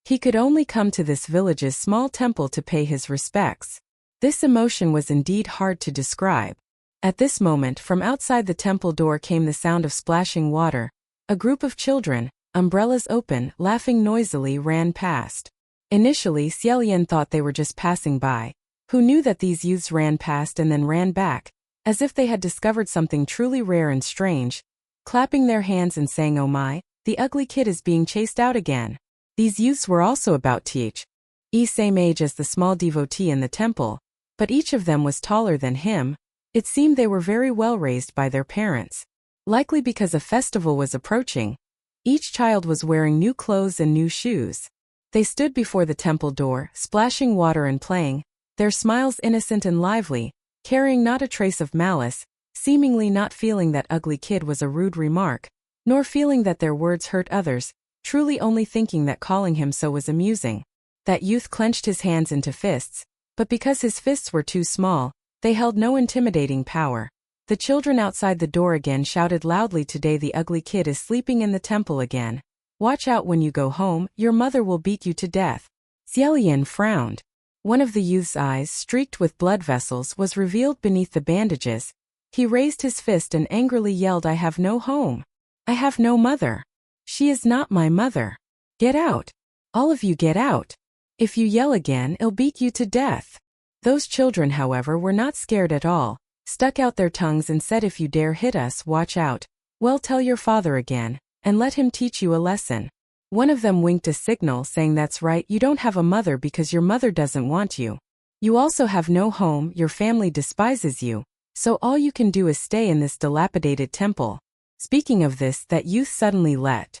he could only come to this village's small temple to pay his respects. This emotion was indeed hard to describe. At this moment, from outside the temple door came the sound of splashing water. A group of children, umbrellas open, laughing noisily, ran past. Initially, Xie Lian thought they were just passing by. Who knew that these youths ran past and then ran back, as if they had discovered something truly rare and strange, clapping their hands and saying, "Oh my, the ugly kid is being chased out again." These youths were also about the same age as the small devotee in the temple, but each of them was taller than him. It seemed they were very well raised by their parents. Likely because a festival was approaching. Each child was wearing new clothes and new shoes. They stood before the temple door, splashing water and playing, their smiles innocent and lively, carrying not a trace of malice, seemingly not feeling that ugly kid was a rude remark, nor feeling that their words hurt others, truly only thinking that calling him so was amusing. That youth clenched his hands into fists, but because his fists were too small, they held no intimidating power. The children outside the door again shouted loudly, "Today the ugly kid is sleeping in the temple again. Watch out when you go home, your mother will beat you to death." Xie Lian frowned. One of the youth's eyes, streaked with blood vessels, was revealed beneath the bandages. He raised his fist and angrily yelled, "I have no home. I have no mother. She is not my mother. Get out. All of you get out. If you yell again, I'll beat you to death." Those children, however, were not scared at all, stuck out their tongues and said, "If you dare hit us, watch out. Well, tell your father again, and let him teach you a lesson." One of them winked a signal saying, "That's right, you don't have a mother because your mother doesn't want you. You also have no home, your family despises you, so all you can do is stay in this dilapidated temple." Speaking of this, that youth suddenly let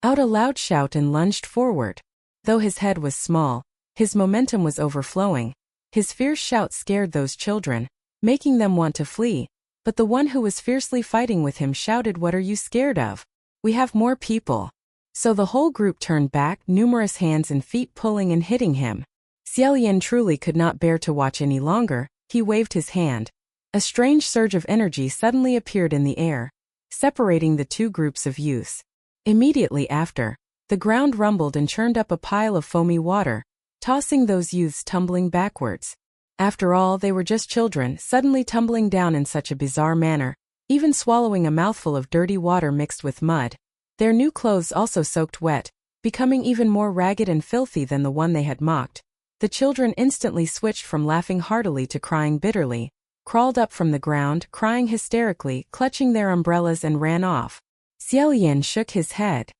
out a loud shout and lunged forward. Though his head was small, his momentum was overflowing. His fierce shout scared those children, making them want to flee, but the one who was fiercely fighting with him shouted, "What are you scared of? We have more people." So the whole group turned back, numerous hands and feet pulling and hitting him. Xie Lian truly could not bear to watch any longer. He waved his hand. A strange surge of energy suddenly appeared in the air, separating the two groups of youths. Immediately after, the ground rumbled and churned up a pile of foamy water, tossing those youths tumbling backwards. After all, they were just children, suddenly tumbling down in such a bizarre manner, even swallowing a mouthful of dirty water mixed with mud. Their new clothes also soaked wet, becoming even more ragged and filthy than the one they had mocked. The children instantly switched from laughing heartily to crying bitterly, crawled up from the ground, crying hysterically, clutching their umbrellas, and ran off. Xie Lian shook his head.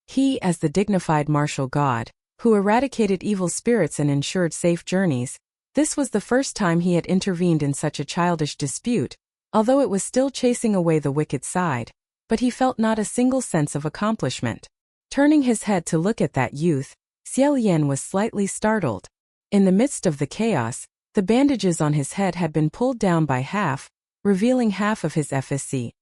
He, as the dignified martial god, who eradicated evil spirits and ensured safe journeys, this was the first time he had intervened in such a childish dispute, although it was still chasing away the wicked side. But he felt not a single sense of accomplishment. Turning his head to look at that youth, Xie Lian was slightly startled. In the midst of the chaos, the bandages on his head had been pulled down by half, revealing half of his face,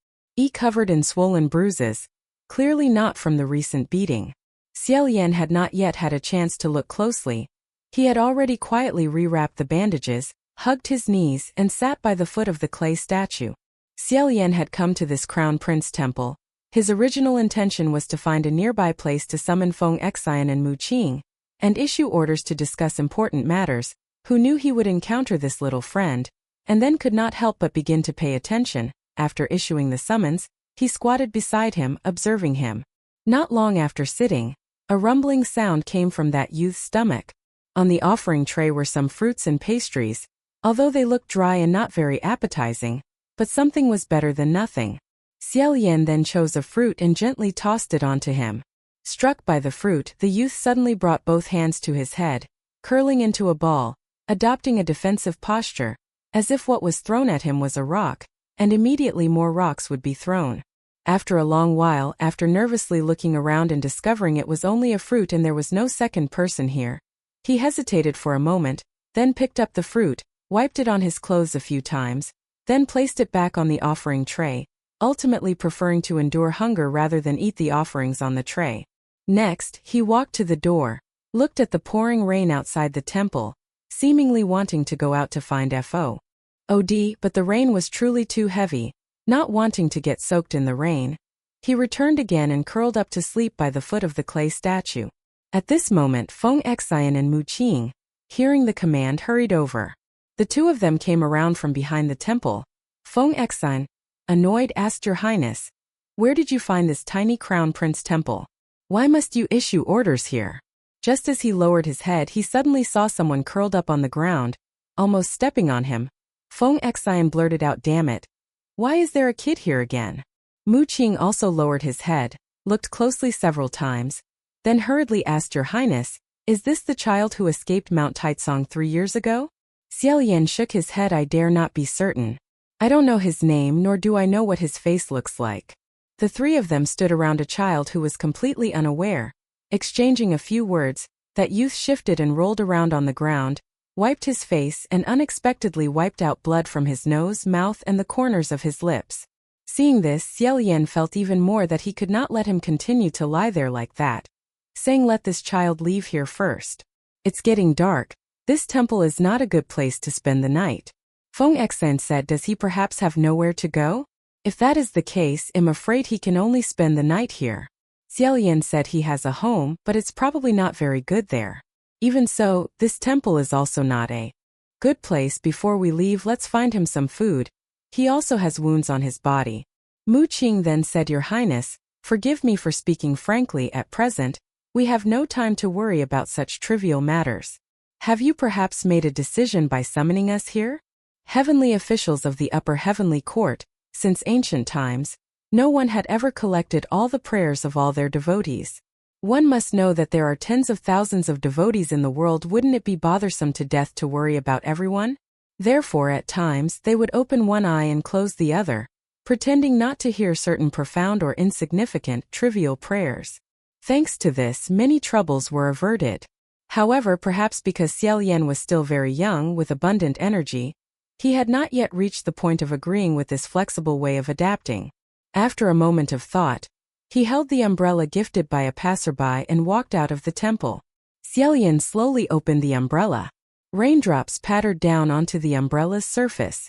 covered in swollen bruises, clearly not from the recent beating. Xie Lian had not yet had a chance to look closely. He had already quietly rewrapped the bandages, hugged his knees, and sat by the foot of the clay statue. Xie Lian had come to this crown prince temple. His original intention was to find a nearby place to summon Feng Xian and Mu Qing, and issue orders to discuss important matters. Who knew he would encounter this little friend, and then could not help but begin to pay attention. After issuing the summons, he squatted beside him, observing him. Not long after sitting, a rumbling sound came from that youth's stomach. On the offering tray were some fruits and pastries, although they looked dry and not very appetizing, but something was better than nothing. Xie Lian then chose a fruit and gently tossed it onto him. Struck by the fruit, the youth suddenly brought both hands to his head, curling into a ball, adopting a defensive posture, as if what was thrown at him was a rock, and immediately more rocks would be thrown. After a long while, after nervously looking around and discovering it was only a fruit and there was no second person here, he hesitated for a moment, then picked up the fruit, wiped it on his clothes a few times, then placed it back on the offering tray, ultimately preferring to endure hunger rather than eat the offerings on the tray. Next, he walked to the door, looked at the pouring rain outside the temple, seemingly wanting to go out to find Od, but the rain was truly too heavy. Not wanting to get soaked in the rain, he returned again and curled up to sleep by the foot of the clay statue. At this moment Xie Lian and Mu Qing, hearing the command, hurried over. The two of them came around from behind the temple. Xie Lian, annoyed, asked, "Your Highness, where did you find this tiny crown prince temple? Why must you issue orders here?" Just as he lowered his head, he suddenly saw someone curled up on the ground, almost stepping on him. Xie Lian blurted out, "Damn it. Why is there a kid here again?" Mu Qing also lowered his head, looked closely several times, then hurriedly asked, "Your Highness, is this the child who escaped Mount Taizong 3 years ago?" Xie Lian shook his head. "I dare not be certain. I don't know his name nor do I know what his face looks like." The three of them stood around a child who was completely unaware. Exchanging a few words, that youth shifted and rolled around on the ground, wiped his face and unexpectedly wiped out blood from his nose, mouth and the corners of his lips. Seeing this, Xie Lian felt even more that he could not let him continue to lie there like that, saying, "Let this child leave here first. It's getting dark. This temple is not a good place to spend the night." Xie Lian said, "Does he perhaps have nowhere to go? If that is the case, I'm afraid he can only spend the night here." Xie Lian said, "He has a home, but it's probably not very good there. Even so, this temple is also not a good place. Before we leave, let's find him some food. He also has wounds on his body." Mu Qing then said, "Your Highness, forgive me for speaking frankly. At present, we have no time to worry about such trivial matters. Have you perhaps made a decision by summoning us here?" Heavenly officials of the upper heavenly court, since ancient times, no one had ever collected all the prayers of all their devotees. One must know that there are tens of thousands of devotees in the world. Wouldn't it be bothersome to death to worry about everyone? Therefore, at times, they would open one eye and close the other, pretending not to hear certain profound or insignificant, trivial prayers. Thanks to this, many troubles were averted. However, perhaps because Xie Lian was still very young with abundant energy, he had not yet reached the point of agreeing with this flexible way of adapting. After a moment of thought, he held the umbrella gifted by a passerby and walked out of the temple. Xie Lian slowly opened the umbrella. Raindrops pattered down onto the umbrella's surface.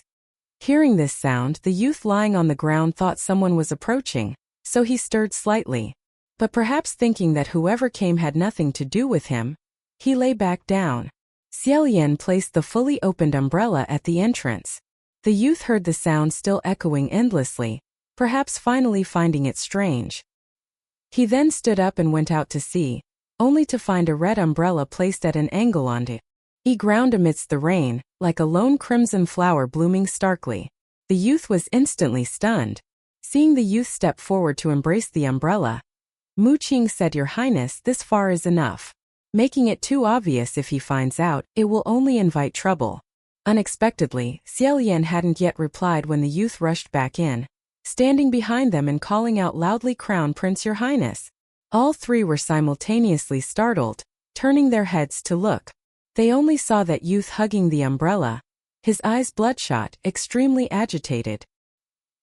Hearing this sound, the youth lying on the ground thought someone was approaching, so he stirred slightly. But perhaps thinking that whoever came had nothing to do with him, he lay back down. Xie Lian placed the fully opened umbrella at the entrance. The youth heard the sound still echoing endlessly, perhaps finally finding it strange. He then stood up and went out to see, only to find a red umbrella placed at an angle on the ground amidst the rain, like a lone crimson flower blooming starkly. The youth was instantly stunned. Seeing the youth step forward to embrace the umbrella, Mu Qing said, "Your Highness, this far is enough. Making it too obvious if he finds out, it will only invite trouble." Unexpectedly, Xie Lian hadn't yet replied when the youth rushed back in, standing behind them and calling out loudly, "Crown Prince, Your Highness." All three were simultaneously startled, turning their heads to look. They only saw that youth hugging the umbrella, his eyes bloodshot, extremely agitated.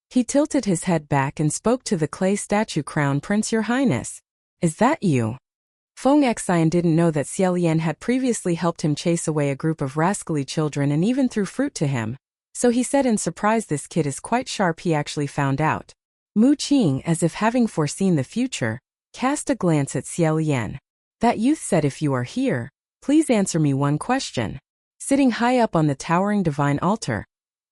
He tilted his head back and spoke to the clay statue, "Crown Prince, Your Highness. Is that you?" Xie Lian didn't know that Xie Lian had previously helped him chase away a group of rascally children and even threw fruit to him. So he said in surprise, "This kid is quite sharp." He actually found out. Mu Qing, as if having foreseen the future, cast a glance at Xie Lian. That youth said, "If you are here, please answer me one question." Sitting high up on the towering divine altar,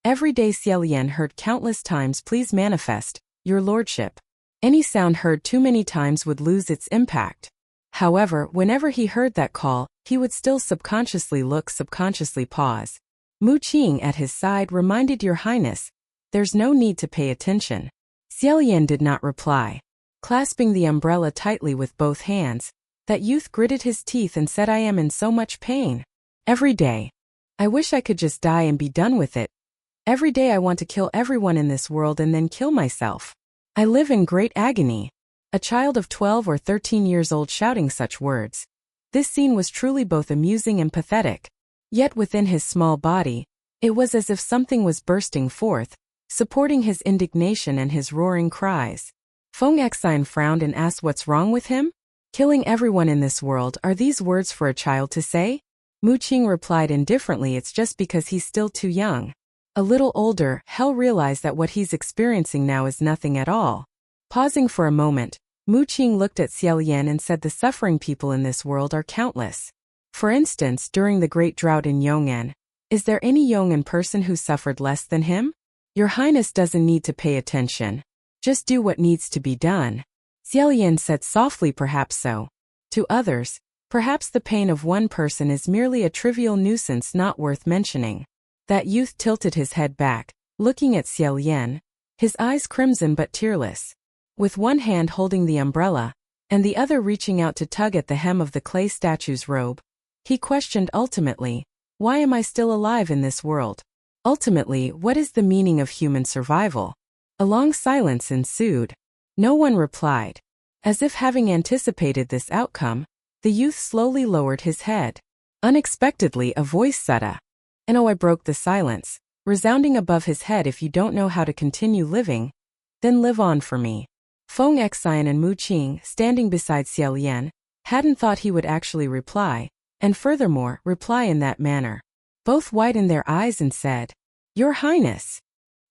every day Xie Lian heard countless times, "Please manifest, your lordship." Any sound heard too many times would lose its impact. However, whenever he heard that call, he would still subconsciously look, subconsciously pause. Mu Qing at his side reminded Your Highness, there's no need to pay attention. Xie Lian did not reply. Clasping the umbrella tightly with both hands, that youth gritted his teeth and said, I am in so much pain. Every day. I wish I could just die and be done with it. Every day I want to kill everyone in this world and then kill myself. I live in great agony. A child of 12 or 13 years old shouting such words. This scene was truly both amusing and pathetic. Yet within his small body, it was as if something was bursting forth, supporting his indignation and his roaring cries. Feng Exine frowned and asked what's wrong with him? Killing everyone in this world, are these words for a child to say? Mu Qing replied indifferently, it's just because he's still too young. A little older, he'll realize that what he's experiencing now is nothing at all. Pausing for a moment, Mu Qing looked at Xie Lian and said the suffering people in this world are countless. For instance, during the Great Drought in Yong'an, is there any Yong'an person who suffered less than him? Your Highness doesn't need to pay attention. Just do what needs to be done. Xie Lian said softly, perhaps so. To others, perhaps the pain of one person is merely a trivial nuisance not worth mentioning. That youth tilted his head back, looking at Xie Lian, his eyes crimson but tearless. With one hand holding the umbrella, and the other reaching out to tug at the hem of the clay statue's robe, he questioned ultimately, why am I still alive in this world? Ultimately, what is the meaning of human survival? A long silence ensued. No one replied. As if having anticipated this outcome, the youth slowly lowered his head. Unexpectedly, a voice said, and oh, I broke the silence, resounding above his head, if you don't know how to continue living, then live on for me. Feng Exine and Mu Qing, standing beside Xie Lian, hadn't thought he would actually reply, and furthermore, reply in that manner. Both widened their eyes and said, Your Highness.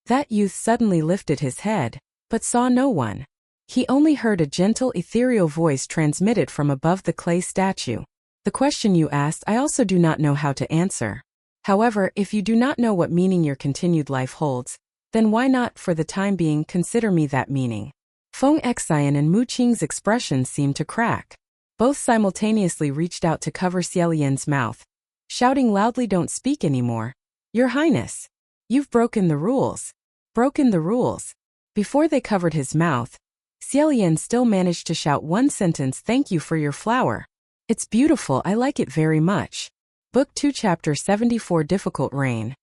That youth suddenly lifted his head, but saw no one. He only heard a gentle ethereal voice transmitted from above the clay statue. The question you asked I also do not know how to answer. However, if you do not know what meaning your continued life holds, then why not, for the time being, consider me that meaning? Feng Exine and Mu Qing's expressions seemed to crack. Both simultaneously reached out to cover Xie Lian's mouth, shouting loudly, don't speak anymore. Your Highness. You've broken the rules. Broken the rules. Before they covered his mouth, Xie Lian still managed to shout one sentence, thank you for your flower. It's beautiful, I like it very much. Book 2 Chapter 74 Difficult Rain.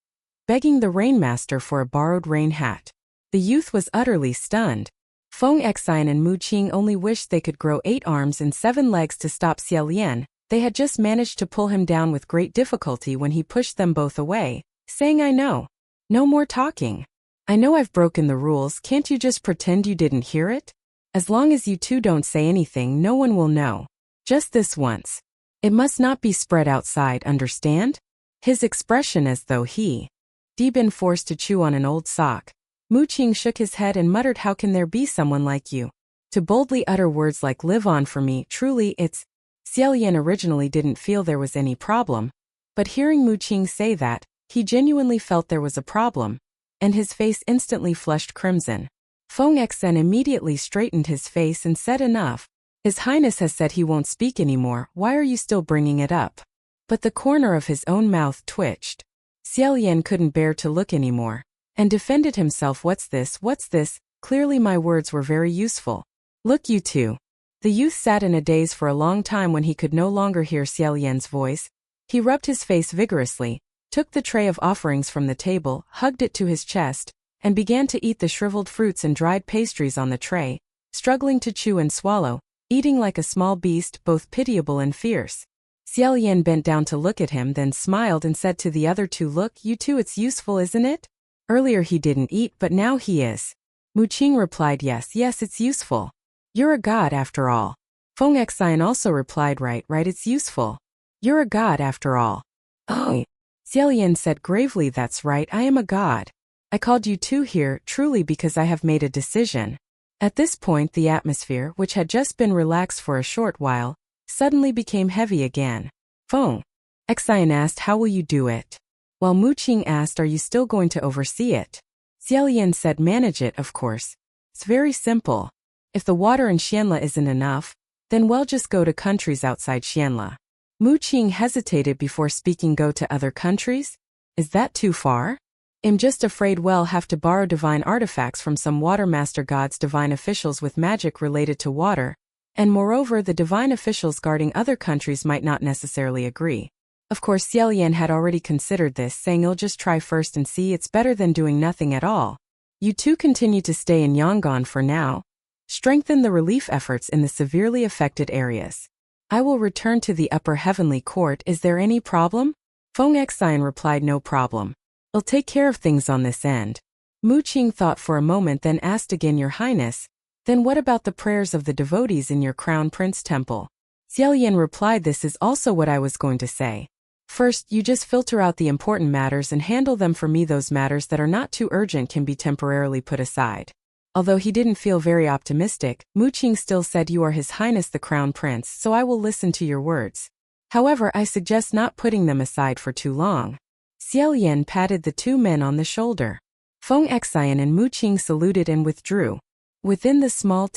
Begging the Rainmaster for a borrowed rain hat. The youth was utterly stunned. Feng Exine and Mu Qing only wished they could grow 8 arms and 7 legs to stop Xie Lian. They had just managed to pull him down with great difficulty when he pushed them both away, saying, I know. No more talking. I know I've broken the rules, can't you just pretend you didn't hear it? As long as you two don't say anything, no one will know. Just this once. It must not be spread outside, understand? His expression as though he'd been forced to chew on an old sock. Mu Qing shook his head and muttered, how can there be someone like you to boldly utter words like live on for me? Truly it's… Xie Lian originally didn't feel there was any problem, but hearing Mu Qing say that, he genuinely felt there was a problem, and his face instantly flushed crimson. Feng Exine immediately straightened his face and said, enough. His Highness has said he won't speak anymore, why are you still bringing it up? But the corner of his own mouth twitched. Xie Lian couldn't bear to look anymore, and defended himself. What's this? What's this? Clearly my words were very useful. Look, you two. The youth sat in a daze for a long time when he could no longer hear Xie Lian's voice. He rubbed his face vigorously, took the tray of offerings from the table, hugged it to his chest, and began to eat the shriveled fruits and dried pastries on the tray, struggling to chew and swallow, eating like a small beast, both pitiable and fierce. Xie Lian bent down to look at him, then smiled and said to the other two, look, you two, it's useful, isn't it? Earlier he didn't eat, but now he is. Mu Qing replied, yes, it's useful. You're a god after all. Feng Exine also replied, right, it's useful. You're a god after all. Oh. Xie Lian said gravely, that's right, I am a god. I called you two here, truly because I have made a decision. At this point the atmosphere, which had just been relaxed for a short while, suddenly became heavy again. Feng Exine asked, how will you do it? While Mu Qing asked, are you still going to oversee it? Xie Lian said, manage it, of course. It's very simple. If the water in Xianla isn't enough, then we'll just go to countries outside Xianla. Mu Qing hesitated before speaking. Go to other countries? Is that too far? I'm just afraid we'll have to borrow divine artifacts from some water master god's divine officials with magic related to water, and moreover the divine officials guarding other countries might not necessarily agree. Of course Xie Lian had already considered this, saying you'll just try first and see. It's better than doing nothing at all. You two continue to stay in Yangon for now. Strengthen the relief efforts in the severely affected areas. I will return to the upper heavenly court. Is there any problem? Feng Xian replied, no problem. I'll take care of things on this end. Mu Qing thought for a moment, then asked again, Your Highness, then what about the prayers of the devotees in your Crown Prince temple? Xie Lian replied, this is also what I was going to say. First, you just filter out the important matters and handle them for me. Those matters that are not too urgent can be temporarily put aside. Although he didn't feel very optimistic, Mu Qing still said, You are His Highness the Crown Prince, so I will listen to your words. However, I suggest not putting them aside for too long. Xie Lian patted the two men on the shoulder. Feng Xian and Mu Qing saluted and withdrew. Within the small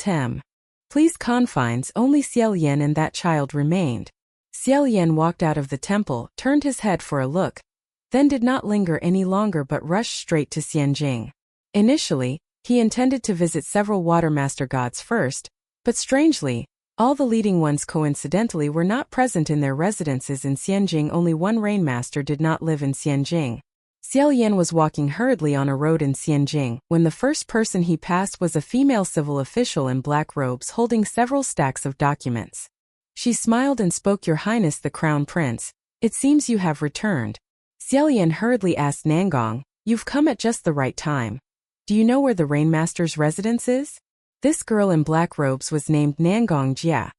please confines, only Xie Lian and that child remained. Xie Lian walked out of the temple, turned his head for a look, then did not linger any longer but rushed straight to Xianjing. Initially, he intended to visit several water master gods first, but strangely, all the leading ones coincidentally were not present in their residences in Xianjing. Only one rainmaster did not live in Xianjing. Xie Lian was walking hurriedly on a road in Xianjing when the first person he passed was a female civil official in black robes holding several stacks of documents. She smiled and spoke, Your Highness the Crown Prince, it seems you have returned. Xie Lian hurriedly asked Nangong, You've come at just the right time. Do you know where the rainmaster's residence is? This girl in black robes was named Nangong Jia,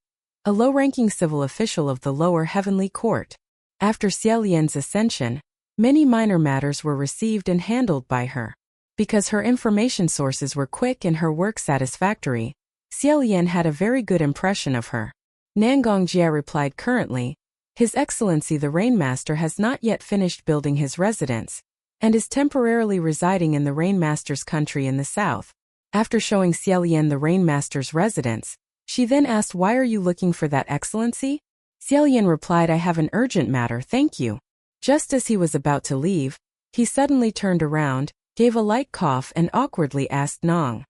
a low-ranking civil official of the lower heavenly court. After Xie Lian's ascension, many minor matters were received and handled by her. Because her information sources were quick and her work satisfactory, Xie Lian had a very good impression of her. Nangong Jia replied, Currently, His Excellency the Rainmaster has not yet finished building his residence, and is temporarily residing in the Rainmaster's country in the south. After showing Xie Lian the Rainmaster's residence, she then asked, Why are you looking for that, Excellency? Xie Lian replied, I have an urgent matter, thank you. Just as he was about to leave, he suddenly turned around, gave a light cough and awkwardly asked Nong.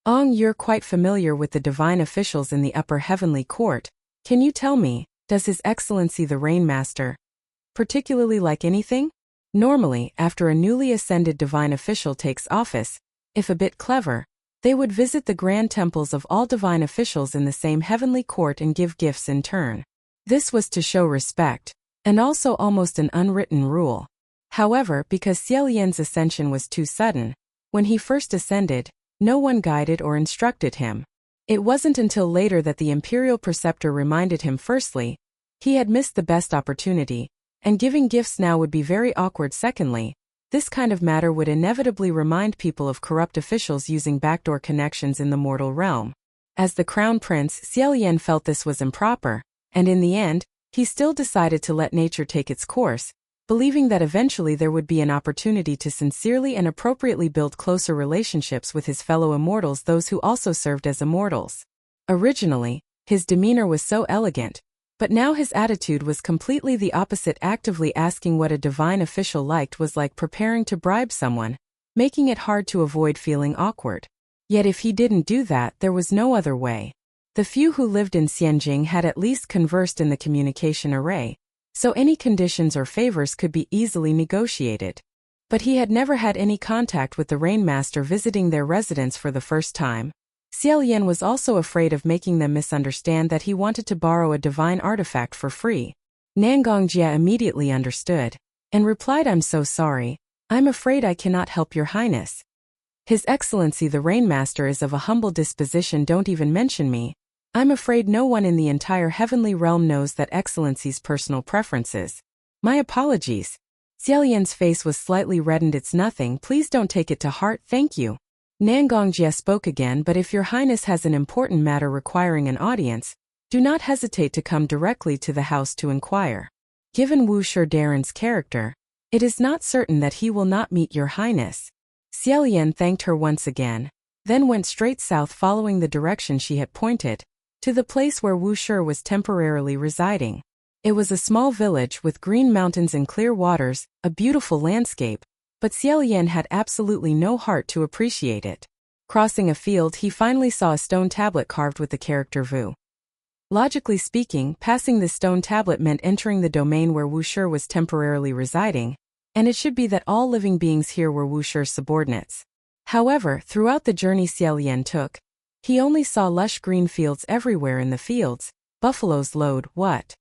You're quite familiar with the divine officials in the upper heavenly court. Can you tell me, does His Excellency the Rainmaster particularly like anything? Normally, after a newly ascended divine official takes office, if a bit clever, they would visit the grand temples of all divine officials in the same heavenly court and give gifts in turn. This was to show respect, and also almost an unwritten rule. However, because Xie Lian's ascension was too sudden, when he first ascended, no one guided or instructed him. It wasn't until later that the imperial preceptor reminded him. Firstly, he had missed the best opportunity, and giving gifts now would be very awkward. Secondly, this kind of matter would inevitably remind people of corrupt officials using backdoor connections in the mortal realm. As the Crown Prince, Xie Lian felt this was improper, and in the end, he still decided to let nature take its course, believing that eventually there would be an opportunity to sincerely and appropriately build closer relationships with his fellow immortals, those who also served as immortals. Originally, his demeanor was so elegant, but now his attitude was completely the opposite. Actively asking what a divine official liked was like preparing to bribe someone, making it hard to avoid feeling awkward. Yet if he didn't do that, there was no other way. The few who lived in Xianjing had at least conversed in the communication array, so any conditions or favors could be easily negotiated. But he had never had any contact with the Rainmaster visiting their residence for the first time. Xie Lian was also afraid of making them misunderstand that he wanted to borrow a divine artifact for free. Nangong Jia immediately understood, and replied, I'm so sorry, I'm afraid I cannot help Your Highness. His Excellency the Rainmaster is of a humble disposition. Don't even mention me. I'm afraid no one in the entire heavenly realm knows that Excellency's personal preferences. My apologies. Xie Lian's face was slightly reddened. It's nothing, please don't take it to heart, thank you. Nangong Jia spoke again, but if Your Highness has an important matter requiring an audience, do not hesitate to come directly to the house to inquire. Given Wu Shidaren's character, it is not certain that he will not meet Your Highness. Xie Lian thanked her once again, then went straight south following the direction she had pointed, to the place where Wu Shi was temporarily residing. It was a small village with green mountains and clear waters, a beautiful landscape, but Xie Lian had absolutely no heart to appreciate it. Crossing a field, he finally saw a stone tablet carved with the character Vu. Logically speaking, passing this stone tablet meant entering the domain where Wu Shi was temporarily residing, and it should be that all living beings here were Wu Shi's subordinates. However, throughout the journey Xie Lian took, he only saw lush green fields everywhere. In the fields, buffaloes lowed what?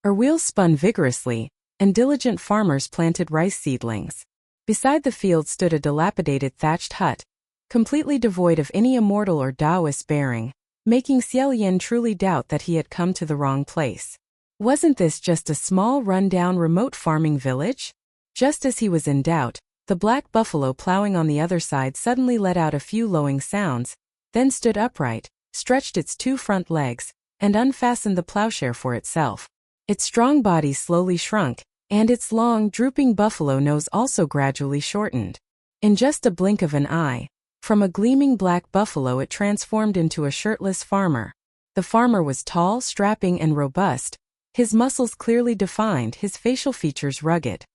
Wheels spun vigorously, and diligent farmers planted rice seedlings. Beside the field stood a dilapidated thatched hut, completely devoid of any immortal or Taoist bearing, making Xie Lian truly doubt that he had come to the wrong place. Wasn't this just a small, run-down, remote farming village? Just as he was in doubt, the black buffalo plowing on the other side suddenly let out a few lowing sounds, then stood upright, stretched its two front legs, and unfastened the plowshare for itself. Its strong body slowly shrunk, and its long, drooping buffalo nose also gradually shortened. In just a blink of an eye, from a gleaming black buffalo it transformed into a shirtless farmer. The farmer was tall, strapping, and robust, his muscles clearly defined, his facial features rugged.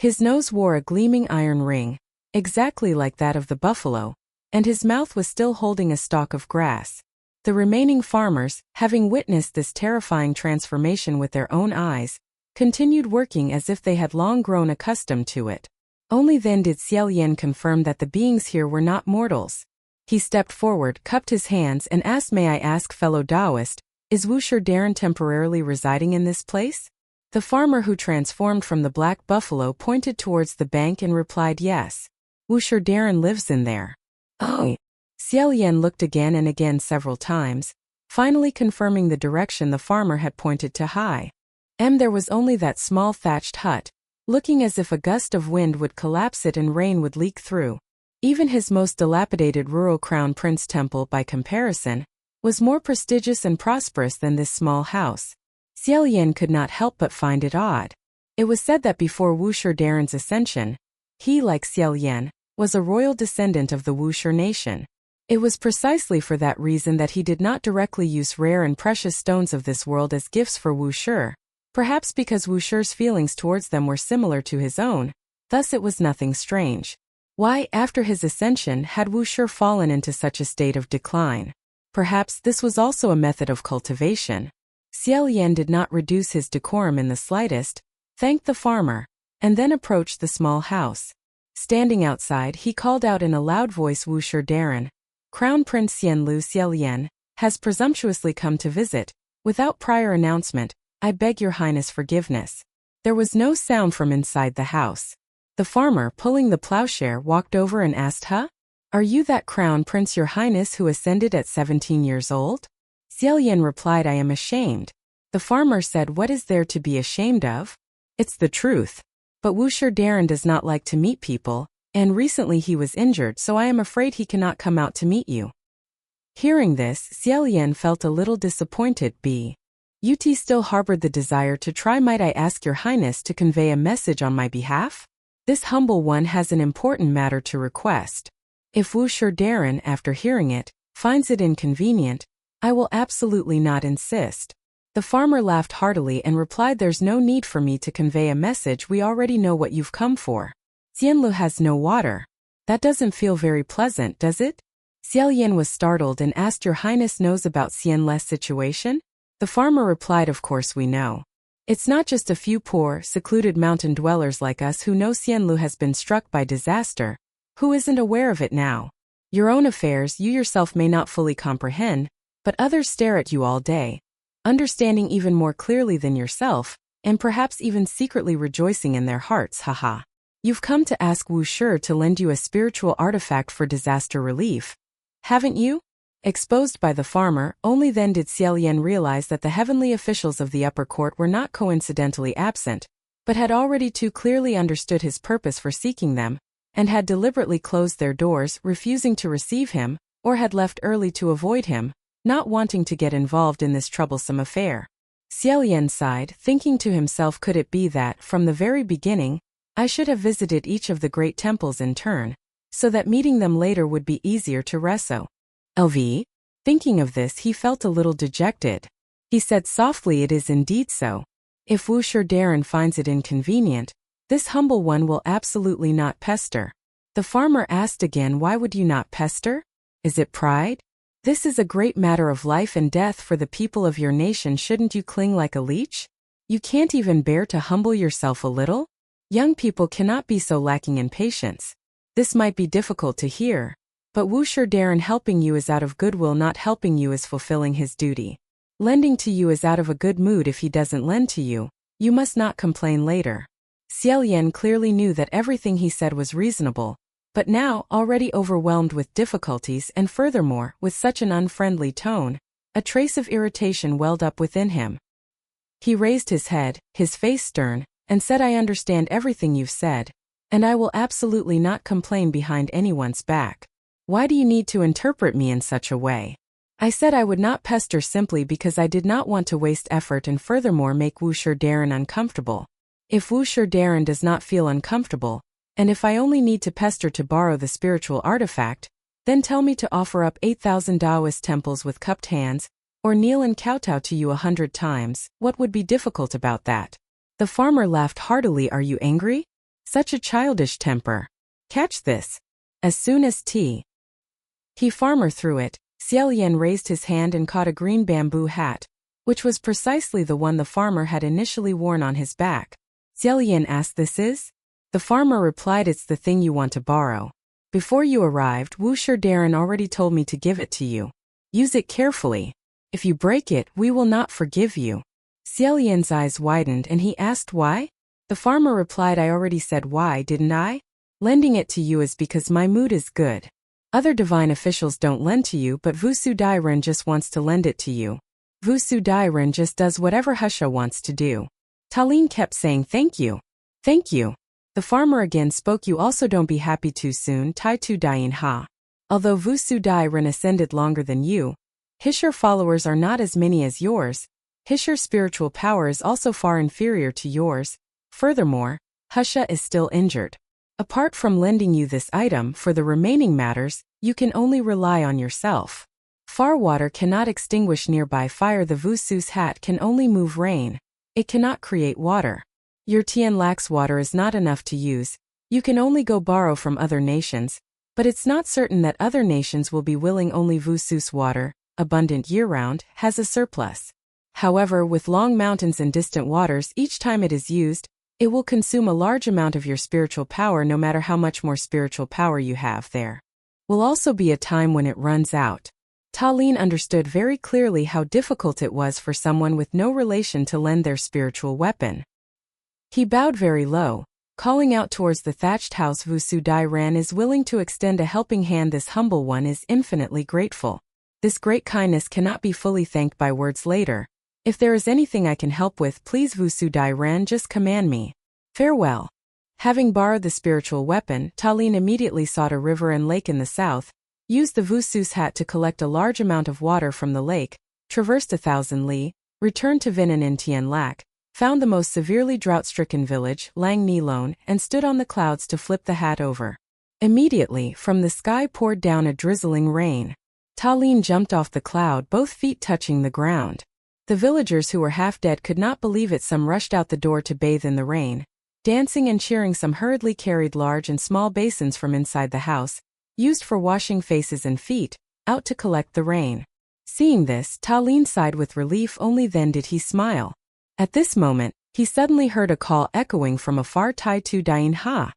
His nose wore a gleaming iron ring, exactly like that of the buffalo, and his mouth was still holding a stalk of grass. The remaining farmers, having witnessed this terrifying transformation with their own eyes, continued working as if they had long grown accustomed to it. Only then did Xie Lian confirm that the beings here were not mortals. He stepped forward, cupped his hands, and asked, "May I ask, fellow Taoist, is Wu Shi temporarily residing in this place?" The farmer who transformed from the black buffalo pointed towards the bank and replied, "Yes. Wu Shi lives in there." "Oh." Xie Lian looked again and again several times, finally confirming the direction the farmer had pointed to. There was only that small thatched hut, looking as if a gust of wind would collapse it and rain would leak through. Even his most dilapidated rural crown prince temple, by comparison, was more prestigious and prosperous than this small house. Xie Lian could not help but find it odd. It was said that before Wu Shi's ascension, he, like Xie Lian, was a royal descendant of the Wu Shi nation. It was precisely for that reason that he did not directly use rare and precious stones of this world as gifts for Wu Shi, perhaps because Wu Shi's feelings towards them were similar to his own, thus it was nothing strange. Why, after his ascension, had Wu Shi fallen into such a state of decline? Perhaps this was also a method of cultivation. Xie Lian did not reduce his decorum in the slightest, thanked the farmer, and then approached the small house. Standing outside, he called out in a loud voice, "Wu Shi Darren, Crown Prince Xie Lian, has presumptuously come to visit. Without prior announcement, I beg your highness forgiveness." There was no sound from inside the house. The farmer, pulling the plowshare, walked over and asked, "Are you that crown prince, your highness, who ascended at 17 years old?" Xie Lian replied, "I am ashamed." The farmer said, "What is there to be ashamed of? It's the truth. But Wu Shi does not like to meet people, and recently he was injured, so I am afraid he cannot come out to meet you." Hearing this, Xie Lian felt a little disappointed. Ut still harbored the desire to try. "Might I ask your highness to convey a message on my behalf? This humble one has an important matter to request. If Wu Shi Darren, after hearing it, finds it inconvenient, I will absolutely not insist." The farmer laughed heartily and replied, "There's no need for me to convey a message. We already know what you've come for. Xianlu has no water. That doesn't feel very pleasant, does it?" Xie Lian was startled and asked, "Your highness knows about Xianlu's situation?" The farmer replied, "Of course we know. It's not just a few poor, secluded mountain dwellers like us who know Xianlu has been struck by disaster. Who isn't aware of it now? Your own affairs you yourself may not fully comprehend, but others stare at you all day, understanding even more clearly than yourself, and perhaps even secretly rejoicing in their hearts. You've come to ask Wu Shi to lend you a spiritual artifact for disaster relief, haven't you?" Exposed by the farmer, only then did Xie Lian realize that the heavenly officials of the upper court were not coincidentally absent, but had already too clearly understood his purpose for seeking them, and had deliberately closed their doors, refusing to receive him, or had left early to avoid him, not wanting to get involved in this troublesome affair. Xie Lian sighed, thinking to himself, could it be that, from the very beginning, I should have visited each of the great temples in turn, so that meeting them later would be easier to reso. LV? Thinking of this, he felt a little dejected. He said softly, "It is indeed so. If Wu Darren finds it inconvenient, this humble one will absolutely not pester." The farmer asked again, "Why would you not pester? Is it pride? This is a great matter of life and death for the people of your nation. Shouldn't you cling like a leech? You can't even bear to humble yourself a little? Young people cannot be so lacking in patience." This might be difficult to hear, but Wu Darren helping you is out of goodwill, not helping you is fulfilling his duty. Lending to you is out of a good mood. If he doesn't lend to you, you must not complain later. Xie Lian clearly knew that everything he said was reasonable, but now, already overwhelmed with difficulties and furthermore with such an unfriendly tone, a trace of irritation welled up within him. He raised his head, his face stern, and said, "I understand everything you've said, and I will absolutely not complain behind anyone's back. Why do you need to interpret me in such a way? I said I would not pester simply because I did not want to waste effort and furthermore make Wu Darren uncomfortable. If Wu Darren does not feel uncomfortable, and if I only need to pester to borrow the spiritual artifact, then tell me to offer up 8,000 Taoist temples with cupped hands, or kneel and kowtow to you 100 times, what would be difficult about that?" The farmer laughed heartily. "Are you angry? Such a childish temper. Catch this. As soon as he farmer threw it, Xie Lian raised his hand and caught a green bamboo hat, which was precisely the one the farmer had initially worn on his back. Xie Lian asked, "This is?" The farmer replied, "It's the thing you want to borrow. Before you arrived, Wu Darren already told me to give it to you. Use it carefully. If you break it, we will not forgive you." Xie Lian's eyes widened and he asked why? The farmer replied, "I already said why, didn't I? Lending it to you is because my mood is good. Other divine officials don't lend to you, but Wu Darren just wants to lend it to you. Wu Darren just does whatever Husha wants to do." Talin kept saying, "Thank you. Thank you." The farmer again spoke, "You also don't be happy too soon, Tai Tu Dien Ha. Although Wu Darren ascended longer than you, his followers are not as many as yours. His spiritual power is also far inferior to yours. Furthermore, Husha is still injured. Apart from lending you this item, for the remaining matters, you can only rely on yourself. Far water cannot extinguish nearby fire. The Vusu's hat can only move rain. It cannot create water. Your Tian lacks water is not enough to use. You can only go borrow from other nations, but it's not certain that other nations will be willing. Only Vusu's water, abundant year-round, has a surplus. However, with long mountains and distant waters, each time it is used, it will consume a large amount of your spiritual power. No matter how much more spiritual power you have, there will also be a time when it runs out. Talin understood very clearly how difficult it was for someone with no relation to lend their spiritual weapon. He bowed very low, calling out towards the thatched house. Wu Darren is willing to extend a helping hand. This humble one is infinitely grateful. This great kindness cannot be fully thanked by words later. If there is anything I can help with, please Wu Darren, just command me. Farewell. Having borrowed the spiritual weapon, Talin immediately sought a river and lake in the south, used the Vusu's hat to collect a large amount of water from the lake, traversed 1,000 li, returned to Vinan in Tian Lac, found the most severely drought-stricken village, Lang Nilon, and stood on the clouds to flip the hat over. Immediately, from the sky poured down a drizzling rain. Talin jumped off the cloud, both feet touching the ground. The villagers who were half dead could not believe it. Some rushed out the door to bathe in the rain. Dancing and cheering, some hurriedly carried large and small basins from inside the house, used for washing faces and feet, out to collect the rain. Seeing this, Talin sighed with relief. Only then did he smile. At this moment, he suddenly heard a call echoing from afar, Tai Tu Dien Ha.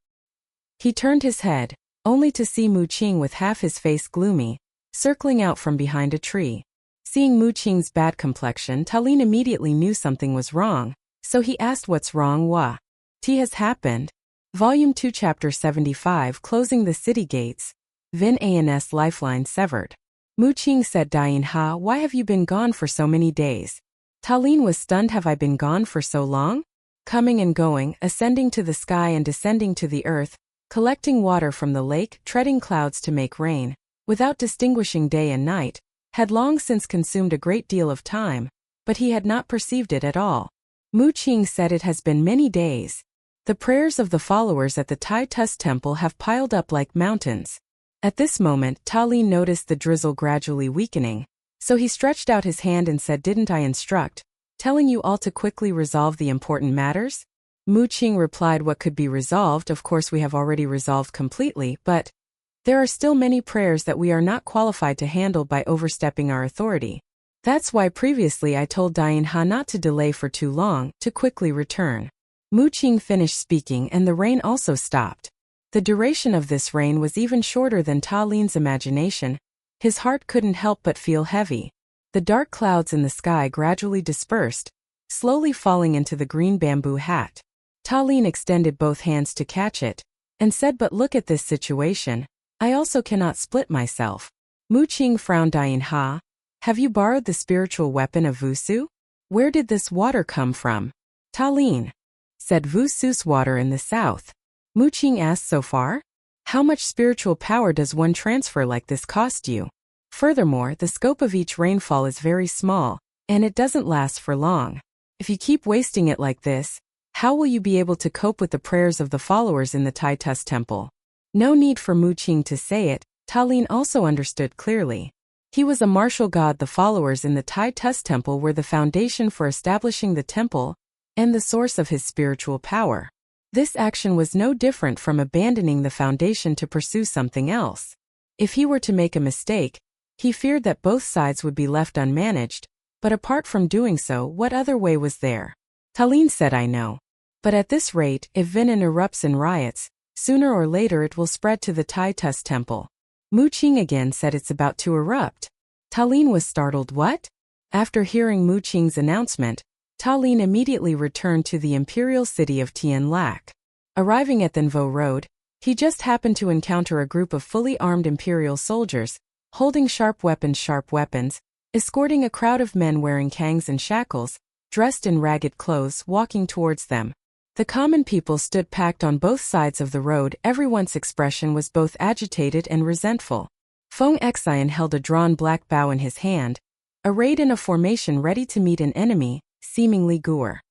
He turned his head, only to see Mu Qing with half his face gloomy, circling out from behind a tree. Seeing Mu Qing's bad complexion, Talin immediately knew something was wrong, so he asked, "What's wrong? What has happened?" Volume 2 Chapter 75 Closing the City Gates. Vin An's lifeline severed. Mu Qing said, "Dien Ha, why have you been gone for so many days?" Talin was stunned. "Have I been gone for so long?" Coming and going, ascending to the sky and descending to the earth, collecting water from the lake, treading clouds to make rain, without distinguishing day and night, had long since consumed a great deal of time, but he had not perceived it at all. Mu Qing said, "It has been many days. The prayers of the followers at the Tai Tus temple have piled up like mountains. At this moment, Ta Lin noticed the drizzle gradually weakening, so he stretched out his hand and said, "Didn't I instruct, telling you all to quickly resolve the important matters?" Mu Qing replied, "What could be resolved? Of course we have already resolved completely, but there are still many prayers that we are not qualified to handle by overstepping our authority. That's why previously I told Dian Ha not to delay for too long, to quickly return." Mu Qing finished speaking and the rain also stopped. The duration of this rain was even shorter than Ta Lin's imagination. His heart couldn't help but feel heavy. The dark clouds in the sky gradually dispersed, slowly falling into the green bamboo hat. Ta Lin extended both hands to catch it, and said, "But look at this situation. I also cannot split myself." Mu Qing frowned. "Dian Ha, have you borrowed the spiritual weapon of Wusu? Where did this water come from?" Ta Lin said, "Wusu's water in the south." Mu Qing asked, "So far? How much spiritual power does one transfer like this cost you? Furthermore, the scope of each rainfall is very small, and it doesn't last for long. If you keep wasting it like this, how will you be able to cope with the prayers of the followers in the Tai Tus temple?" No need for Mu Qing to say it, Ta Lin also understood clearly. He was a martial god. The followers in the Tai Tus temple were the foundation for establishing the temple and the source of his spiritual power. This action was no different from abandoning the foundation to pursue something else. If he were to make a mistake, he feared that both sides would be left unmanaged, but apart from doing so, what other way was there? Ta Lin said, "I know. But at this rate, if Vinan erupts in riots, sooner or later it will spread to the Tai Tus temple." Mu Qing again said, "It's about to erupt." Ta Lin was startled. "What?" After hearing Mu Qing's announcement, Ta Lin immediately returned to the imperial city of Tian Lac. Arriving at the Nvo Road, he just happened to encounter a group of fully armed imperial soldiers, holding sharp weapons, escorting a crowd of men wearing kangs and shackles, dressed in ragged clothes, walking towards them. The common people stood packed on both sides of the road. Everyone's expression was both agitated and resentful. Feng Xian held a drawn black bow in his hand, arrayed in a formation ready to meet an enemy, seemingly Guer.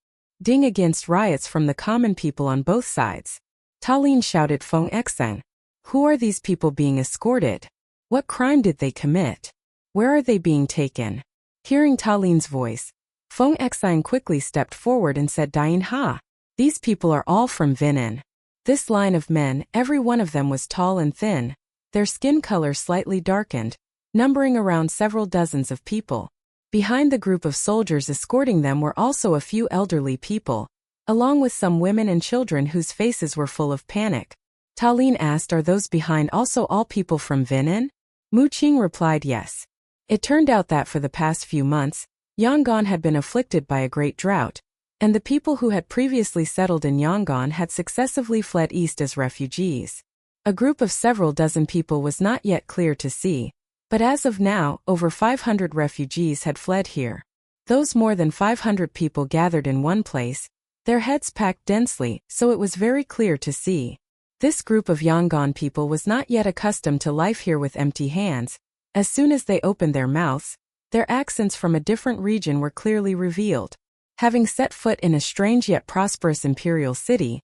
Ding against riots from the common people on both sides. Ta Lin shouted, "Feng Xian, who are these people being escorted? What crime did they commit? Where are they being taken?" Hearing Ta Lin's voice, Feng Xian quickly stepped forward and said, "Dian Ha, these people are all from Vinan." This line of men, every one of them was tall and thin, their skin color slightly darkened, numbering around several dozens of people. Behind the group of soldiers escorting them were also a few elderly people, along with some women and children whose faces were full of panic. Ta Lin asked, "Are those behind also all people from Vinan?" Mu Qing replied, "Yes." It turned out that for the past few months, Yangon had been afflicted by a great drought, and the people who had previously settled in Yangon had successively fled east as refugees. A group of several dozen people was not yet clear to see, but as of now, over 500 refugees had fled here. Those more than 500 people gathered in one place, their heads packed densely, so it was very clear to see. This group of Yangon people was not yet accustomed to life here with empty hands. As soon as they opened their mouths, their accents from a different region were clearly revealed. Having set foot in a strange yet prosperous imperial city,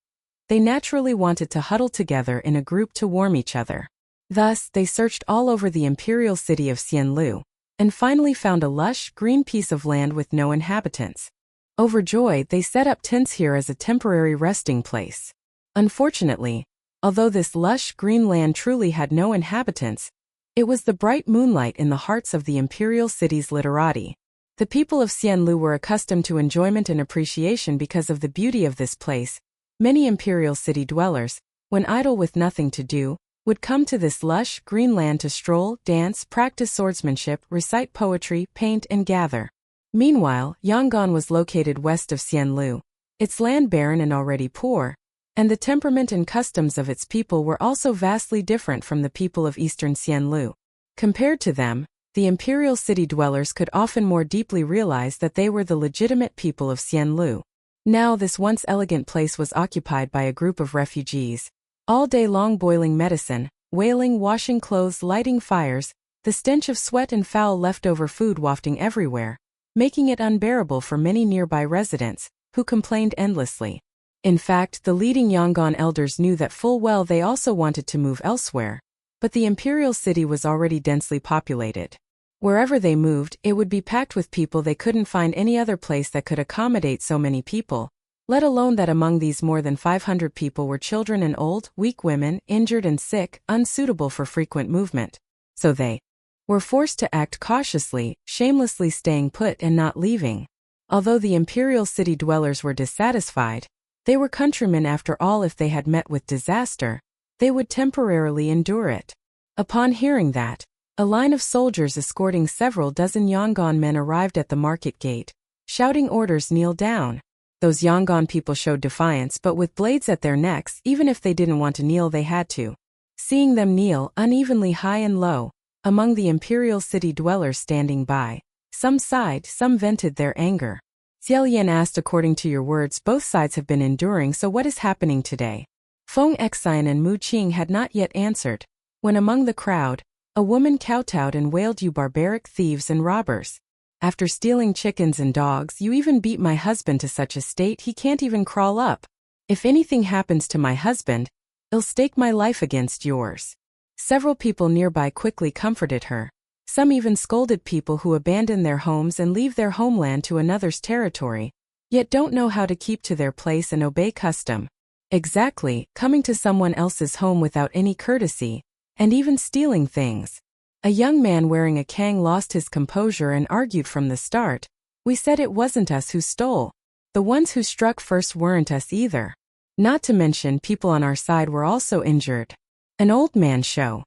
they naturally wanted to huddle together in a group to warm each other. Thus, they searched all over the imperial city of Xianlu, and finally found a lush, green piece of land with no inhabitants. Overjoyed, they set up tents here as a temporary resting place. Unfortunately, although this lush, green land truly had no inhabitants, it was the bright moonlight in the hearts of the imperial city's literati. The people of Xianlu were accustomed to enjoyment and appreciation because of the beauty of this place. Many imperial city dwellers, when idle with nothing to do, would come to this lush, green land to stroll, dance, practice swordsmanship, recite poetry, paint, and gather. Meanwhile, Yangon was located west of Xianlu, its land barren and already poor, and the temperament and customs of its people were also vastly different from the people of eastern Xianlu. Compared to them, the imperial city dwellers could often more deeply realize that they were the legitimate people of Xianlu. Now this once elegant place was occupied by a group of refugees, all day long boiling medicine, wailing, washing clothes, lighting fires, the stench of sweat and foul leftover food wafting everywhere, making it unbearable for many nearby residents, who complained endlessly. In fact, the leading Yangon elders knew that full well they also wanted to move elsewhere. But the imperial city was already densely populated. Wherever they moved, it would be packed with people. They couldn't find any other place that could accommodate so many people, let alone that among these more than 500 people were children and old, weak women, injured and sick, unsuitable for frequent movement. So they were forced to act cautiously, shamelessly staying put and not leaving. Although the imperial city dwellers were dissatisfied, they were countrymen after all. If they had met with disaster, they would temporarily endure it. Upon hearing that, a line of soldiers escorting several dozen Yangon men arrived at the market gate, shouting orders, "Kneel down." Those Yangon people showed defiance, but with blades at their necks. Even if they didn't want to kneel, they had to. Seeing them kneel unevenly high and low, among the imperial city dwellers standing by, some sighed, some vented their anger. Xie Lian asked, "According to your words, both sides have been enduring, so what is happening today?" Feng Xian and Mu Qing had not yet answered, when among the crowd, a woman kowtowed and wailed, "You barbaric thieves and robbers! After stealing chickens and dogs, you even beat my husband to such a state he can't even crawl up. If anything happens to my husband, I'll stake my life against yours." Several people nearby quickly comforted her. Some even scolded people who abandon their homes and leave their homeland to another's territory, yet don't know how to keep to their place and obey custom. Exactly, coming to someone else's home without any courtesy, and even stealing things. A young man wearing a kang lost his composure and argued from the start, "We said it wasn't us who stole. The ones who struck first weren't us either. Not to mention people on our side were also injured." An old man shouted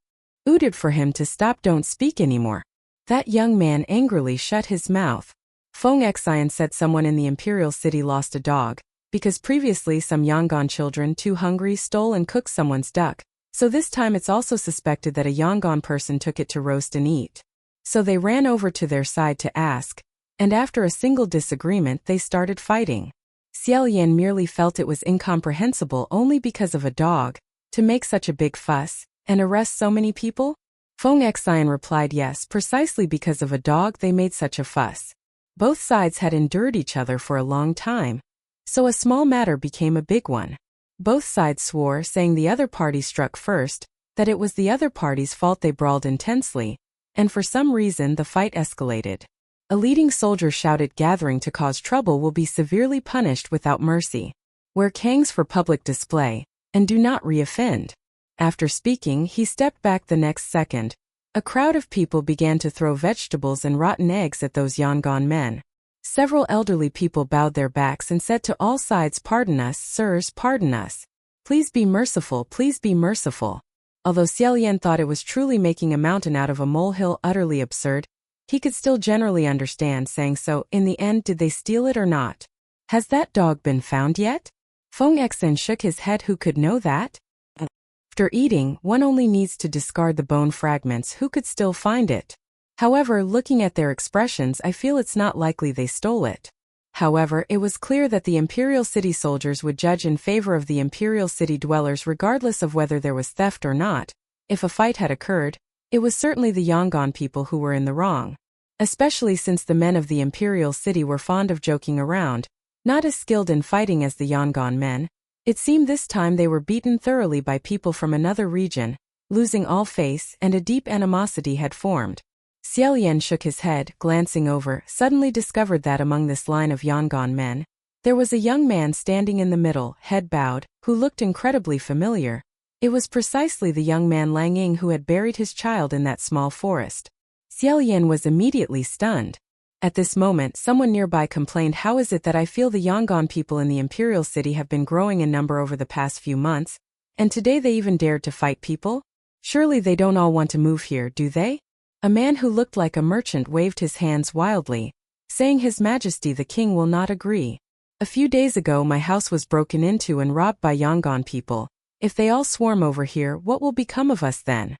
for him to stop. "Don't speak anymore." That young man angrily shut his mouth. Feng Xian said someone in the imperial city lost a dog, because previously some Yangon children too hungry stole and cooked someone's duck. So this time it's also suspected that a Yangon person took it to roast and eat. So they ran over to their side to ask, and after a single disagreement they started fighting. Xie Lian merely felt it was incomprehensible only because of a dog, to make such a big fuss, and arrest so many people? Feng Xian replied yes, precisely because of a dog they made such a fuss. Both sides had endured each other for a long time. So a small matter became a big one. Both sides swore, saying the other party struck first, that it was the other party's fault. They brawled intensely, and for some reason the fight escalated. A leading soldier shouted, "Gathering to cause trouble will be severely punished without mercy. Wear kangs for public display, and do not re-offend." After speaking, he stepped back. The next second, a crowd of people began to throw vegetables and rotten eggs at those Yangon men. Several elderly people bowed their backs and said to all sides, "Pardon us, sirs, pardon us. Please be merciful, please be merciful." Although Xie Lian thought it was truly making a mountain out of a molehill utterly absurd, he could still generally understand saying so. In the end, did they steal it or not? Has that dog been found yet? Feng Xian shook his head. Who could know that? After eating, one only needs to discard the bone fragments. Who could still find it? However, looking at their expressions, I feel it's not likely they stole it. However, it was clear that the imperial city soldiers would judge in favor of the imperial city dwellers regardless of whether there was theft or not. If a fight had occurred, it was certainly the Yangon people who were in the wrong. Especially since the men of the imperial city were fond of joking around, not as skilled in fighting as the Yangon men. It seemed this time they were beaten thoroughly by people from another region, losing all face, and a deep animosity had formed. Xie Lian shook his head, glancing over, suddenly discovered that among this line of Yangon men, there was a young man standing in the middle, head bowed, who looked incredibly familiar. It was precisely the young man Lang Ying who had buried his child in that small forest. Xie Lian was immediately stunned. At this moment, someone nearby complained, "How is it that I feel the Yangon people in the imperial city have been growing in number over the past few months, and today they even dared to fight people? Surely they don't all want to move here, do they?" A man who looked like a merchant waved his hands wildly, saying, "His Majesty the King will not agree. A few days ago my house was broken into and robbed by Yangon people. If they all swarm over here, what will become of us then?"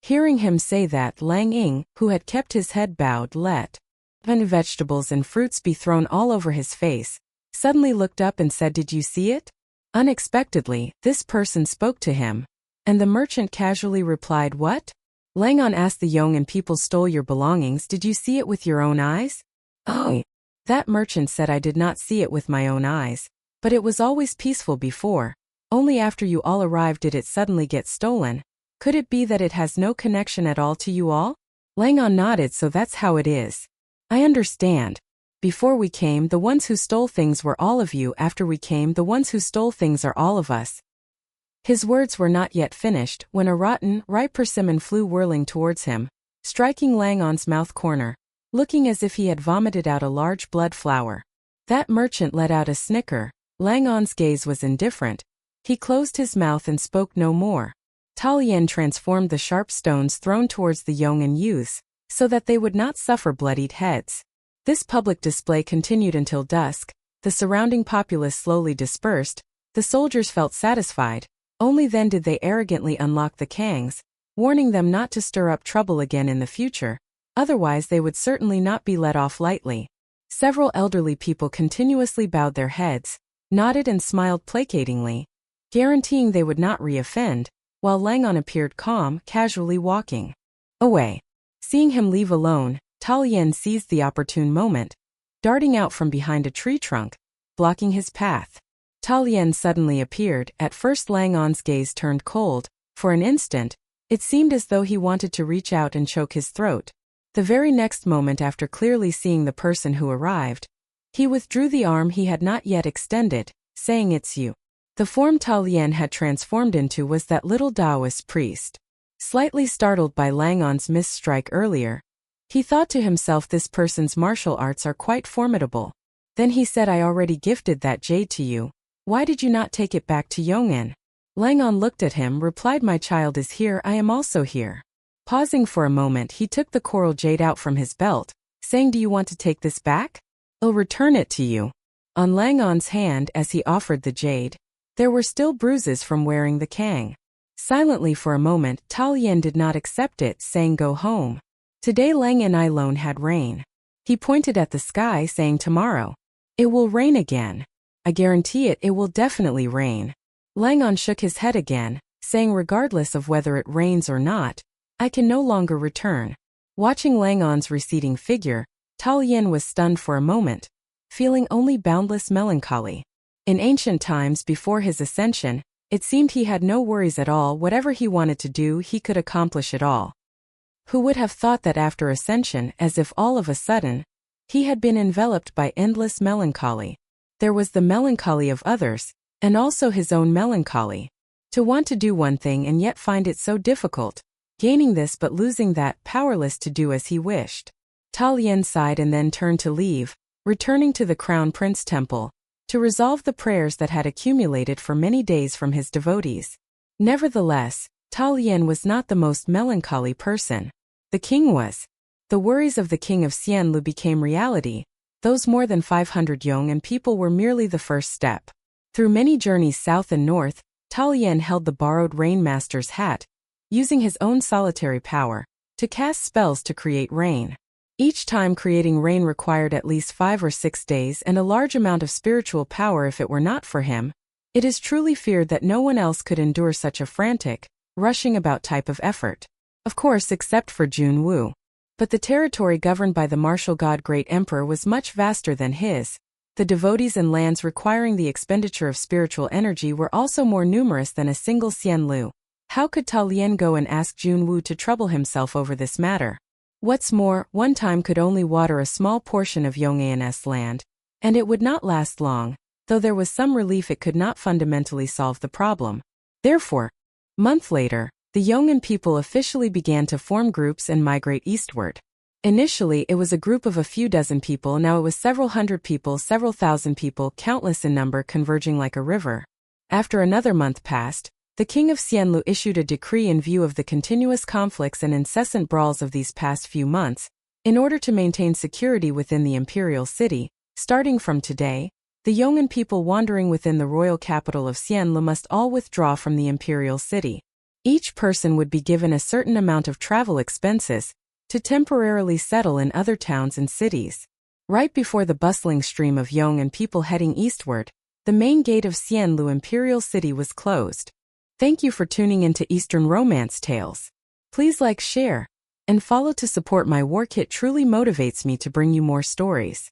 Hearing him say that, Lang Ying, who had kept his head bowed, let vegetables and fruits be thrown all over his face, suddenly looked up and said, "Did you see it?" Unexpectedly, this person spoke to him, and the merchant casually replied, "What?" Langon asked, "The Yong people stole your belongings. Did you see it with your own eyes?" "Oh." That merchant said, "I did not see it with my own eyes, But it was always peaceful before. Only after you all arrived did it suddenly get stolen. Could it be that it has no connection at all to you all? Langon nodded. So that's how it is. I understand. Before we came, the ones who stole things were all of you. After we came, the ones who stole things are all of us. His words were not yet finished when a rotten, ripe persimmon flew whirling towards him, striking Langon's mouth corner, looking as if he had vomited out a large blood flower. That merchant let out a snicker. Langon's gaze was indifferent. He closed his mouth and spoke no more. Lian transformed the sharp stones thrown towards the young and youths, so that they would not suffer bloodied heads. This public display continued until dusk. The surrounding populace slowly dispersed. The soldiers felt satisfied. Only then did they arrogantly unlock the kangs, warning them not to stir up trouble again in the future, otherwise they would certainly not be let off lightly. Several elderly people continuously bowed their heads, nodded and smiled placatingly, guaranteeing they would not re-offend, while Langon appeared calm, casually walking away. Seeing him leave alone, Lian seized the opportune moment, darting out from behind a tree trunk, blocking his path. Lian suddenly appeared. At first Langon's gaze turned cold. For an instant, it seemed as though he wanted to reach out and choke his throat. The very next moment, after clearly seeing the person who arrived, he withdrew the arm he had not yet extended, saying, "It's you." The form Lian had transformed into was that little Taoist priest. Slightly startled by Langon's misstrike earlier, he thought to himself, this person's martial arts are quite formidable. Then he said, "I already gifted that jade to you. Why did you not take it back to Yong'an?" Langon looked at him, replied, "My child is here, I am also here." Pausing for a moment, he took the coral jade out from his belt, saying, "Do you want to take this back? I'll return it to you." On Langon's hand, as he offered the jade, there were still bruises from wearing the kang. Silently for a moment, Lian did not accept it, saying, "Go home. Today Lang and I alone had rain." He pointed at the sky, saying, "Tomorrow it will rain again. I guarantee it, it will definitely rain." Langon shook his head again, saying, "Regardless of whether it rains or not, I can no longer return." Watching Langon's receding figure, Lian was stunned for a moment, feeling only boundless melancholy. In ancient times before his ascension, it seemed he had no worries at all. Whatever he wanted to do, he could accomplish it all. Who would have thought that after ascension, as if all of a sudden, he had been enveloped by endless melancholy? There was the melancholy of others, and also his own melancholy. To want to do one thing and yet find it so difficult, gaining this but losing that, powerless to do as he wished. Lian sighed and then turned to leave, returning to the Crown Prince Temple, to resolve the prayers that had accumulated for many days from his devotees. Nevertheless, Lian was not the most melancholy person. The king was. The worries of the king of Xianlu became reality. Those more than 500 young and people were merely the first step. Through many journeys south and north, Lian held the borrowed Rainmaster's hat, using his own solitary power to cast spells to create rain. Each time creating rain required at least 5 or 6 days and a large amount of spiritual power. If it were not for him, it is truly feared that no one else could endure such a frantic, rushing about type of effort. Of course, except for Jun Wu. But the territory governed by the martial god Great Emperor was much vaster than his. The devotees and lands requiring the expenditure of spiritual energy were also more numerous than a single Xianlu. How could Lian go and ask Jun Wu to trouble himself over this matter? What's more, one time could only water a small portion of Yong'an's land, and it would not last long, though there was some relief it could not fundamentally solve the problem. Therefore, a month later, the Yong'an people officially began to form groups and migrate eastward. Initially, it was a group of a few dozen people. Now it was several hundred people, several thousand people, countless in number, converging like a river. After another month passed, the king of Xianlu issued a decree in view of the continuous conflicts and incessant brawls of these past few months. In order to maintain security within the imperial city, starting from today, the Yong'an people wandering within the royal capital of Xianlu must all withdraw from the imperial city. Each person would be given a certain amount of travel expenses to temporarily settle in other towns and cities. Right before the bustling stream of Yong'an people heading eastward, the main gate of Xianlu Imperial City was closed. Thank you for tuning into Eastern Romance Tales. Please like, share, and follow to support my work. It truly motivates me to bring you more stories.